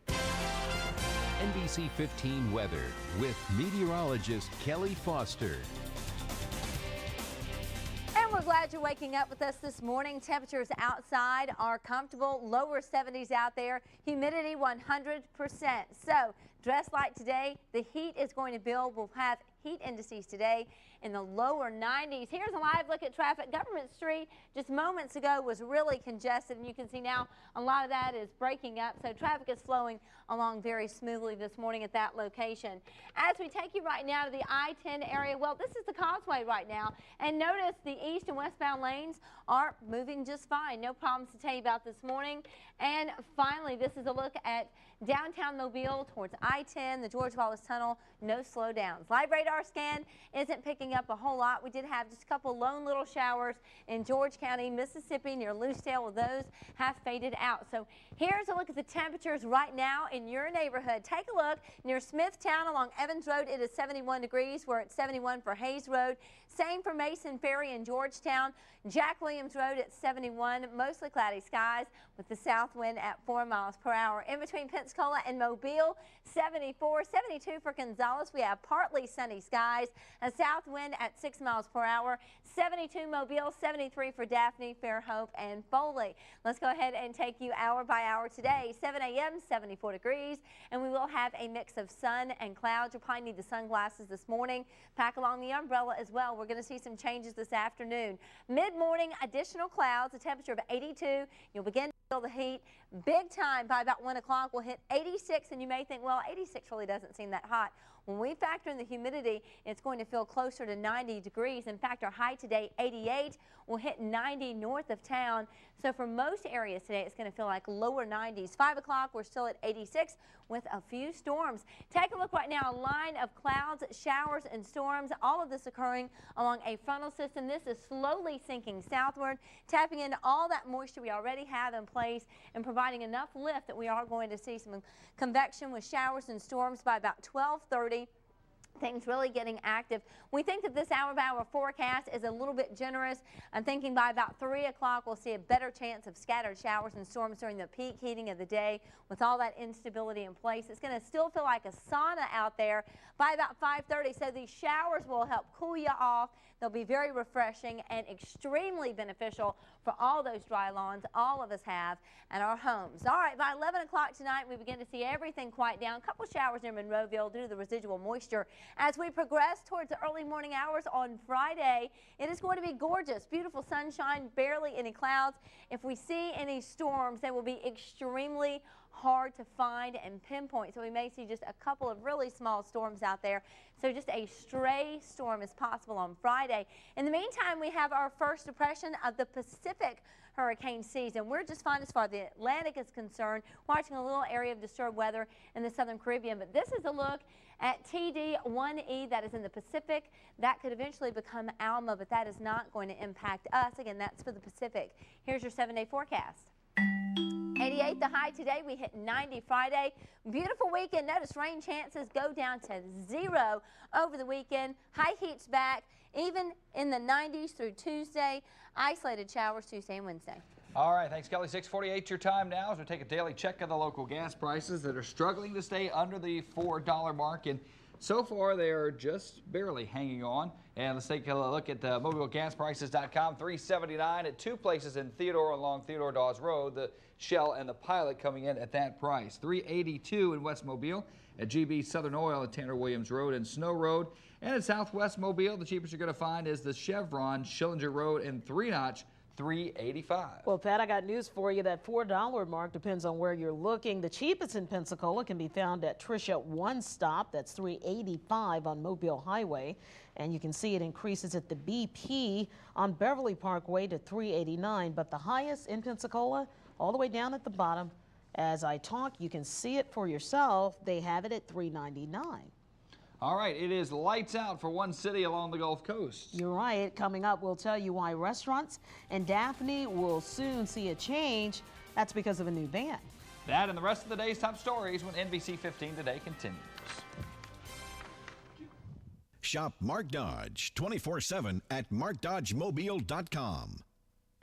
NBC 15 weather with meteorologist Kelly Foster. And we're glad you're waking up with us this morning. Temperatures outside are comfortable, lower 70s out there, humidity 100%. So dress light today. The heat is going to build. We'll have heat indices today in the lower 90s. Here's a live look at traffic. Government Street just moments ago was really congested, and you can see now a lot of that is breaking up, so traffic is flowing along very smoothly this morning at that location. As we take you right now to the I-10 area, well, this is the causeway right now, and notice the east and westbound lanes are moving just fine. No problems to tell you about this morning. And finally, this is a look at downtown Mobile towards I-10, the George Wallace Tunnel. No slowdowns. Live radar scan isn't picking up a whole lot. We did have just a couple lone little showers in George County, Mississippi, near Lucedale. Well, those have faded out. So here's a look at the temperatures right now in your neighborhood. Take a look near Smithtown along Evans Road. It is 71 degrees. We're at 71 for Hayes Road. Same for Mason Ferry in Georgetown. Jack Williams Road at 71. Mostly cloudy skies with the south wind at 4 miles per hour. In between Pensacola Pensacola and Mobile, 74, 72 for Gonzales. We have partly sunny skies, a south wind at 6 miles per hour, 72 Mobile, 73 for Daphne, Fairhope, and Foley. Let's go ahead and take you hour by hour today. 7 a.m., 74 degrees, and we will have a mix of sun and clouds. You'll probably need the sunglasses this morning. Pack along the umbrella as well. We're going to see some changes this afternoon. Mid-morning, additional clouds, a temperature of 82. You'll begin to feel the heat big time by about 1 o'clock. We'll hit 86, and you may think, well, 86 really doesn't seem that hot. When we factor in the humidity, it's going to feel closer to 90 degrees. In fact, our high today, 88, will hit 90 north of town. So for most areas today, it's going to feel like lower 90s. 5 o'clock, we're still at 86 with a few storms. Take a look right now, a line of clouds, showers, and storms, all of this occurring along a frontal system. This is slowly sinking southward, tapping into all that moisture we already have in place and providing enough lift that we are going to see some convection with showers and storms by about 12:30. Things really getting active. We think that this hour-by-hour forecast is a little bit generous. I'm thinking by about 3 o'clock we'll see a better chance of scattered showers and storms during the peak heating of the day with all that instability in place. It's going to still feel like a sauna out there by about 5:30, so these showers will help cool you off. They'll be very refreshing and extremely beneficial for all those dry lawns all of us have at our homes. All right, by 11 o'clock tonight, we begin to see everything quiet down. A couple showers near Monroeville due to the residual moisture. As we progress towards the early morning hours on Friday, it is going to be gorgeous. Beautiful sunshine, barely any clouds. If we see any storms, they will be extremely hard to find and pinpoint. So we may see just a couple of really small storms out there. So just a stray storm is possible on Friday. In the meantime, we have our first depression of the Pacific hurricane season. We're just fine as far as the Atlantic is concerned, watching a little area of disturbed weather in the southern Caribbean. But this is a look at TD1E that is in the Pacific. That could eventually become Alma, but that is not going to impact us. Again, that's for the Pacific. Here's your 7-day forecast. 88 the high today. We hit 90 Friday. Beautiful weekend. Notice rain chances go down to 0 over the weekend. High heat's back, even in the 90s through Tuesday. Isolated showers Tuesday and Wednesday. All right, thanks, Kelly. 6:48 your time now as we take a daily check of the local gas prices that are struggling to stay under the $4 mark. And so far, they are just barely hanging on. And let's take a look at mobilegasprices.com. $3.79 at two places in Theodore along Theodore Dawes Road. The Shell and the Pilot coming in at that price. $3.82 in West Mobile at GB Southern Oil at Tanner Williams Road and Snow Road. And at Southwest Mobile, the cheapest you're going to find is the Chevron, Schillinger Road and Three Notch. $3.85. Well, Pat, I got news for you. That $4 mark depends on where you're looking. The cheapest in Pensacola can be found at Tricia One Stop. That's $3.85 on Mobile Highway. And you can see it increases at the BP on Beverly Parkway to $3.89. But the highest in Pensacola, all the way down at the bottom, as I talk, you can see it for yourself. They have it at $3.99. All right, it is lights out for one city along the Gulf Coast. You're right. Coming up, we'll tell you why restaurants and Daphne will soon see a change. That's because of a new ban. That and the rest of the day's top stories when NBC 15 Today continues. Shop Mark Dodge 24/7 at markdodgemobile.com.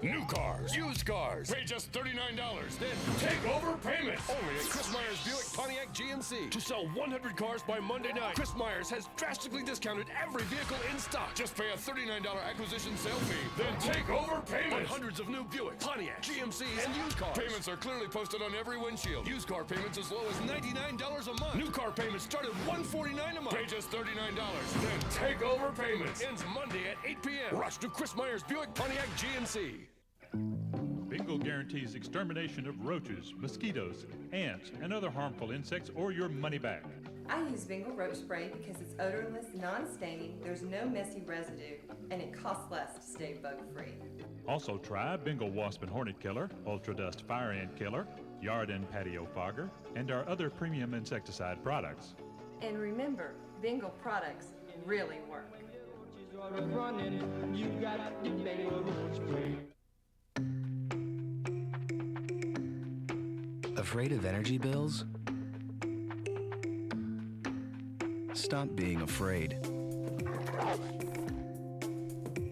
New cars, used cars, pay just $39, then take over payments. Only at Chris Myers Buick Pontiac GMC. To sell 100 cars by Monday night, Chris Myers has drastically discounted every vehicle in stock. Just pay a $39 acquisition sale fee, then take over payments on hundreds of new Buick, Pontiac, GMCs, and used cars. Payments are clearly posted on every windshield. Used car payments as low as $99 a month. New car payments start at $149 a month. Pay just $39, then take over payments. Ends Monday at 8 p.m. Rush to Chris Myers Buick Pontiac GMC. Bingo guarantees extermination of roaches, mosquitoes, ants, and other harmful insects or your money back. I use Bingo roach spray because it's odorless, non-staining, there's no messy residue, and it costs less to stay bug-free. Also try Bingo Wasp and Hornet Killer, Ultra Dust Fire Ant Killer, Yard and Patio Fogger, and our other premium insecticide products. And remember, Bingo products really work. Afraid of energy bills? Stop being afraid.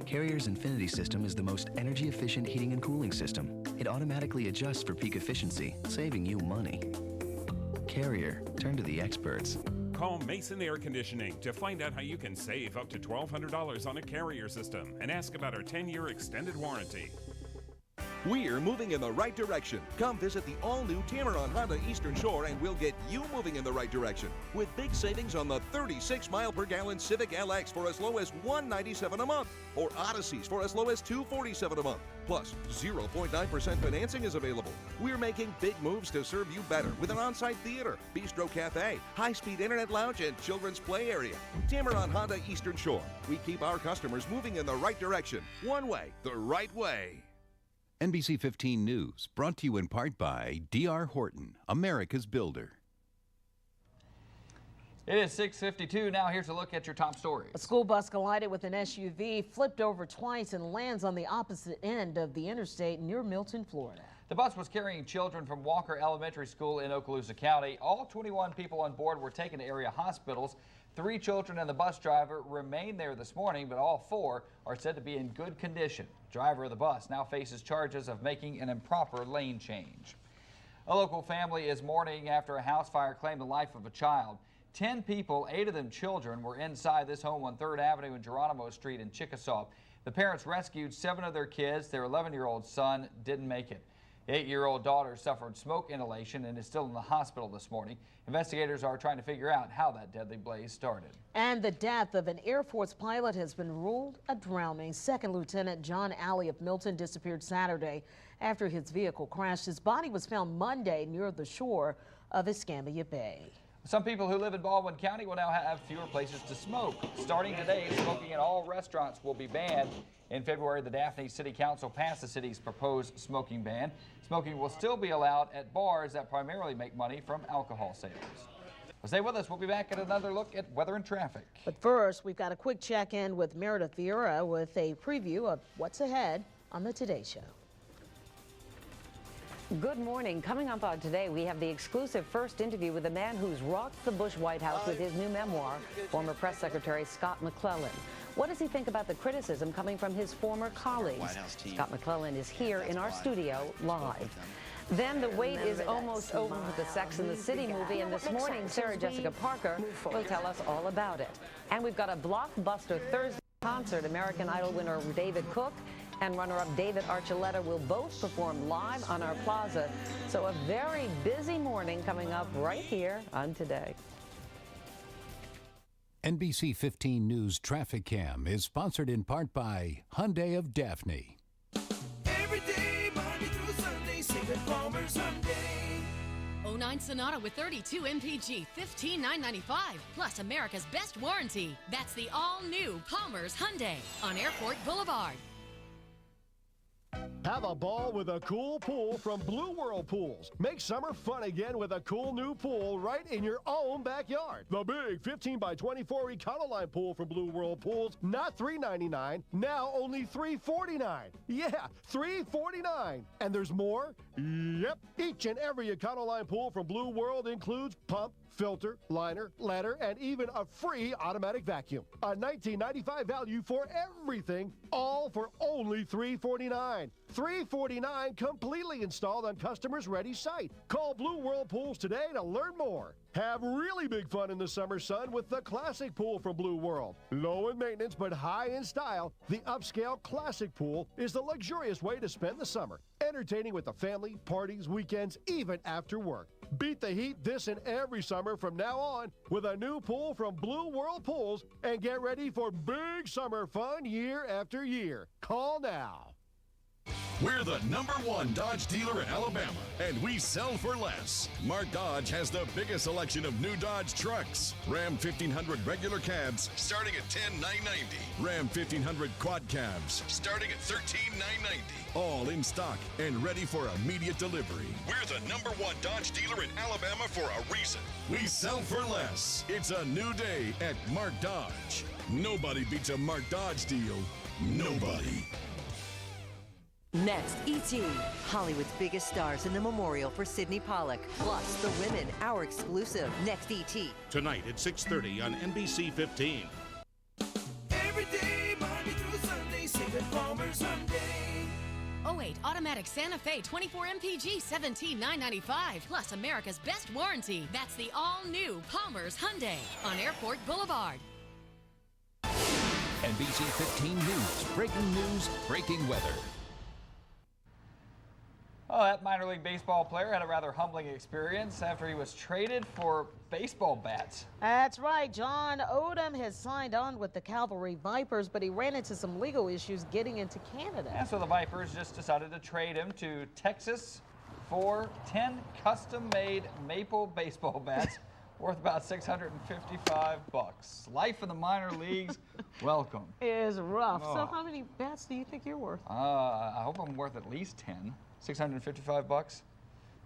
Carrier's Infinity system is the most energy-efficient heating and cooling system. It automatically adjusts for peak efficiency, saving you money. Carrier. Turn to the experts. Call Mason Air Conditioning to find out how you can save up to $1,200 on a Carrier system and ask about our 10-year extended warranty. We're moving in the right direction. Come visit the all-new Tameron Honda Eastern Shore and we'll get you moving in the right direction with big savings on the 36-mile-per-gallon Civic LX for as low as $197 a month or Odysseys for as low as $247 a month. Plus, 0.9% financing is available. We're making big moves to serve you better with an on-site theater, bistro cafe, high-speed internet lounge, and children's play area. Tameron Honda Eastern Shore. We keep our customers moving in the right direction. One way, the right way. NBC 15 News, brought to you in part by D.R. Horton, America's builder. It is 6:52. Now here's a look at your top stories. A school bus collided with an SUV, flipped over twice, and lands on the opposite end of the interstate near Milton, Florida. The bus was carrying children from Walker Elementary School in Okaloosa County. All 21 people on board were taken to area hospitals. 3 children and the bus driver remain there this morning, but all 4 are said to be in good condition. Driver of the bus now faces charges of making an improper lane change. A local family is mourning after a house fire claimed the life of a child. 10 people, 8 of them children, were inside this home on 3rd Avenue and Geronimo Street in Chickasaw. The parents rescued 7 of their kids. Their 11-year-old son didn't make it. The 8-year-old daughter suffered smoke inhalation and is still in the hospital this morning. Investigators are trying to figure out how that deadly blaze started. And the death of an Air Force pilot has been ruled a drowning. Second Lieutenant John Alley of Milton disappeared Saturday after his vehicle crashed. His body was found Monday near the shore of Escambia Bay. Some people who live in Baldwin County will now have fewer places to smoke. Starting today, smoking in all restaurants will be banned. In February, the Daphne City Council passed the city's proposed smoking ban. Smoking will still be allowed at bars that primarily make money from alcohol sales. Well, stay with us. We'll be back at another look at weather and traffic. But first, we've got a quick check-in with Meredith Vieira with a preview of what's ahead on the Today Show. Good morning. Coming up on Today, we have the exclusive first interview with a man who's rocked the Bush White House with his new memoir, former press secretary Scott McClellan. What does he think about the criticism coming from his former colleagues? Scott McClellan is here in our studio live. Then the wait is almost over with the Sex and the City movie, and this morning, Sarah Jessica Parker will tell us all about it. And we've got a blockbuster Thursday concert. American Idol winner David Cook and runner-up David Archuleta will both perform live on our plaza. So a very busy morning coming up right here on Today. NBC 15 News Traffic Cam is sponsored in part by Hyundai of Daphne. Every day, Monday through Sunday, save at Palmer's Hyundai. 09 Sonata with 32 MPG, $15,995. Plus America's best warranty. That's the all-new Palmer's Hyundai on Airport Boulevard. Have a ball with a cool pool from Blue World Pools. Make summer fun again with a cool new pool right in your own backyard. The big 15 by 24 Econoline pool from Blue World Pools, not $399, now only $349. Yeah, $349. And there's more? Yep. Each and every Econoline pool from Blue World includes pump, filter, liner, ladder, and even a free automatic vacuum. A $19.95 value for everything, all for only $349. $349 completely installed on customers' ready site. Call Blue World Pools today to learn more. Have really big fun in the summer sun with the Classic Pool from Blue World. Low in maintenance but high in style, the upscale Classic Pool is the luxurious way to spend the summer. Entertaining with the family, parties, weekends, even after work. Beat the heat this and every summer from now on with a new pool from Blue World Pools and get ready for big summer fun year after year. Call now. We're the #1 Dodge dealer in Alabama, and we sell for less. Mark Dodge has the biggest selection of new Dodge trucks. Ram 1500 regular cabs starting at $10,990. Ram 1500 quad cabs starting at $13,990. All in stock and ready for immediate delivery. We're the #1 Dodge dealer in Alabama for a reason. We sell for less. It's a new day at Mark Dodge. Nobody beats a Mark Dodge deal. Nobody. Next, E.T. Hollywood's biggest stars in the memorial for Sidney Pollack. Plus, the women, our exclusive. Next, E.T. Tonight at 6:30 on NBC 15. Every day, Monday through Sunday, save at Palmer's Hyundai. 08 automatic Santa Fe 24 MPG $17,995 plus America's best warranty. That's the all-new Palmer's Hyundai on Airport Boulevard. NBC 15 News, breaking weather. Oh, that minor league baseball player had a rather humbling experience after he was traded for baseball bats. That's right. John Odom has signed on with the Cavalry Vipers, but he ran into some legal issues getting into Canada. And so the Vipers just decided to trade him to Texas for 10 custom-made maple baseball bats worth about $655. Life in the minor leagues, welcome. Is rough. Oh. So how many bats do you think you're worth? I hope I'm worth at least 10. $655?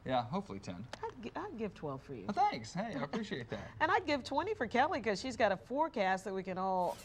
Yeah, hopefully 10. I'd give 12 for you. Well, thanks. Hey, I appreciate that. And I'd give 20 for Kelly because she's got a forecast that we can all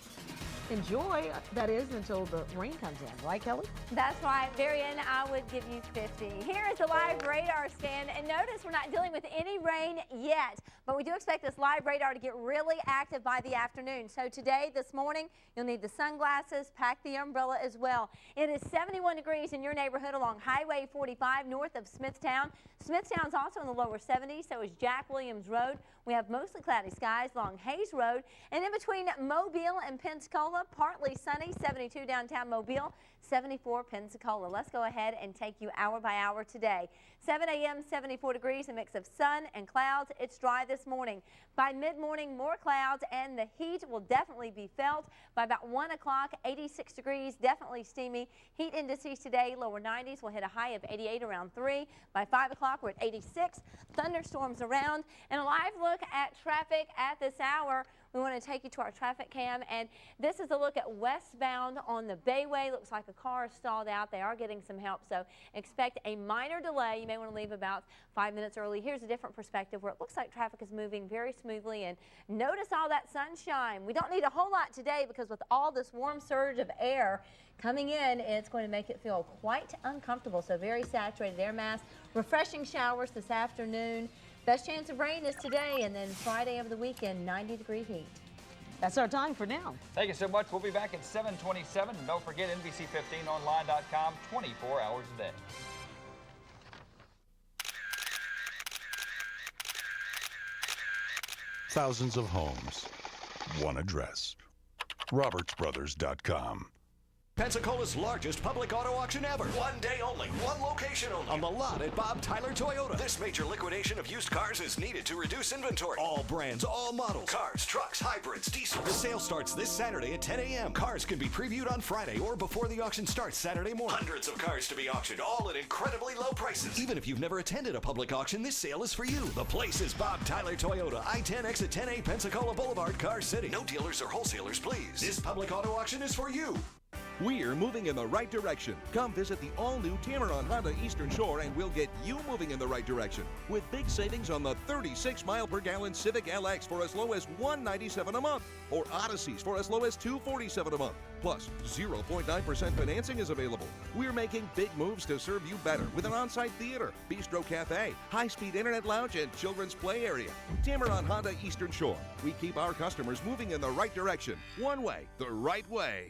enjoy. That is until the rain comes in. Right, Kelly? That's right. Marion, I would give you 50. Here is the live radar stand. And notice we're not dealing with any rain yet, but we do expect this live radar to get really active by the afternoon. So today, this morning, you'll need the sunglasses, pack the umbrella as well. It is 71 degrees in your neighborhood along Highway 45 north of Smithtown. Smithtown's also in the lower 70s, so is Jack Williams Road. We have mostly cloudy skies along Hayes Road. And in between Mobile and Pensacola, partly sunny, 72 downtown Mobile, 74 Pensacola. Let's go ahead and take you hour by hour today. 7 a.m., 74 degrees, a mix of sun and clouds. It's dry this morning. By mid-morning, more clouds, and the heat will definitely be felt. By about 1 o'clock, 86 degrees, definitely steamy. Heat indices today, lower 90s. We'll hit a high of 88 around 3. By 5 o'clock, we're at 86. Thunderstorms around. And a live look at traffic at this hour. We want to take you to our traffic cam, and this is a look at westbound on the Bayway. Looks like a car is stalled out. They are getting some help, so expect a minor delay. You may want to leave about 5 minutes early. Here's a different perspective where it looks like traffic is moving very smoothly, and notice all that sunshine. We don't need a whole lot today because with all this warm surge of air coming in, it's going to make it feel quite uncomfortable. So very saturated air mass. Refreshing showers this afternoon. Best chance of rain is today, and then Friday of the weekend, 90-degree heat. That's our time for now. Thank you so much. We'll be back at 7:27. And don't forget NBC15online.com 24 hours a day. Thousands of homes, one address. RobertsBrothers.com. Pensacola's largest public auto auction ever. One day only, one location only. On the lot at Bob Tyler Toyota. This major liquidation of used cars is needed to reduce inventory. All brands, all models. Cars, trucks, hybrids, diesel. The sale starts this Saturday at 10 a.m. Cars can be previewed on Friday or before the auction starts Saturday morning. Hundreds of cars to be auctioned, all at incredibly low prices. Even if you've never attended a public auction, this sale is for you. The place is Bob Tyler Toyota, I-10 exit 10A, Pensacola Boulevard, Car City. No dealers or wholesalers, please. This public auto auction is for you. We're moving in the right direction. Come visit the all-new Tameron Honda Eastern Shore and we'll get you moving in the right direction with big savings on the 36-mile-per-gallon Civic LX for as low as $197 a month or Odysseys for as low as $247 a month. Plus, 0.9% financing is available. We're making big moves to serve you better with an on-site theater, bistro cafe, high-speed internet lounge, and children's play area. Tameron Honda Eastern Shore. We keep our customers moving in the right direction. One way, the right way.